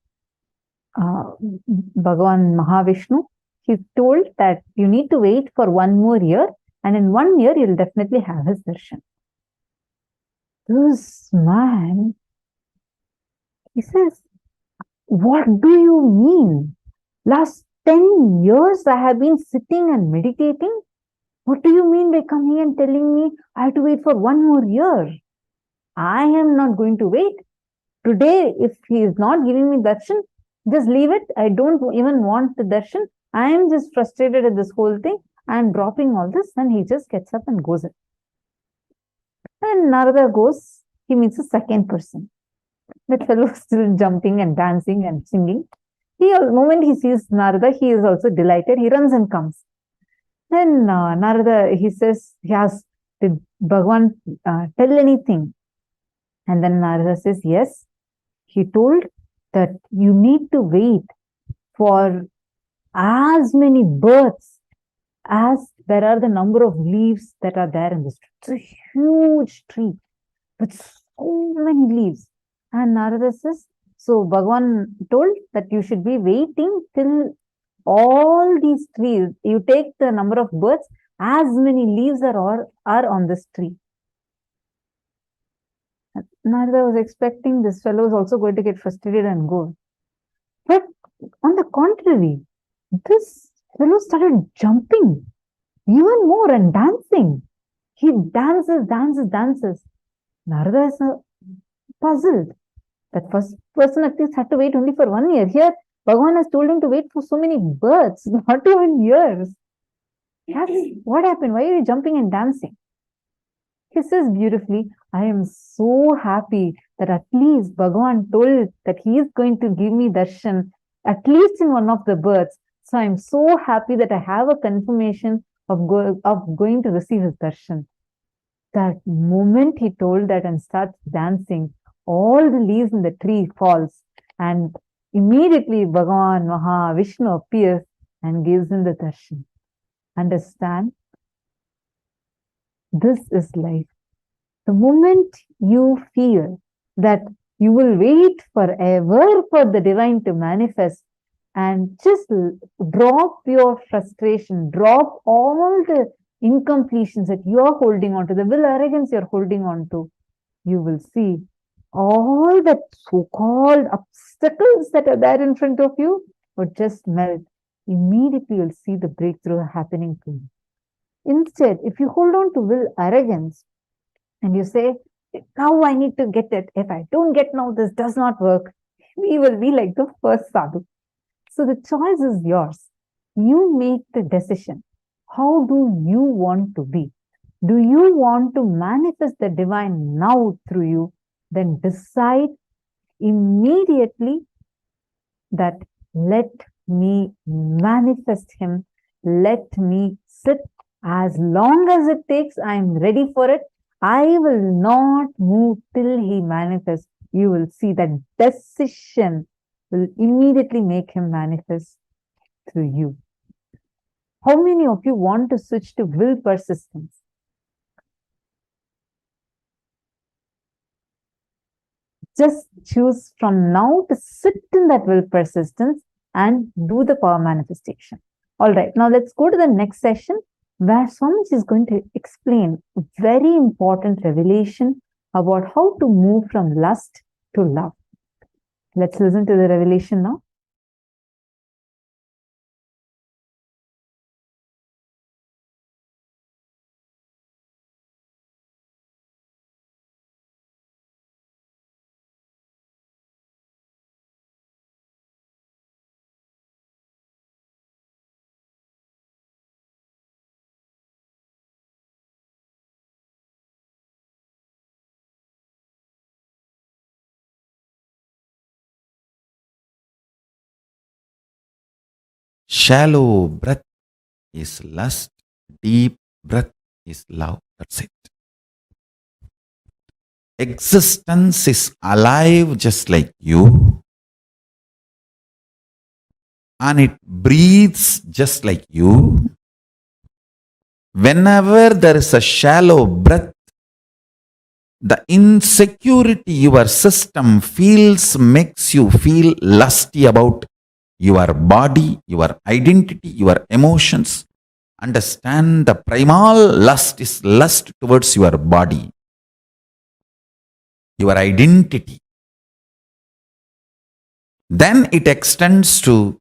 Bhagavan Mahavishnu. He told that you need to wait for 1 more year, and in 1 year you'll definitely have his darshan." This man, he says, "What do you mean? Last 10 years I have been sitting and meditating. What do you mean by coming and telling me I have to wait for 1 more year? I am not going to wait. Today, if he is not giving me darshan, just leave it. I don't even want the darshan. I am just frustrated at this whole thing. I am dropping all this." And he just gets up and goes in. And Narada goes, he meets a second person. That fellow is still jumping and dancing and singing. The moment he sees Narada, he is also delighted. He runs and comes. Then Narada, he says, he asks, "Did Bhagavan tell anything?" And then Narada says, "Yes. He told that you need to wait for as many births as there are the number of leaves that are there in this tree." It's a huge tree with so many leaves. And Narada says, so Bhagavan told that you should be waiting till all these trees, you take the number of birds, as many leaves are on this tree. Narada was expecting this fellow is also going to get frustrated and go. But on the contrary, this fellow started jumping even more and dancing. He dances. Narada is puzzled. That first person at least had to wait only for 1 year. Here, Bhagavan has told him to wait for so many births, not even years. Yes, what happened? Why are you jumping and dancing? He says beautifully, "I am so happy that at least Bhagavan told that he is going to give me darshan, at least in one of the births. So I am so happy that I have a confirmation of going to receive his darshan." That moment he told that and starts dancing, all the leaves in the tree falls, and immediately Bhagavan Mahavishnu appears and gives him the darshan. Understand? This is life. The moment you feel that you will wait forever for the divine to manifest, and just drop your frustration, drop all the incompletions that you are holding on to, the will arrogance you're holding on to. You will see all that so-called obstacles that are there in front of you would just melt. Immediately you'll see the breakthrough happening to you. Instead, if you hold on to will arrogance and you say, now I need to get it. If I don't get now, this does not work. We will be like the first sadhu. So the choice is yours. You make the decision. How do you want to be? Do you want to manifest the divine now through you? Then decide immediately that let me manifest him. Let me sit as long as it takes. I am ready for it. I will not move till he manifests. You will see that decision will immediately make him manifest through you. How many of you want to switch to will persistence? Just choose from now to sit in that will persistence and do the power manifestation. All right, now let's go to the next session where Swamiji is going to explain a very important revelation about how to move from lust to love. Let's listen to the revelation now. Shallow breath is lust, deep breath is love. That's it. Existence is alive just like you, and it breathes just like you. Whenever there is a shallow breath, the insecurity your system feels makes you feel lusty about your body, your identity, your emotions. Understand, the primal lust is lust towards your body, your identity. Then it extends to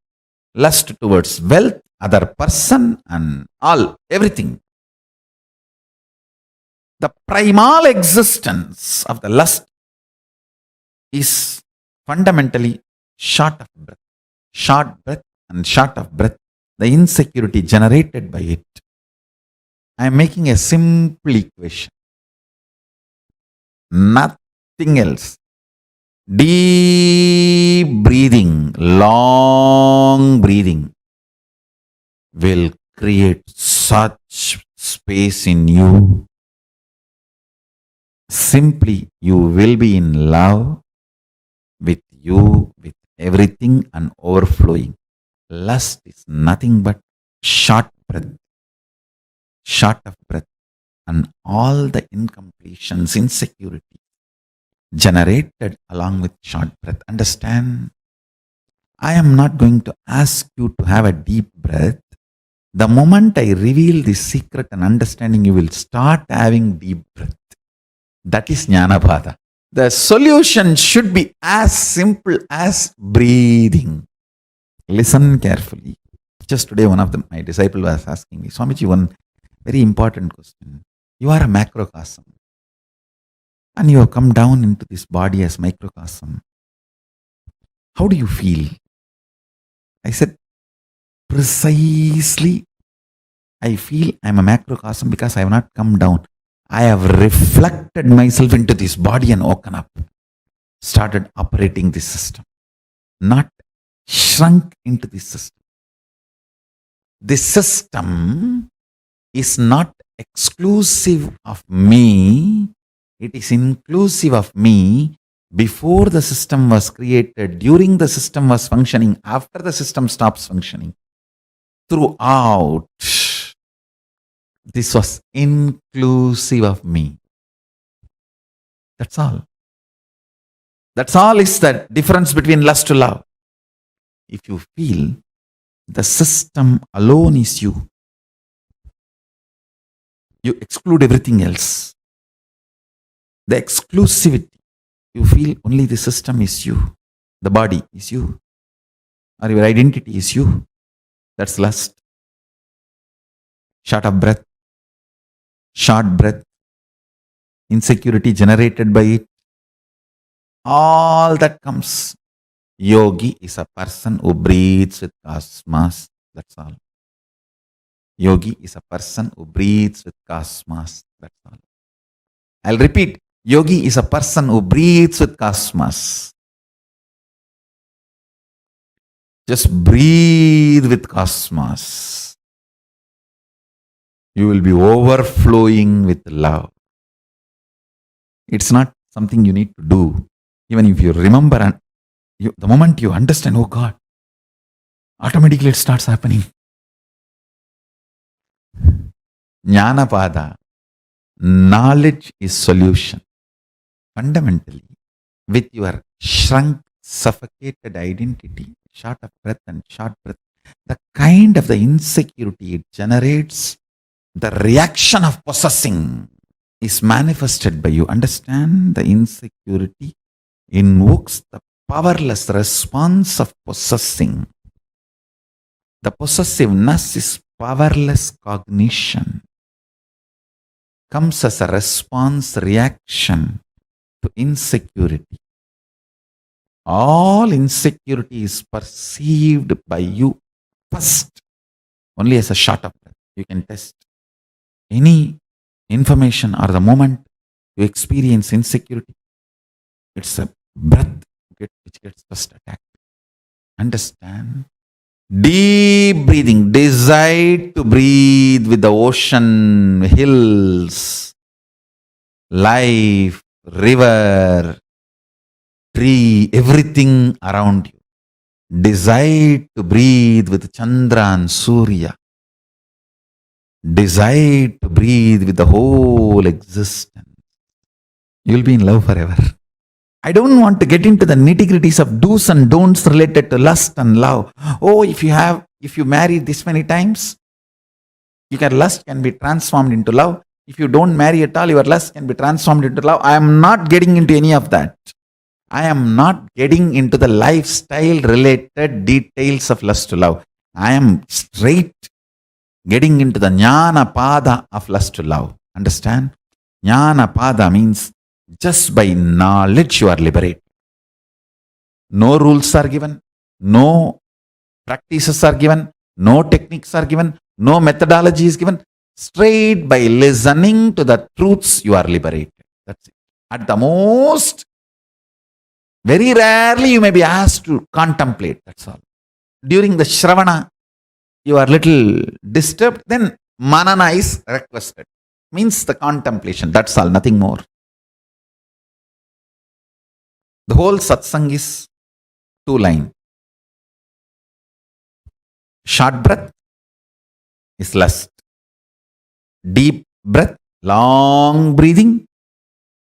lust towards wealth, other person, and all, everything. The primal existence of the lust is fundamentally short of breath. Short breath and short of breath, the insecurity generated by it. I am making a simple equation. Nothing else. Deep breathing, long breathing will create such space in you. Simply, you will be in love with you, with everything, and overflowing. Lust is nothing but short breath, short of breath, and all the incompletions, insecurity generated along with short breath. Understand? I am not going to ask you to have a deep breath. The moment I reveal this secret and understanding, you will start having deep breath. That is Jnanapada. The solution should be as simple as breathing. Listen carefully. Just today, one of my disciples was asking me, Swamiji, one very important question. You are a macrocosm, and you have come down into this body as microcosm. How do you feel? I said, precisely, I feel I am a macrocosm because I have not come down. I have reflected myself into this body and woken up, started operating this system, not shrunk into this system. This system is not exclusive of me, it is inclusive of me. Before the system was created, during the system was functioning, after the system stops functioning. Throughout, this was inclusive of me. That's all. That's all is the difference between lust to love. If you feel the system alone is you, you exclude everything else. The exclusivity, you feel only the system is you, the body is you, or your identity is you. That's lust. Short of breath, short breath, insecurity generated by it, all that comes. Yogi is a person who breathes with cosmos. That's all. Yogi is a person who breathes with cosmos. That's all. I'll repeat. Yogi is a person who breathes with cosmos. Just breathe with cosmos. You will be overflowing with love. It's not something you need to do. Even if you remember and the moment you understand, oh God, automatically it starts happening. Jnanapada, knowledge is solution. Fundamentally, with your shrunk, suffocated identity, short of breath and short breath, the kind of the insecurity it generates, the reaction of possessing is manifested by you. Understand? The insecurity invokes the powerless response of possessing. The possessiveness is powerless cognition. Comes as a response reaction to insecurity. All insecurity is perceived by you first only as a short of breath. You can test any information or the moment you experience insecurity. It's a breath which gets first attacked. Understand? Deep breathing. Decide to breathe with the ocean, hills, life, river, tree, everything around you. Decide to breathe with Chandra and Surya. Decide to breathe with the whole existence. You'll be in love forever. I don't want to get into the nitty-gritties of do's and don'ts related to lust and love. Oh, if you marry this many times, lust can be transformed into love. If you don't marry at all, your lust can be transformed into love. I am not getting into any of that. I am not getting into the lifestyle related details of lust to love. I am straight getting into the jnana pada of lust to love. Understand? Jnana pada means just by knowledge you are liberated. No rules are given, no practices are given, no techniques are given, no methodology is given. Straight by listening to the truths you are liberated. That's it. At the most, very rarely you may be asked to contemplate. That's all. During the Shravana, you are little disturbed, then manana is requested. Means the contemplation. That's all, nothing more. The whole satsang is 2 lines. Short breath is lust. Deep breath, long breathing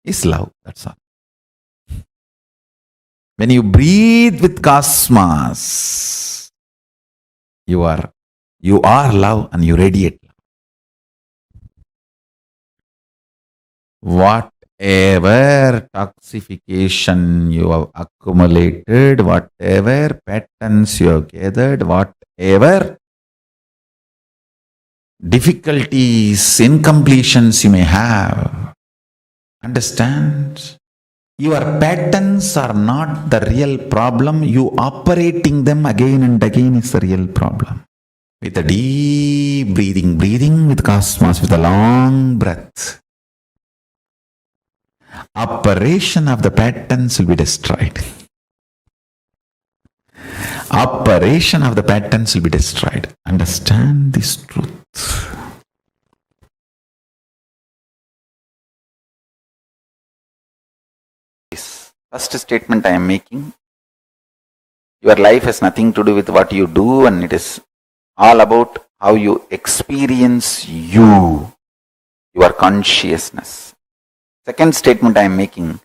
is love. That's all. When you breathe with cosmos, you are love and you radiate love. Whatever toxification you have accumulated, whatever patterns you have gathered, whatever difficulties, incompletions you may have, understand? Your patterns are not the real problem. You operating them again and again is the real problem. With a deep breathing with cosmos, with a long breath, operation of the patterns will be destroyed. Operation of the patterns will be destroyed. Understand this truth. This first statement I am making, your life has nothing to do with what you do, and it is all about how you experience your consciousness. Second statement I am making,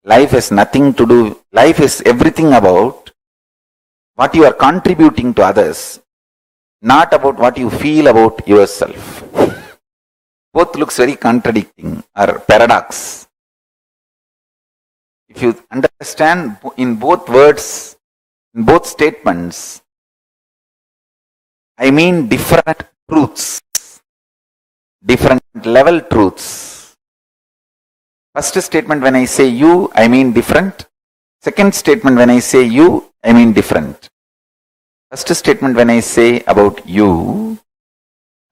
Life has nothing to do, life is everything about what you are contributing to others, not about what you feel about yourself. Both looks very contradicting or paradox. If you understand in both words, in both statements, I mean different truths, different level truths. First statement, when I say you, I mean different. Second statement, when I say you, I mean different. First statement, when I say about you,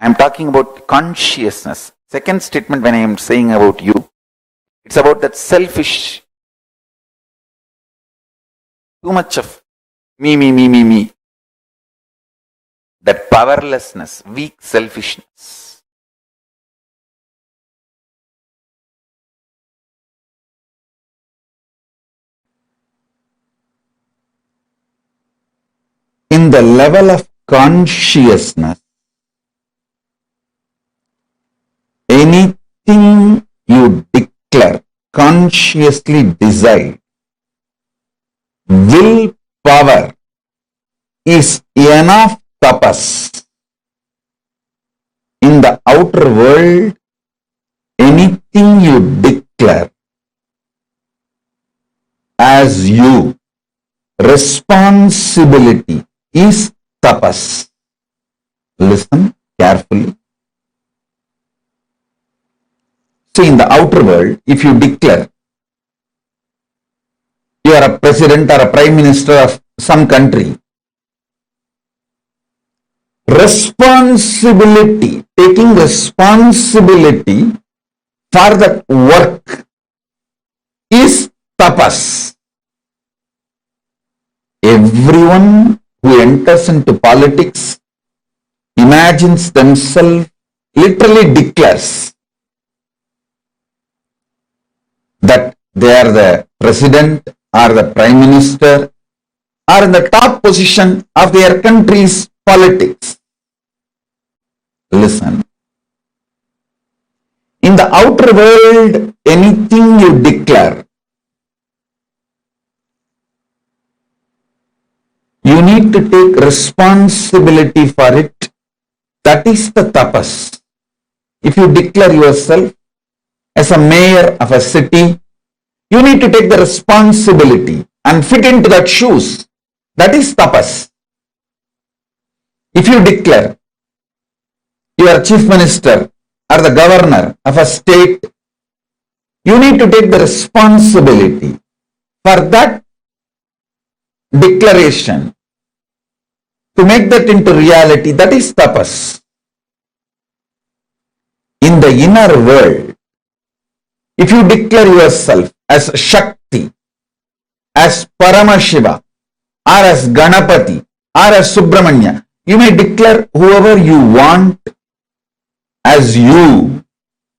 I am talking about consciousness. Second statement, when I am saying about you, it's about that selfish, too much of me. That powerlessness, weak selfishness. In the level of consciousness, anything you declare, consciously decide, willpower is enough tapas. In the outer world, anything you declare as you, responsibility is tapas. Listen carefully. See, in the outer world, if you declare you are a president or a prime minister of some country, responsibility, taking responsibility for that work is tapas. Everyone who enters into politics imagines themselves, literally declares that they are the president or the prime minister or in the top position of their country's politics. Listen. In the outer world, anything you declare, you need to take responsibility for it. That is the tapas. If you declare yourself as a mayor of a city, you need to take the responsibility and fit into that shoes. That is tapas. If you declare you are chief minister or the governor of a state, you need to take the responsibility for that declaration to make that into reality. That is tapas. In the inner world, if you declare yourself as Shakti, as Paramashiva, or as Ganapati, or as Subramanya, you may declare whoever you want as you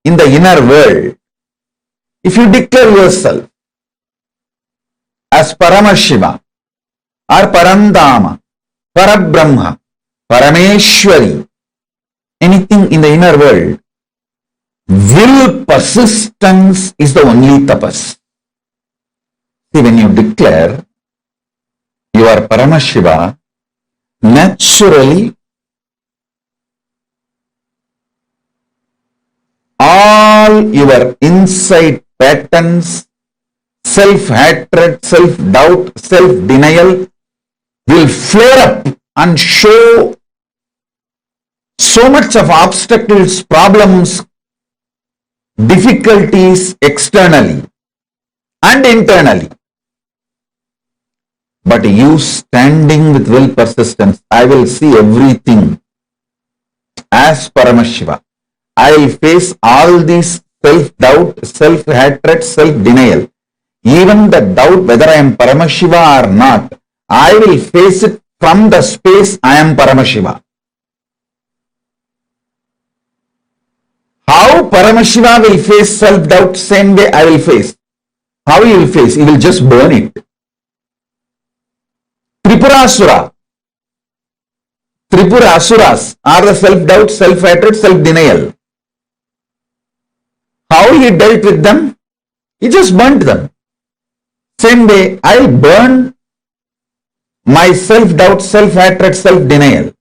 in the inner world. If you declare yourself as Paramashiva, or Parandama, Parabrahma, Parameshwari, anything in the inner world, will persistence is the only tapas. See, when you declare you are Paramashiva, naturally all your inside patterns, self-hatred, self-doubt, self-denial will flare up and show so much of obstacles, problems, difficulties externally and internally. But you standing with will persistence, I will see everything as Paramashiva. I will face all these self-doubt, self-hatred, self-denial. Even the doubt whether I am Paramashiva or not, I will face it from the space I am Paramashiva. How Paramashiva will face self-doubt, same way I will face. How he will face? He will just burn it. Tripura Asuras are the self-doubt, self-hatred, self-denial. How he dealt with them? He just burnt them. Same way, I'll burn my self-doubt, self-hatred, self-denial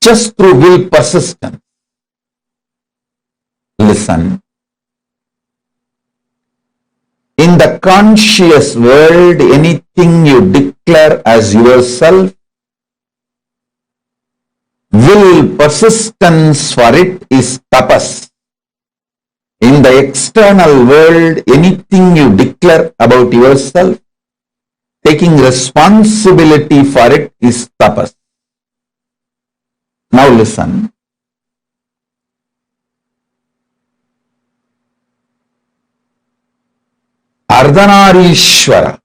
just through will persistence. Listen. In the conscious world, anything you declare as yourself, will persistence for it is tapas. In the external world, anything you declare about yourself, taking responsibility for it is tapas. Now listen. Ardhanarishwara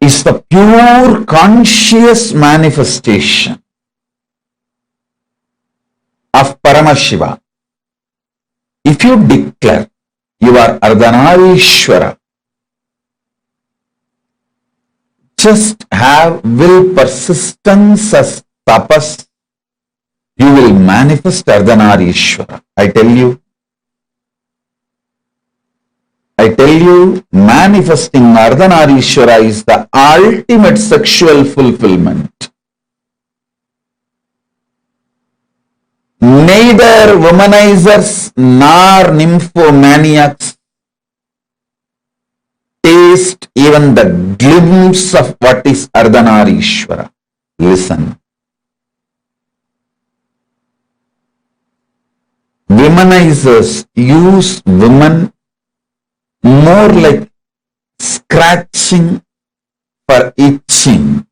is the pure conscious manifestation of Paramashiva. If you declare you are Ardhanarishwara, just have will persistence as tapas, you will manifest Ardhanarishwara. I tell you, manifesting Ardhanarishwara is the ultimate sexual fulfillment. Neither womanizers nor nymphomaniacs taste even the glimpse of what is Ardhanarishwara. Listen. Womanizers use women more like scratching for itching.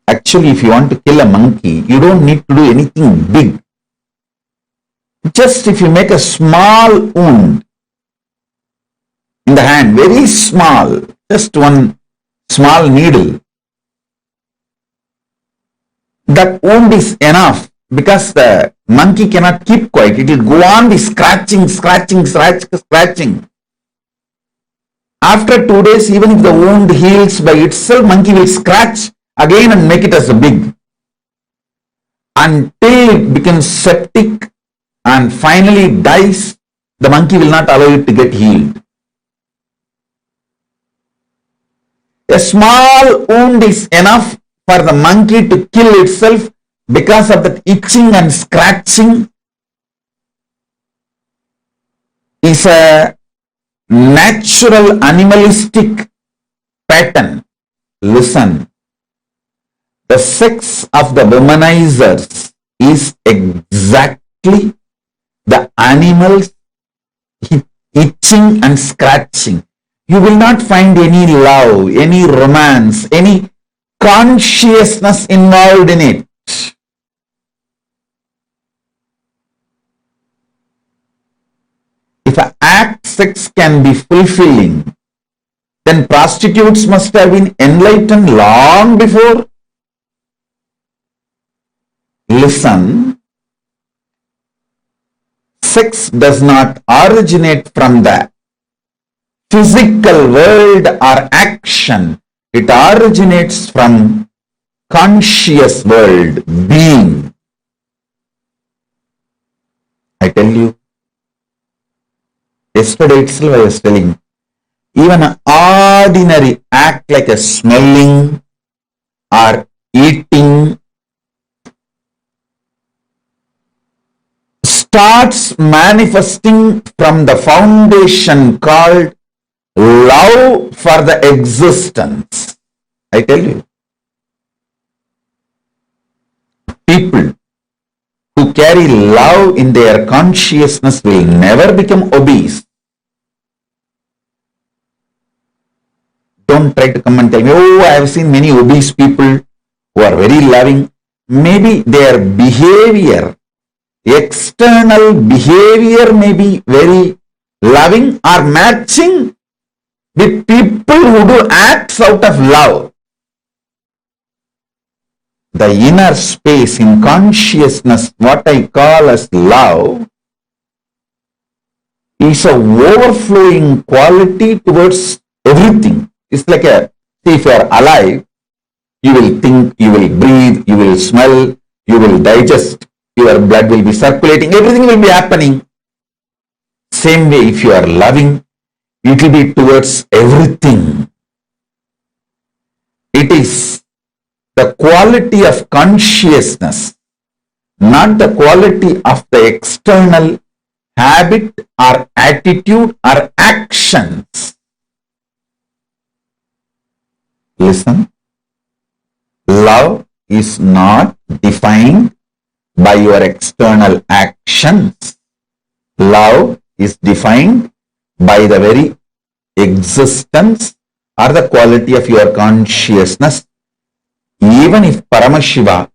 Actually, if you want to kill a monkey, you don't need to do anything big. Just if you make a small wound in the hand, very small, just one small needle, that wound is enough, because the monkey cannot keep quiet. It will go on the scratching. After 2 days, even if the wound heals by itself, monkey will scratch again and make it as a big, until it becomes septic and finally dies. The monkey will not allow it to get healed. A small wound is enough for the monkey to kill itself because of that itching and scratching is a natural animalistic pattern. Listen. The sex of the womanizers is exactly the animals itching and scratching. You will not find any love, any romance, any consciousness involved in it. If an act sex can be fulfilling, then prostitutes must have been enlightened long before. Listen, sex does not originate from the physical world or action. It originates from conscious world, being. I tell you, yesterday itself I was telling, even an ordinary act like a smelling or eating starts manifesting from the foundation called love for the existence. I tell you, people who carry love in their consciousness will never become obese. Don't try to come and tell me, oh, I have seen many obese people who are very loving. Maybe their behavior, external behavior may be very loving or matching with people who do acts out of love. The inner space in consciousness, what I call as love, is a overflowing quality towards everything. It's like a, see, if you are alive, you will think, you will breathe, you will smell, you will digest. your blood will be circulating, everything will be happening. Same way, if you are loving, it will be towards everything. It is the quality of consciousness, not the quality of the external habit or attitude or actions. Listen, love is not defined by your external actions. Love is defined by the very existence or the quality of your consciousness. Even if Paramashiva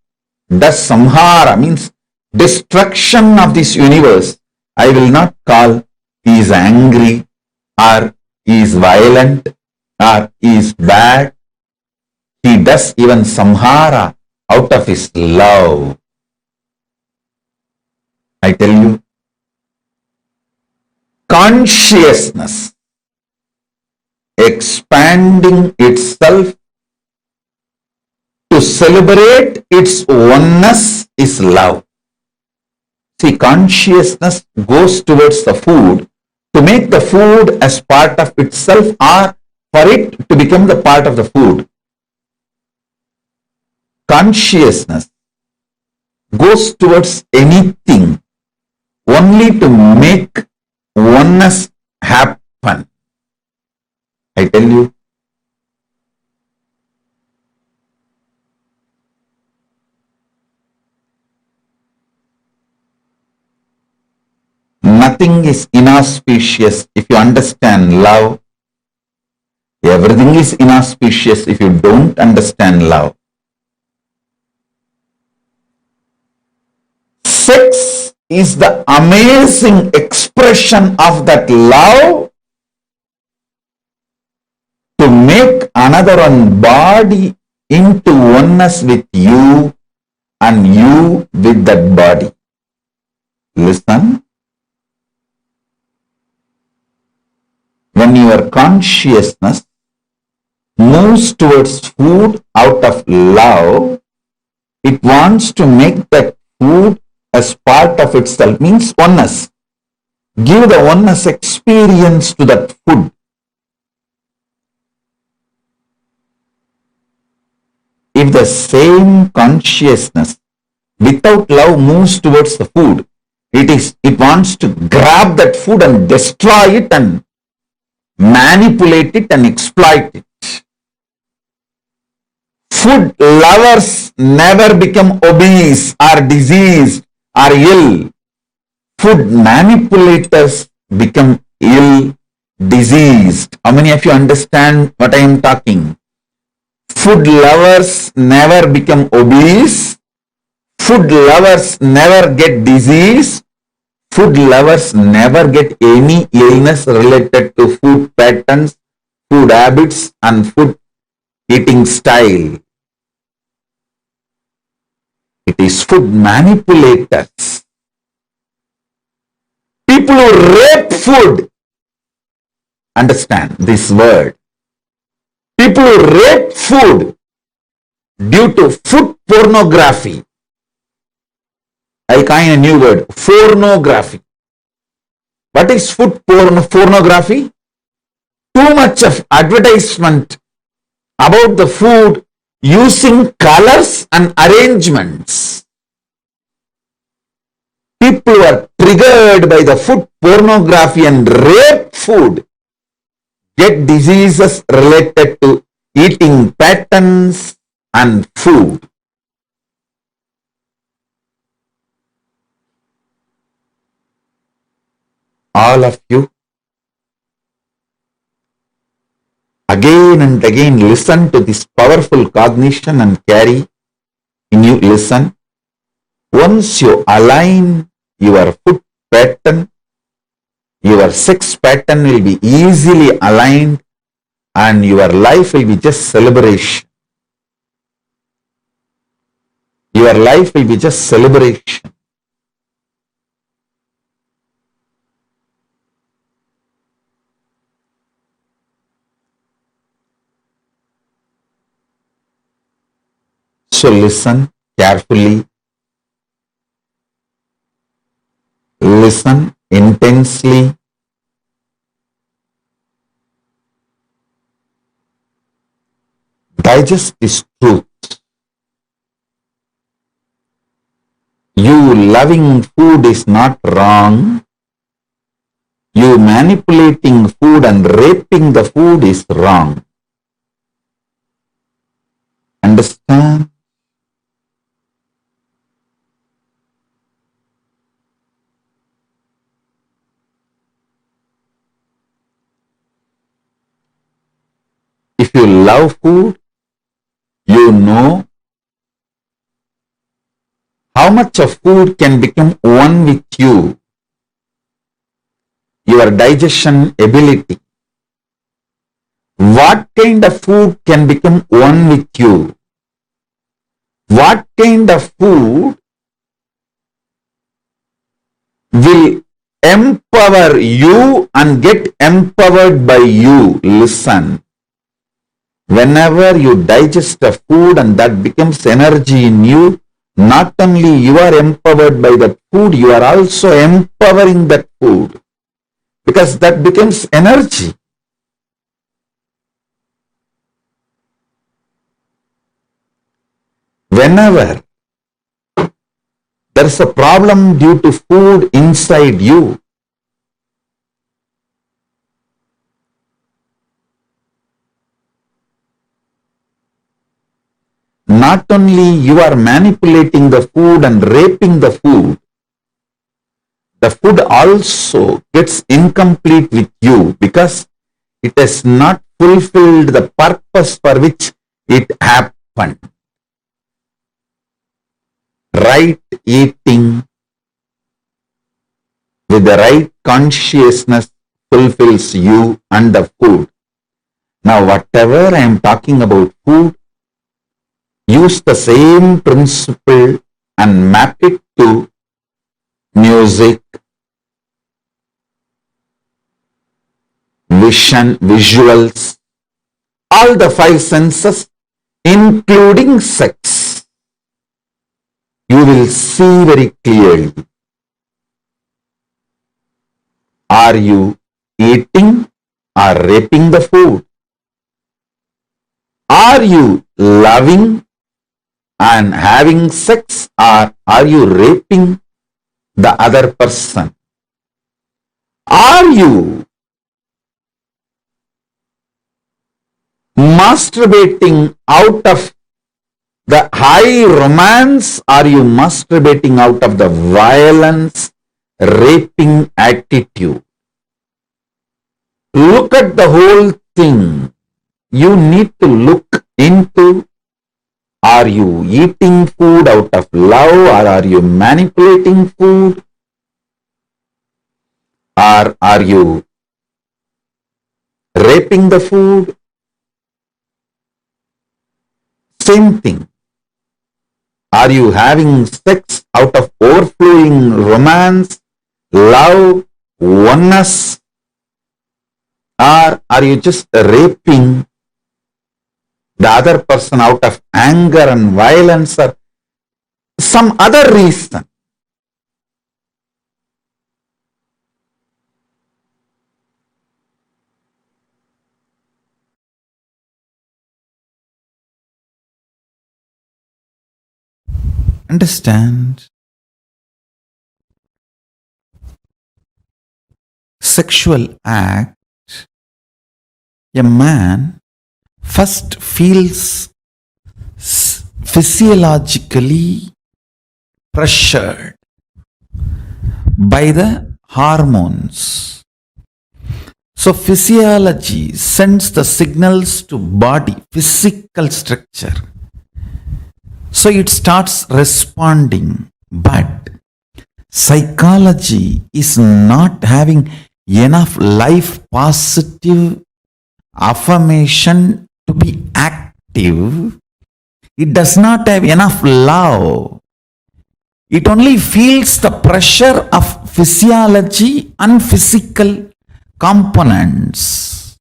does samhara, means destruction of this universe, I will not call he is angry or he is violent or he is bad. He does even samhara out of his love. I tell you, consciousness expanding itself to celebrate its oneness is love. See, consciousness goes towards the food to make the food as part of itself or for it to become the part of the food. Consciousness goes towards anything only to make oneness happen. I tell you, nothing is inauspicious if you understand love. Everything is inauspicious if you don't understand love. Sex is the amazing expression of that love to make another one body into oneness with you and you with that body. Listen. When your consciousness moves towards food out of love, it wants to make that food as part of itself, means oneness. Give the oneness experience to that food. If the same consciousness without love moves towards the food, it wants to grab that food and destroy it and manipulate it and exploit it. Food lovers never become obese or diseased or ill. Food manipulators become ill, diseased. How many of you understand what I am talking? Food lovers never become obese. Food lovers never get disease. Food lovers never get any illness related to food patterns, food habits, and food eating style. It is food manipulators. People who rape food. Understand this word. People who rape food due to food pornography. I coin a new word, pornography. What is food pornography? Too much of advertisement about the food using colors and arrangements. People who are triggered by the food pornography and rape food get diseases related to eating patterns and food. All of you, again and again listen to this powerful cognition and carry in you. Listen. Once you align your food pattern, your sex pattern will be easily aligned and your life will be just celebration. Your life will be just celebration. So listen carefully. listen intensely. Digest this truth. You loving food is not wrong. You manipulating food and raping the food is wrong. Understand? If you love food, you know how much of food can become one with you, your digestion ability. What kind of food can become one with you? What kind of food will empower you and get empowered by you? Listen. Whenever you digest a food and that becomes energy in you, not only you are empowered by that food, you are also empowering that food, because that becomes energy. Whenever there is a problem due to food inside you, not only you are manipulating the food and raping the food also gets incomplete with you because it has not fulfilled the purpose for which it happened. Right eating with the right consciousness fulfills you and the food. Now, whatever I am talking about food, use the same principle and map it to music, vision, visuals, all the five senses, including sex. You will see very clearly. Are you eating or raping the food? Are you loving and having sex, or are you raping the other person? Are you masturbating out of the high romance? Are you masturbating out of the violence, raping attitude? Look at the whole thing. You need to look into, are you eating food out of love, or are you manipulating food? Or are you raping the food? Same thing. Are you having sex out of overflowing romance, love, oneness? Or are you just raping the other person out of anger and violence or some other reason? Understand? Sexual act, a man first feels physiologically pressured by the hormones. So physiology sends the signals to body, physical structure. So it starts responding, but psychology is not having enough life positive affirmation to be active. It does not have enough love. It only feels the pressure of physiology and physical components.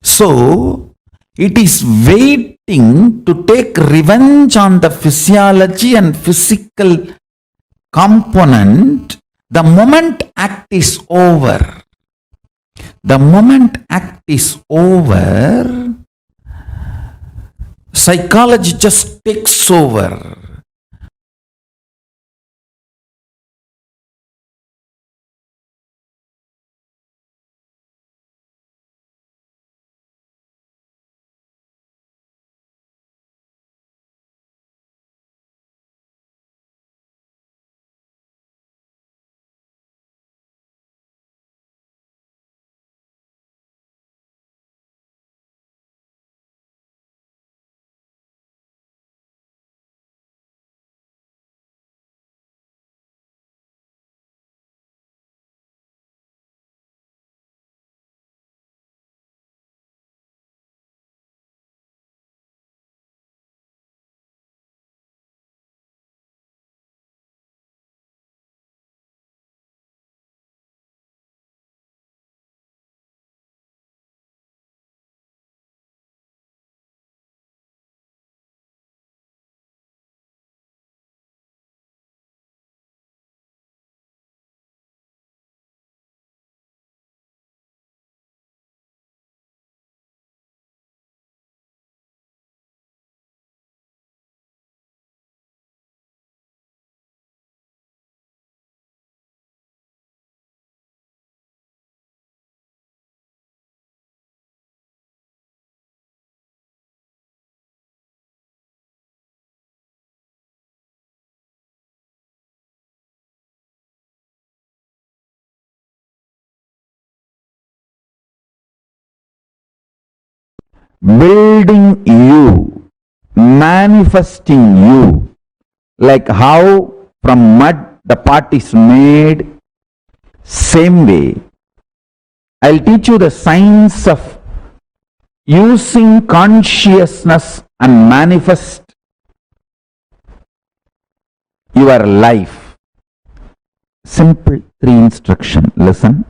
So it is waiting to take revenge on the physiology and physical component The moment act is over, the moment act is over, psychology just takes over. Building you, manifesting you, like how from mud the pot is made, same way. I'll teach you the science of using consciousness and manifest your life. Simple 3 instruction. Listen.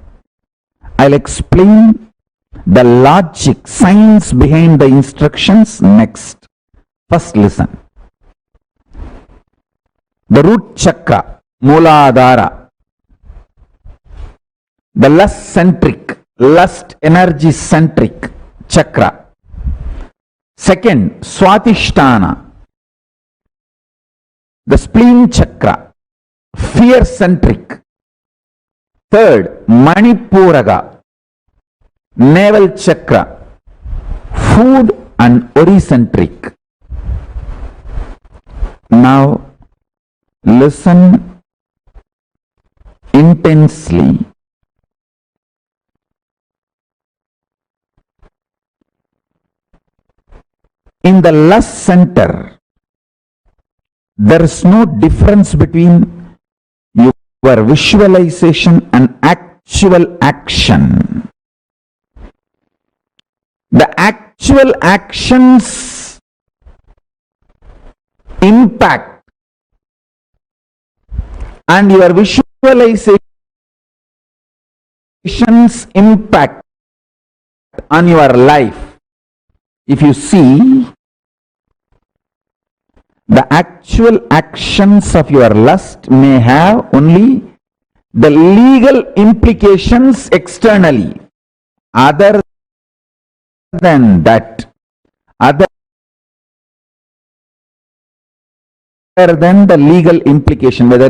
I'll explain the logic, science behind the instructions next. First listen. The root chakra, Mooladhara, the lust-centric, lust energy-centric chakra. Second, Swatisthana, the spleen chakra, fear-centric. Third, Manipuraga, navel chakra, food and ori-centric. Now listen intensely. In the lust center, there is no difference between your visualization and actual action. The actual actions impact and your visualizations impact on your life. If you see, the actual actions of your lust may have only the legal implications externally. Other than that, other than the legal implication, whether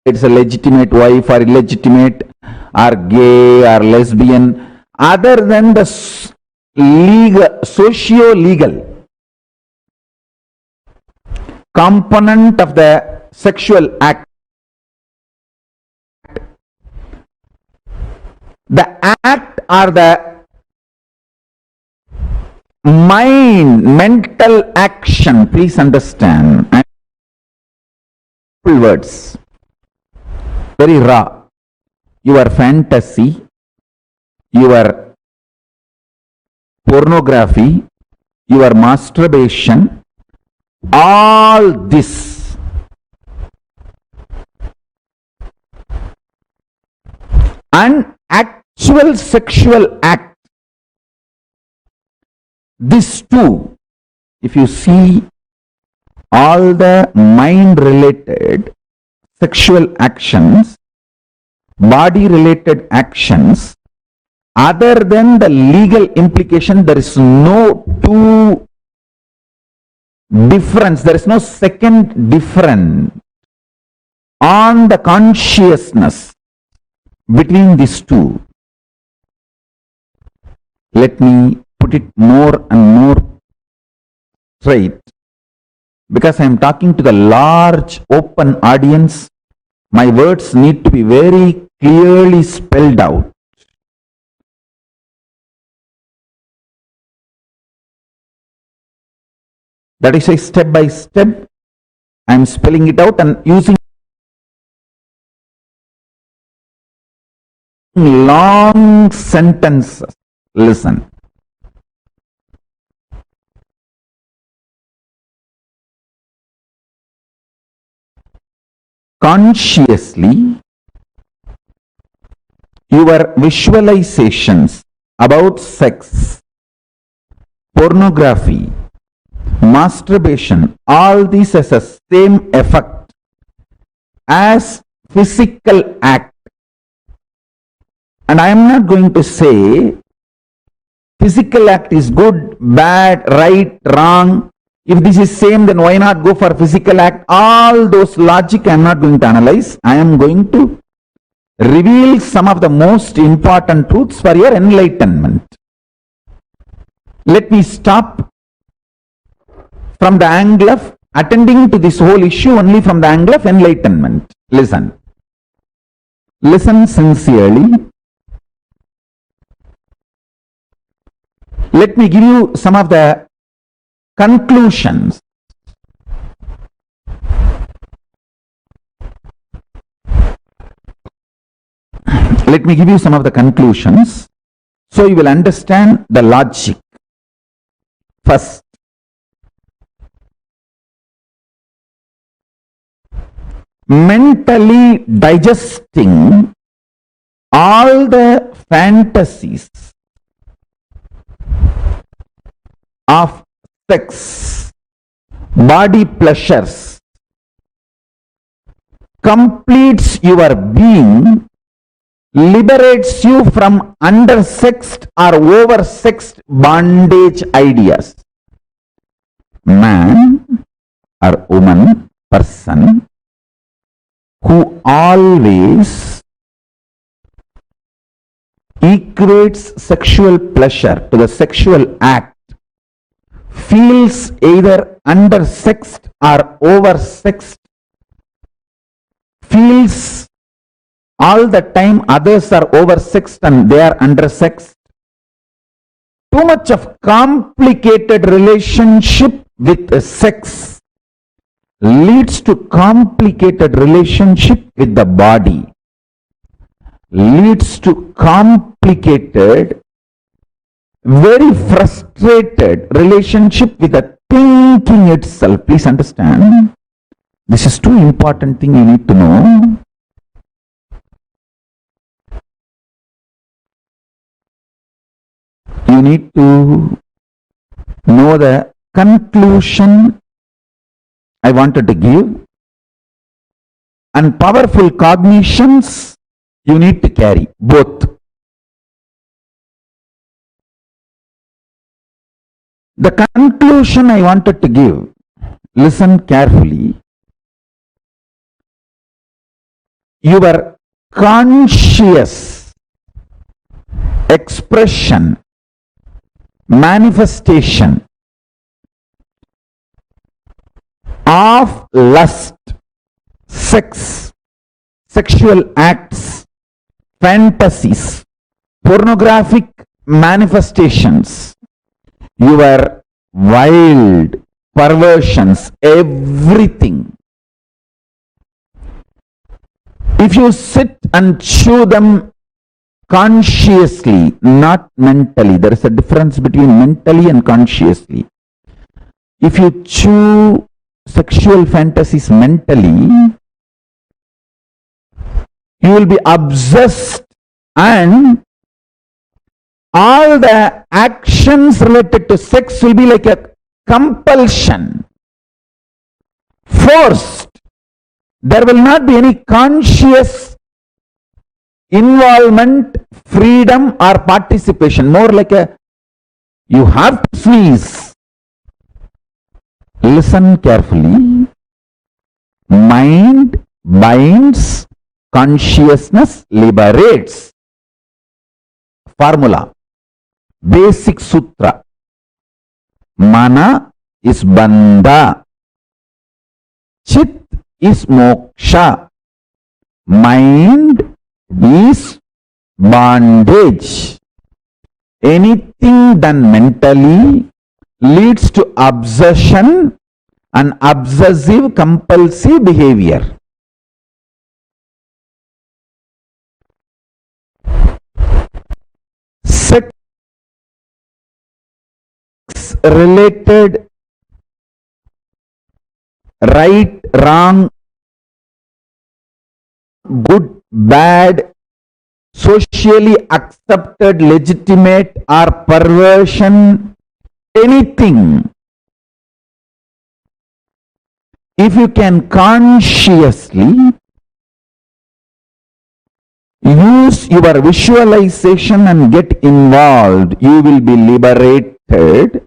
it's a legitimate wife or illegitimate or gay or lesbian, other than the legal, socio-legal component of the sexual act, the act or the mental action, please understand, words, very raw, your fantasy, your pornography, your masturbation, all this and actual sexual act, this too, if you see all the mind related sexual actions, body related actions, other than the legal implication, there is no two difference, there is no second difference on the consciousness between these two. Let me put it more and more straight, because I am talking to the large open audience. My words need to be very clearly spelled out. That is why step by step I am spelling it out and using long sentences. Listen. Consciously, your visualizations about sex, pornography, masturbation, all these has a same effect as physical act. And I am not going to say physical act is good, bad, right, wrong. If this is same, then why not go for physical act? All those logic I am not going to analyze. I am going to reveal some of the most important truths for your enlightenment. Let me stop from the angle of attending to this whole issue only from the angle of enlightenment. Listen. Listen sincerely. Let me give you some of the conclusions. Let me give you some of the conclusions so you will understand the logic. First, mentally digesting all the fantasies of sex, body pleasures, completes your being, liberates you from undersexed or oversexed bondage ideas. Man or woman, person, who always equates sexual pleasure to the sexual act, feels either undersexed or oversexed, feels all the time others are oversexed and they are undersexed. Too much of complicated relationship with sex leads to complicated relationship with the body, leads to complicated, very frustrated relationship with the thinking itself. Please understand, this is too important thing you need to know. You need to know the conclusion I wanted to give, and powerful cognitions you need to carry, both. The conclusion I wanted to give, listen carefully. Your conscious expression, manifestation of lust, sex, sexual acts, fantasies, pornographic manifestations, your wild perversions, everything. If you sit and chew them consciously, not mentally, there is a difference between mentally and consciously. If you chew sexual fantasies mentally, you will be obsessed, and all the actions related to sex will be like a compulsion, forced. There will not be any conscious involvement, freedom or participation. More like a, you have to sneeze. Listen carefully. Mind binds, consciousness liberates. Formula. Basic sutra. Mana is bandha. Chit is moksha. Mind is bondage. Anything done mentally leads to obsession and obsessive compulsive behavior. Sex related right, wrong, good, bad, socially accepted, legitimate or perversion, anything. If you can consciously use your visualization and get involved, you will be liberated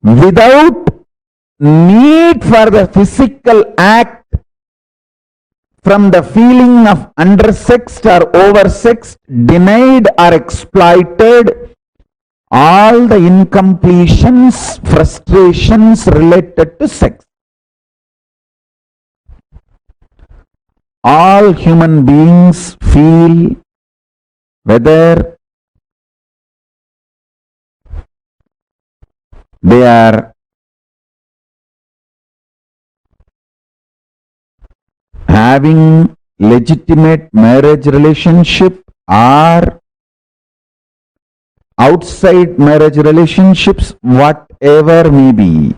without need for the physical act from the feeling of undersexed or oversexed, denied or exploited, all the incompletions, frustrations related to sex. All human beings feel whether they are having legitimate marriage relationship or outside marriage relationships, whatever may be,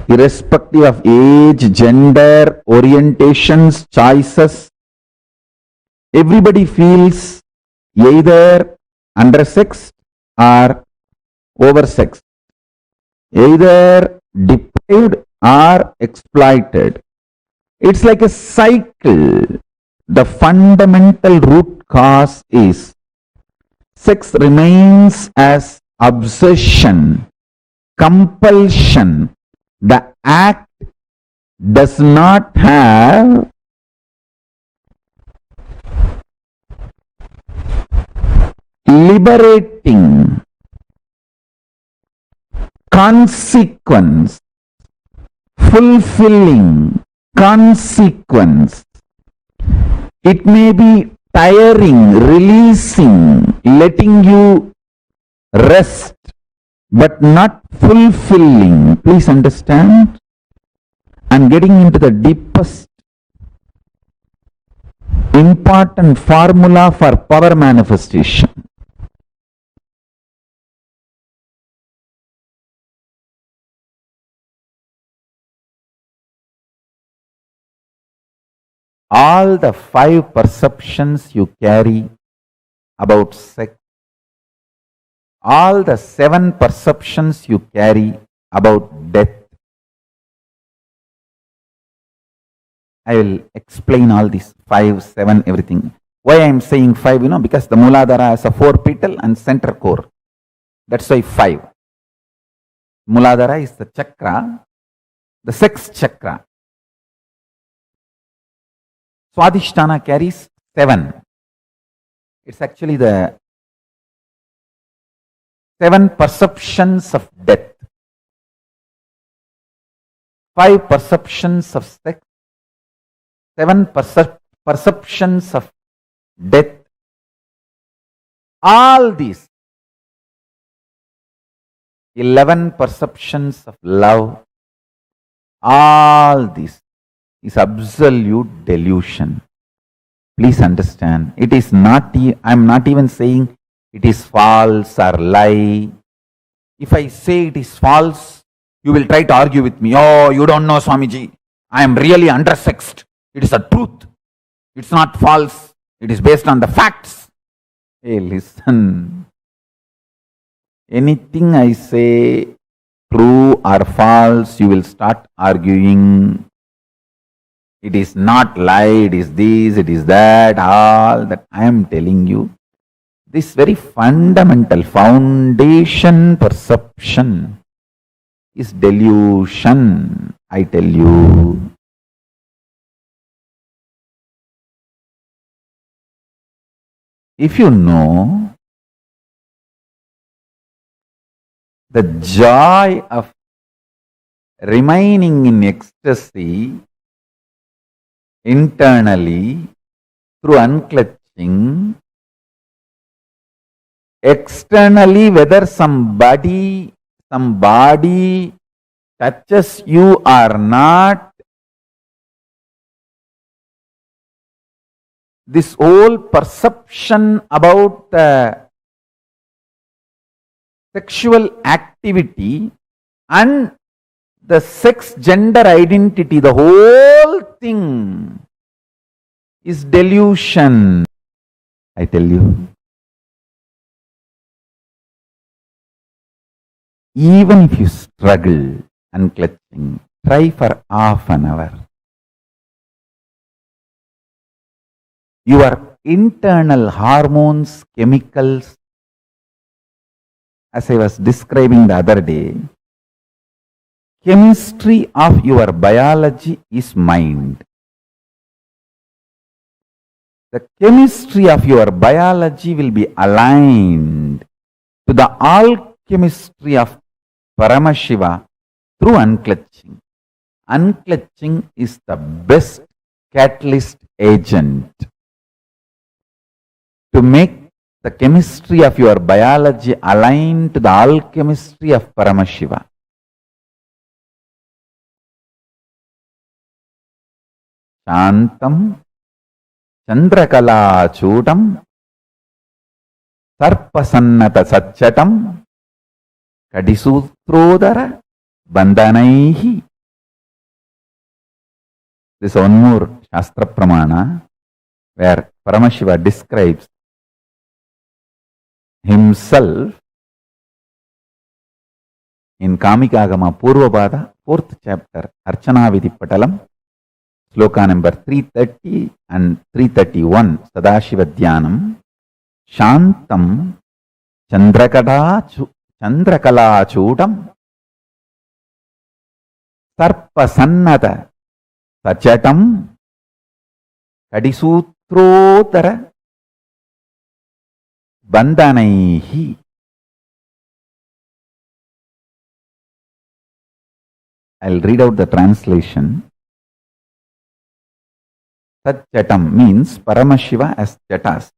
irrespective of age, gender, orientations, choices, everybody feels either undersexed or oversexed, either deprived or exploited. It's like a cycle. The fundamental root cause is sex remains as obsession, compulsion. The act does not have liberating consequence, fulfilling consequence. It may be tiring, releasing, letting you rest, but not fulfilling. Please understand. And getting into the deepest important formula for power manifestation. All the 5 perceptions you carry about sex, all the 7 perceptions you carry about death. I will explain all these 5, 7, everything. Why I am saying 5, because the Mooladhara has a 4 petal and center core. That's why 5. Mooladhara is the chakra, the sex chakra. Swadhisthana carries 7. It's actually the 7 perceptions of death, 5 perceptions of sex, 7 perceptions of death. All these 11 perceptions of love, all this is absolute delusion. Please understand. It is not, I am not even saying it is false or lie. If I say it is false, you will try to argue with me. Oh, you don't know, Swamiji. I am really undersexed. It is a truth. It's not false. It is based on the facts. Hey, listen. Anything I say, true or false, you will start arguing. It is not lie, it is this, it is that, all that I am telling you. This very fundamental foundation perception is delusion, I tell you. If you know the joy of remaining in ecstasy internally through unclutching, externally whether some body touches you or not, this whole perception about the sexual activity and the sex gender identity, the whole thing is delusion, I tell you. Even if you struggle unclutching, try for half an hour. Your internal hormones, chemicals, as I was describing the other day, chemistry of your biology is mind. The chemistry of your biology will be aligned to the alchemistry of Paramashiva through unclutching. Unclutching is the best catalyst agent to make the chemistry of your biology align to the alchemistry of Paramashiva. Shantam Chandrakala Chudam Sarpasannata Satchatam Kadisutrodara Bandhanaihi. This is one more Shastra Pramana where Paramashiva describes himself in Kamikagama Purvabhada, 4th chapter, Archana Vidhi Patalam, sloka number 330 and 331, Sadashiva Dhyanam, Shantam Chandrakala Chudam Sarpasannata Sachatam Kadisutrodara Bandhanaihi. I'll read out the translation. Satchatam means Paramashiva as Jatas.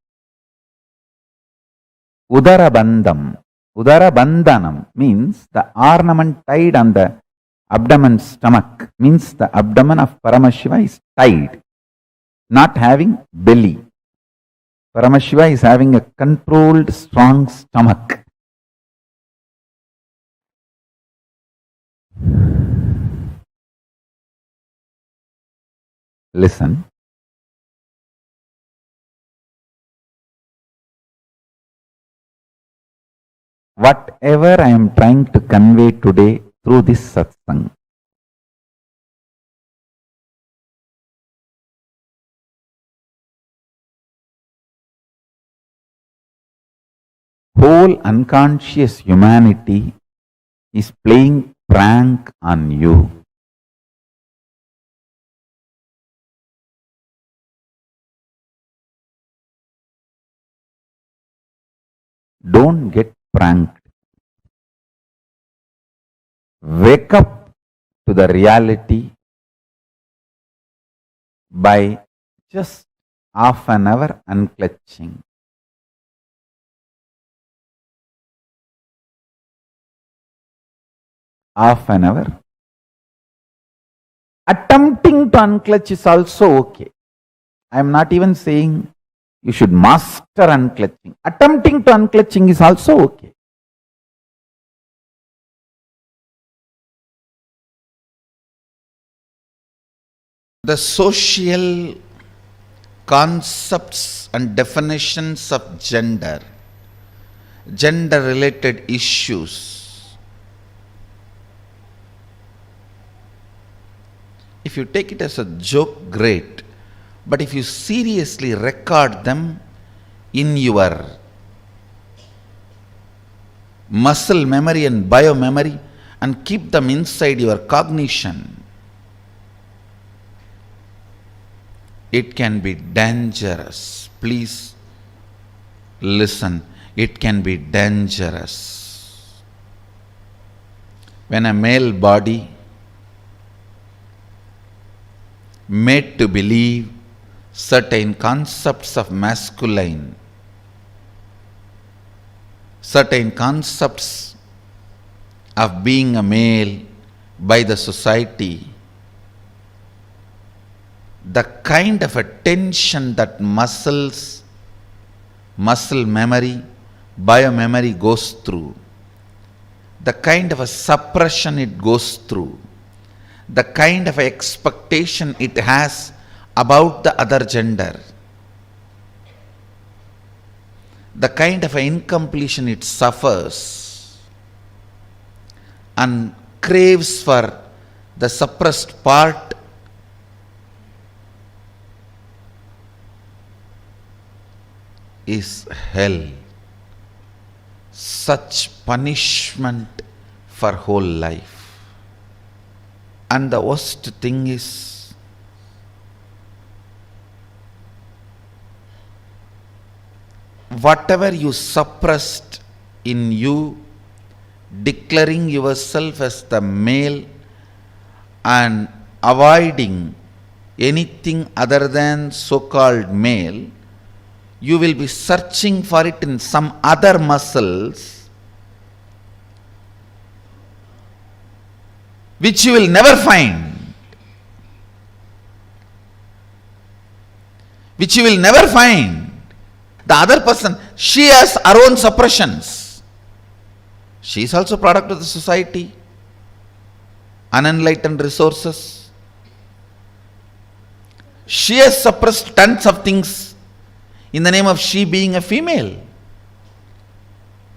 Udarabandham. Udarabandhanam means the ornament tied on the abdomen stomach, means the abdomen of Paramashiva is tied, not having belly. Paramashiva is having a controlled, strong stomach. Listen. Whatever I am trying to convey today through this satsang, whole unconscious humanity is playing prank on you. Don't get pranked. Wake up to the reality by just half an hour unclutching. Half an hour. Attempting to unclutch is also okay. I am not even saying you should master unclutching. Attempting to unclutching is also okay. The social concepts and definitions of gender, gender related issues, If you take it as a joke, great. But if you seriously record them in your muscle memory and biomemory and keep them inside your cognition, it can be dangerous. Please listen. It can be dangerous. When a male body made to believe certain concepts of masculine, certain concepts of being a male by the society, the kind of a tension that muscle memory, biomemory goes through, the kind of a suppression it goes through, the kind of expectation it has about the other gender, the kind of incompletion it suffers and craves for the suppressed part, is hell. Such punishment for whole life. And the worst thing is, whatever you suppressed in you, declaring yourself as the male and avoiding anything other than so-called male, you will be searching for it in some other muscles which you will never find. Which you will never find. The other person, she has her own suppressions. She is also product of the society, unenlightened resources. She has suppressed tons of things in the name of she being a female.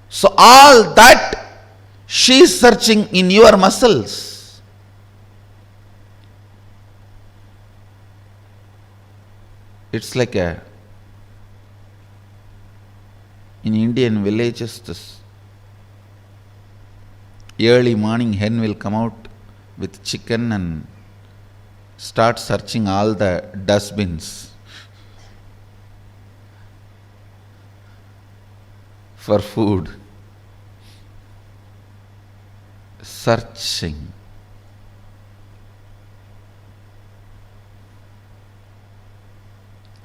So all that she is searching in your muscles. It's like in Indian villages, this early morning hen will come out with chicken and start searching all the dustbins for food. Searching.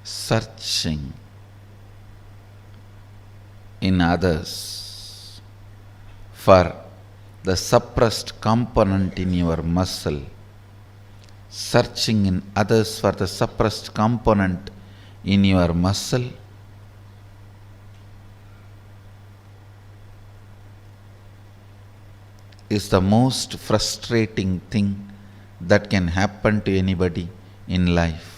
Searching in others for the suppressed component in your muscle, searching in others for the suppressed component in your muscle, is the most frustrating thing that can happen to anybody in life.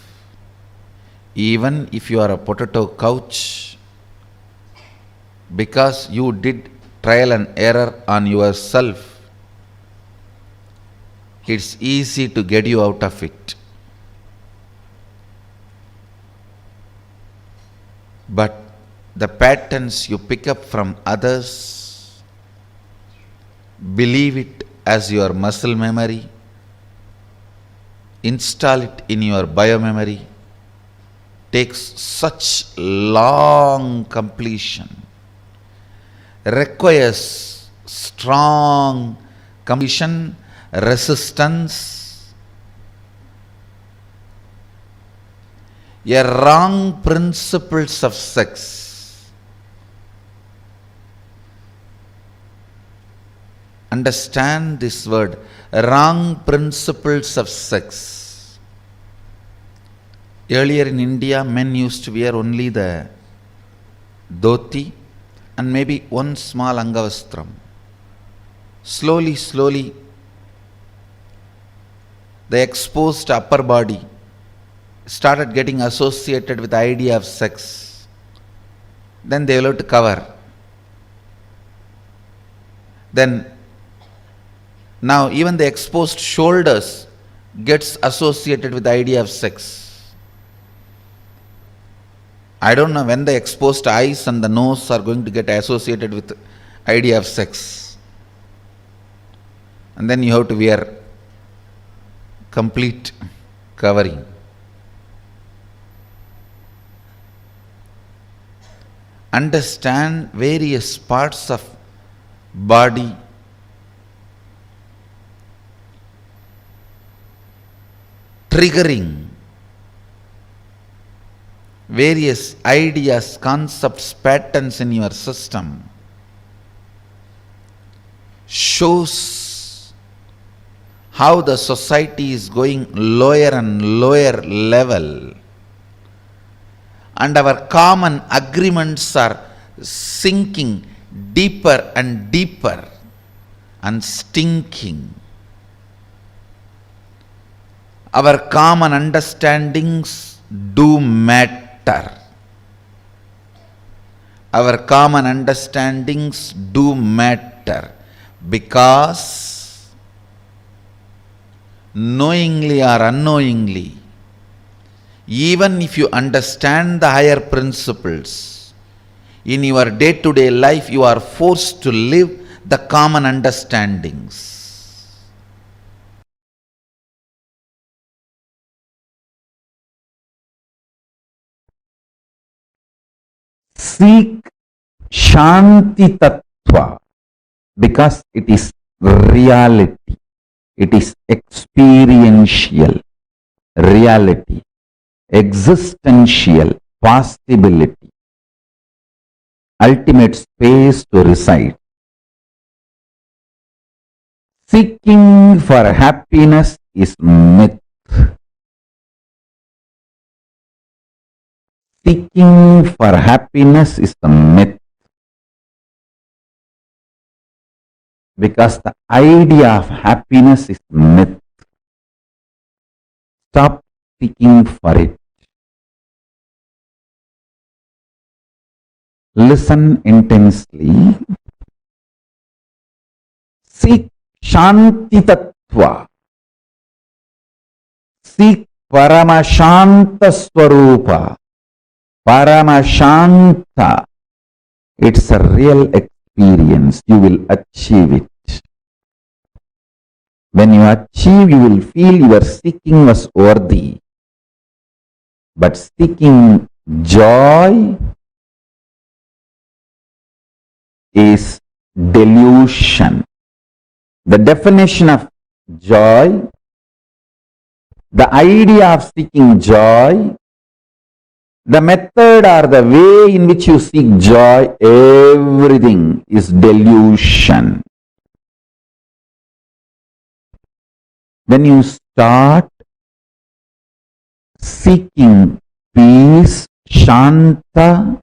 Even if you are a potato couch, because you did trial and error on yourself, it's easy to get you out of it. But the patterns you pick up from others, believe it as your muscle memory, install it in your biomemory, takes such long completion, requires strong completion, resistance, a wrong principles of sex. Understand this word, wrong principles of sex. Earlier in India, men used to wear only the dhoti and maybe one small angavastram. Slowly, the exposed upper body started getting associated with the idea of sex. Then they will have to cover. Then, now even the exposed shoulders gets associated with the idea of sex. I don't know when the exposed eyes and the nose are going to get associated with the idea of sex. And then you have to wear complete covering. Understand various parts of body triggering various ideas, concepts, patterns in your system shows how the society is going lower and lower level, and our common agreements are sinking deeper and deeper and stinking. Our common understandings do matter. Our common understandings do matter because knowingly or unknowingly, even if you understand the higher principles, in your day-to-day life you are forced to live the common understandings. Seek Shanti Tattva because it is reality. It is experiential reality, existential possibility, ultimate space to reside. Seeking for happiness is myth. Seeking for happiness is the myth. Because the idea of happiness is myth. Stop seeking for it. Listen intensely. Seek Shanti Tattva. Seek Paramashanta Swarupa. Paramashanta. It's a real experience. You will achieve it. When you achieve, you will feel your seeking was worthy. But seeking joy is delusion. The definition of joy, the idea of seeking joy, the method or the way in which you seek joy, everything is delusion. When you start seeking peace, Shanta,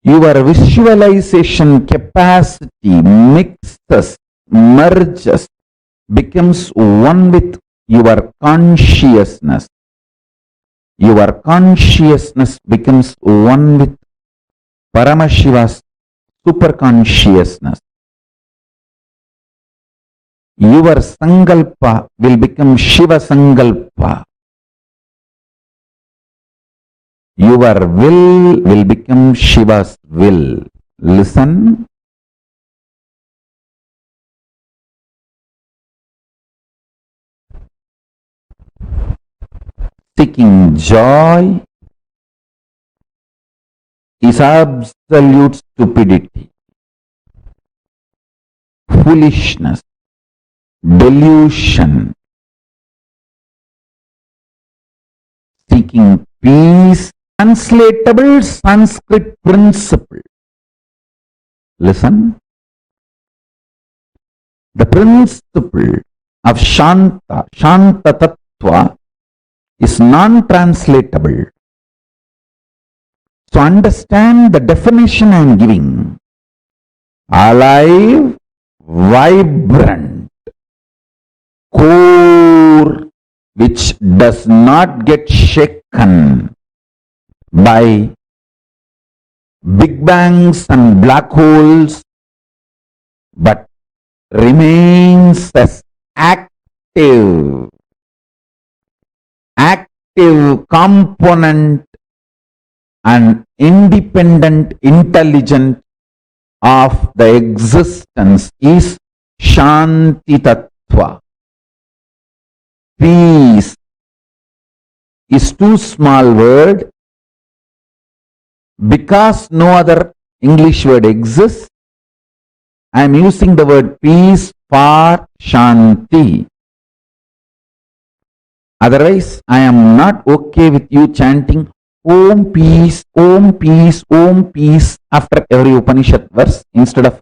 your visualization capacity mixes, merges, becomes one with your consciousness. Your consciousness becomes one with Paramashiva's superconsciousness. Your Sankalpa will become Shiva Sankalpa. Your will become Shiva's will. Listen. Seeking joy is absolute stupidity, foolishness, delusion. Seeking peace, translatable Sanskrit principle. Listen. The principle of Shanta, Shanta Tattva, is non-translatable. So understand the definition I am giving. Alive, vibrant, core, which does not get shaken by big bangs and black holes, but remains as active active component and independent intelligence of the existence is Shanti Tattva. Peace is too small word because no other English word exists. I am using the word peace for Shanti. Otherwise, I am not okay with you chanting Om peace, Om peace, Om peace after every Upanishad verse instead of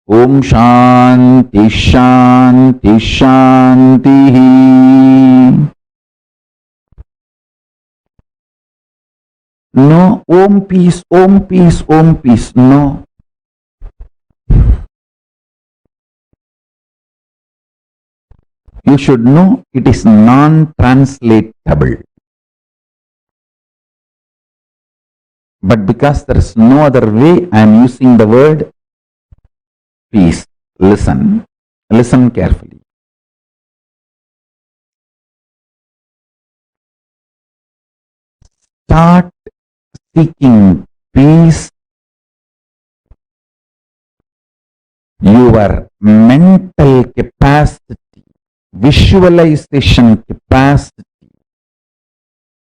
Om Shanti, Shanti, Shanti. No, Om peace, Om peace, Om peace. No. You should know it is non-translatable. But because there is no other way, I am using the word peace. Listen. Listen carefully. Start seeking peace. Your mental capacity, visualization capacity,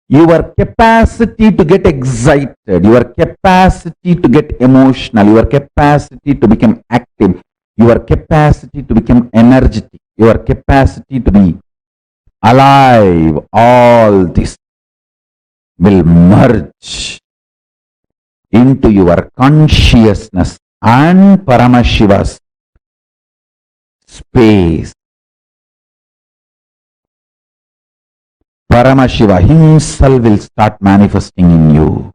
your capacity to get excited, your capacity to get emotional, your capacity to become active, your capacity to become energetic, your capacity to be alive, all this will merge into your consciousness and Paramashiva's space. Paramashiva himself will start manifesting in you.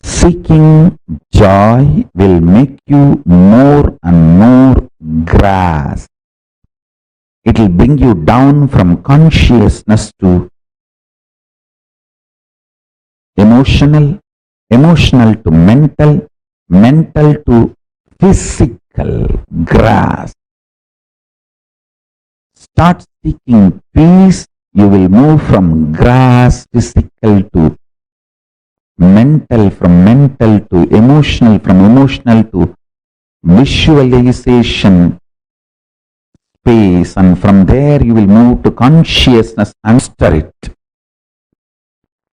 Seeking joy will make you more and more grasp. It will bring you down from consciousness to emotional, emotional to mental, mental to physical grasp. Start seeking peace, you will move from grasp, physical to mental, from mental to emotional, from emotional to visualization space, and from there you will move to consciousness and stir it.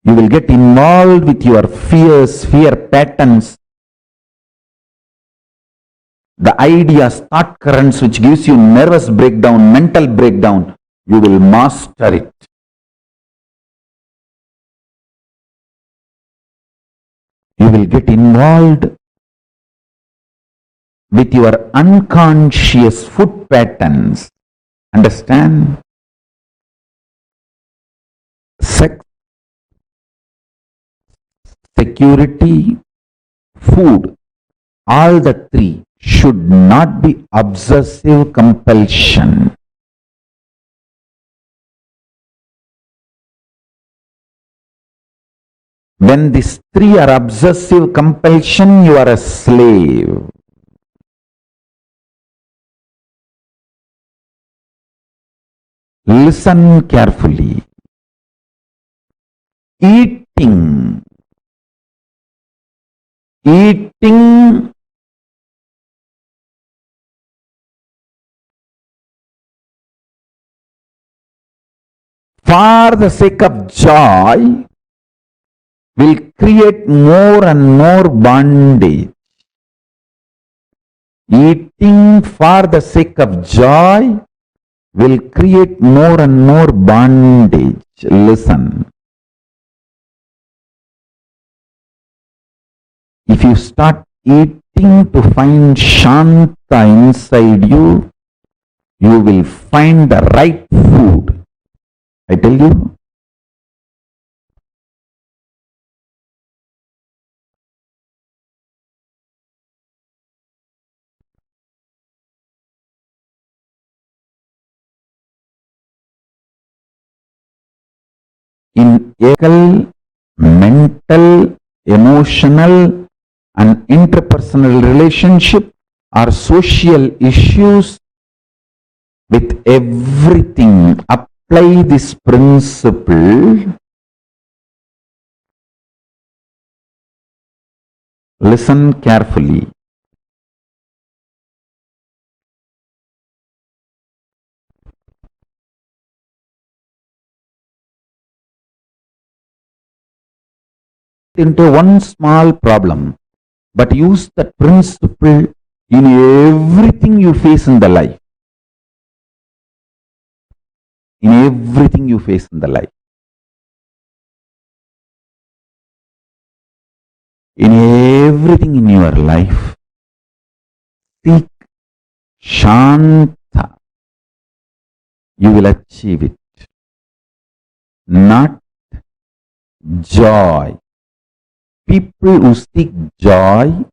You will get involved with your fears, fear patterns, the ideas, thought currents which gives you nervous breakdown, mental breakdown. You will master it. You will get involved with your unconscious food patterns. Understand? Sex, security, food, all the three should not be obsessive compulsion. When these three are obsessive compulsion, you are a slave. Listen carefully. Eating for the sake of joy will create more and more bondage. Eating for the sake of joy will create more and more bondage. Listen. If you start eating to find Shanta inside you, you will find the right food. I tell you. In ethical, mental, emotional, and interpersonal relationship, or social issues, with everything, apply this principle. Listen carefully. Into one small problem, but use that principle in everything you face in the life. In everything you face in the life. In everything in your life, seek Shanta. You will achieve it. Not joy. People who seek joy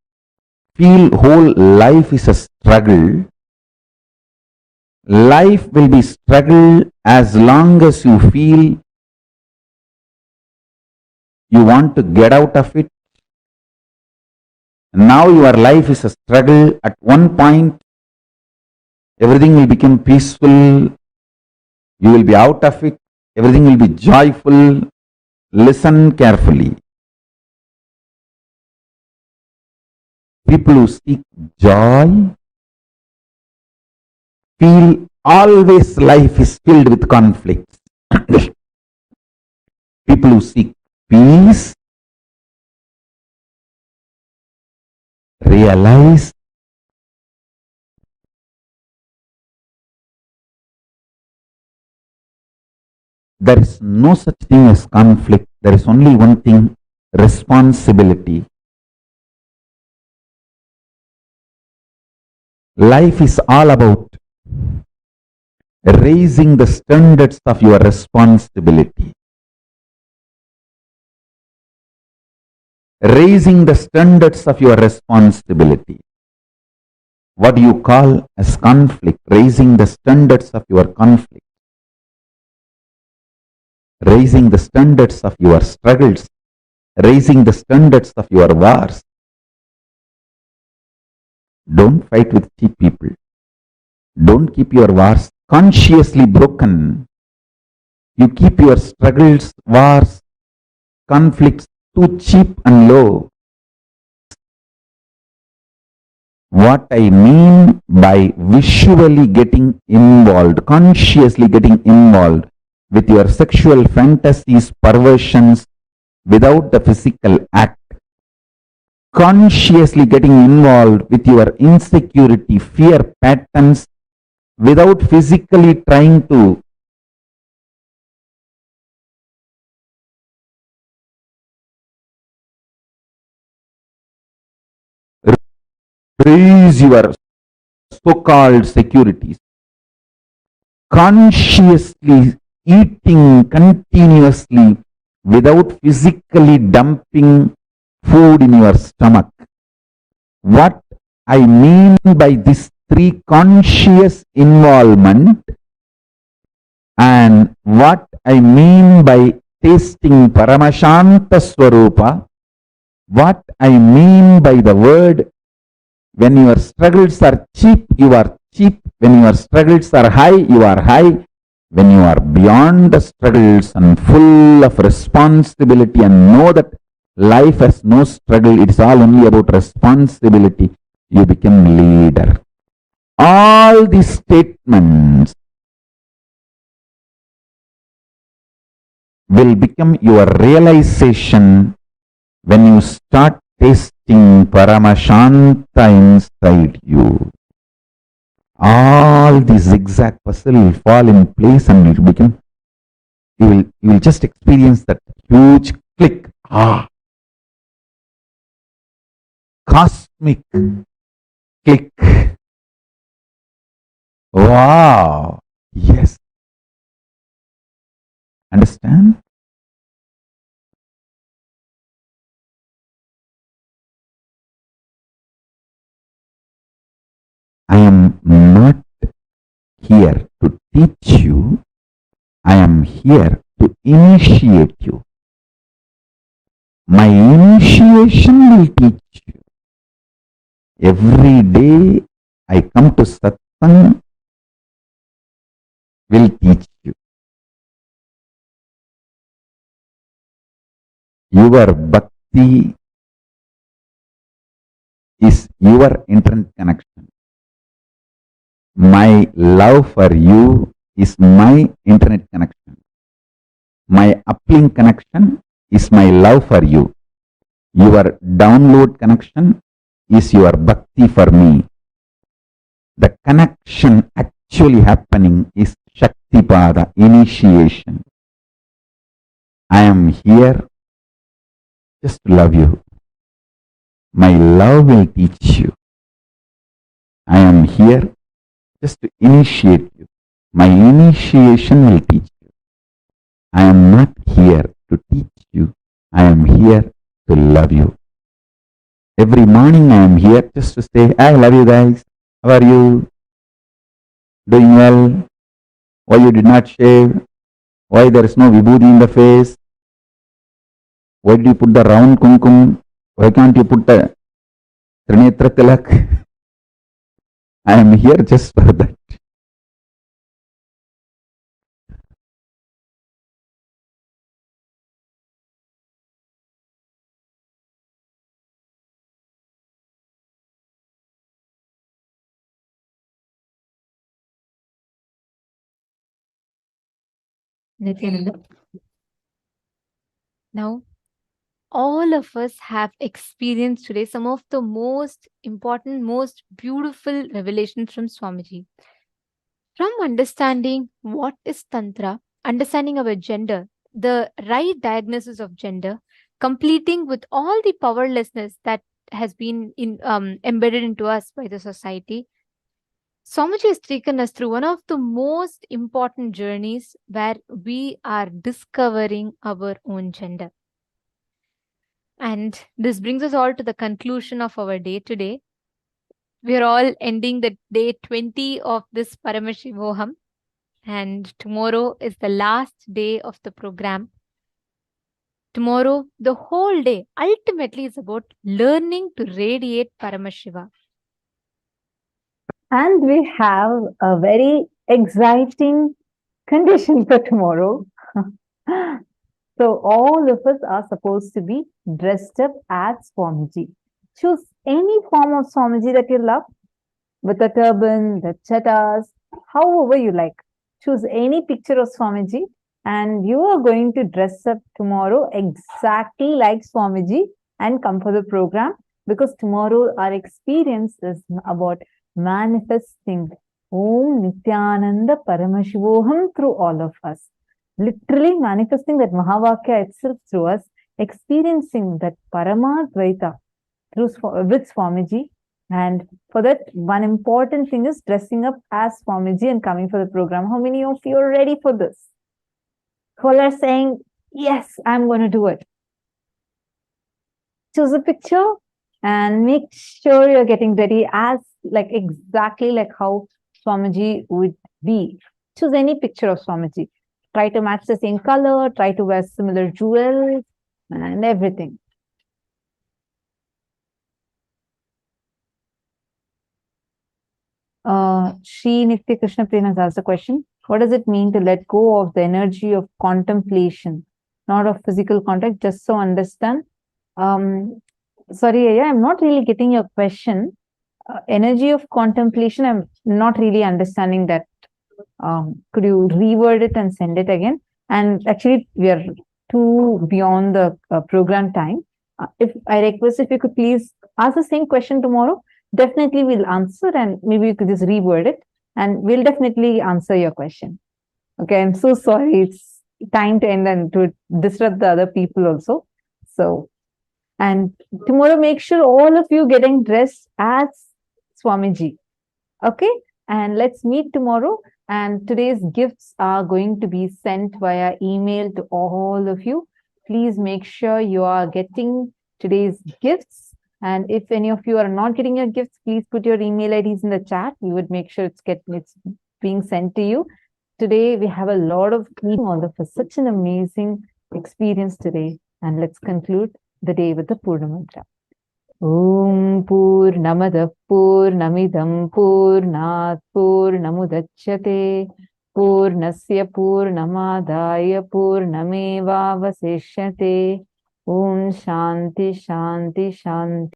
feel whole life is a struggle. Life will be struggle as long as you feel you want to get out of it. Now your life is a struggle. At one point, everything will become peaceful. You will be out of it. Everything will be joyful. Listen carefully. People who seek joy feel always life is filled with conflicts. People who seek peace realize there is no such thing as conflict. There is only one thing, responsibility. Life is all about raising the standards of your responsibility. Raising the standards of your responsibility. What do you call as conflict? Raising the standards of your conflict. Raising the standards of your struggles. Raising the standards of your wars. Don't fight with cheap people. Don't keep your wars consciously broken. You keep your struggles, wars, conflicts too cheap and low. What I mean by visually getting involved, consciously getting involved with your sexual fantasies, perversions, without the physical act. Consciously getting involved with your insecurity, fear patterns, without physically trying to raise your so-called securities. Consciously eating continuously without physically dumping food in your stomach. What I mean by this three conscious involvement and what I mean by tasting Paramashanta Swarupa, what I mean by the word, when your struggles are cheap, you are cheap. When your struggles are high, you are high. When you are beyond the struggles and full of responsibility and know that life has no struggle, it's all only about responsibility, you become leader. All these statements will become your realization when you start tasting Paramashanta inside you. All the zigzag puzzle will fall in place and it will become, you will just experience that huge click. Cosmic click. Wow. Yes. Understand? I am not here to teach you. I am here to initiate you. My initiation will teach you. Every day I come to satsang will teach you. Your bhakti is your internet connection. My love for you is my internet connection. My uplink connection is my love for you. Your download connection is your bhakti for me. The connection actually happening is Shaktipada, initiation. I am here just to love you. My love will teach you. I am here just to initiate you. My initiation will teach you. I am not here to teach you. I am here to love you. Every morning I am here just to say, I love you guys. How are you? Doing well? Why you did not shave? Why there is no vibhuti in the face? Why did you put the round kumkum? Why can't you put the Trinetra Tilak? I am here just for that. Nithyananda. Now, all of us have experienced today some of the most important, most beautiful revelations from Swamiji. From understanding what is Tantra, understanding our gender, the right diagnosis of gender, completing with all the powerlessness that has been embedded into us by the society, Swamiji has taken us through one of the most important journeys where we are discovering our own gender. And this brings us all to the conclusion of our day today. We are all ending the day 20 of this Paramashivoham, and tomorrow is the last day of the program. Tomorrow, the whole day ultimately is about learning to radiate Paramashiva. And we have a very exciting condition for tomorrow. So all of us are supposed to be dressed up as Swamiji. Choose any form of Swamiji that you love, with a turban, the chattas, however you like. Choose any picture of Swamiji and you are going to dress up tomorrow exactly like Swamiji and come for the program, because tomorrow our experience is about manifesting Om Nithyananda Paramashivoham through all of us. Literally manifesting that Mahavakya itself through us, experiencing that Paramadvaita with Swamiji. And for that, one important thing is dressing up as Swamiji and coming for the program. How many of you are ready for this? Who are saying, yes, I'm going to do it? Choose a picture and make sure you're getting ready as exactly like how Swamiji would be. Choose any picture of Swamiji. Try to match the same color, try to wear similar jewels and everything. Shri Nitya Krishna Prem has asked a question. What does it mean to let go of the energy of contemplation, not of physical contact, just so understand? Sorry, I'm not really getting your question. Energy of contemplation, I'm not really understanding that. Could you reword it and send it again? And actually, we are too beyond the program time. If I request, if you could please ask the same question tomorrow, definitely we'll answer, and maybe you could just reword it and we'll definitely answer your question. Okay, I'm so sorry. It's time to end and to disrupt the other people also. So, and tomorrow, make sure all of you getting dressed as Swamiji. Okay, and let's meet tomorrow. And today's gifts are going to be sent via email to all of you. Please make sure you are getting today's gifts. And if any of you are not getting your gifts, please put your email IDs in the chat. We would make sure it's being sent to you. Today, we have a lot of all of us. Such an amazing experience today. And let's conclude the day with the Purna Mantra. Om Purnamadah Purnamidam Purnat Purnamudachyate Purnasya Purnamadaya Purnamevavasishyate. Om Shanti Shanti Shanti.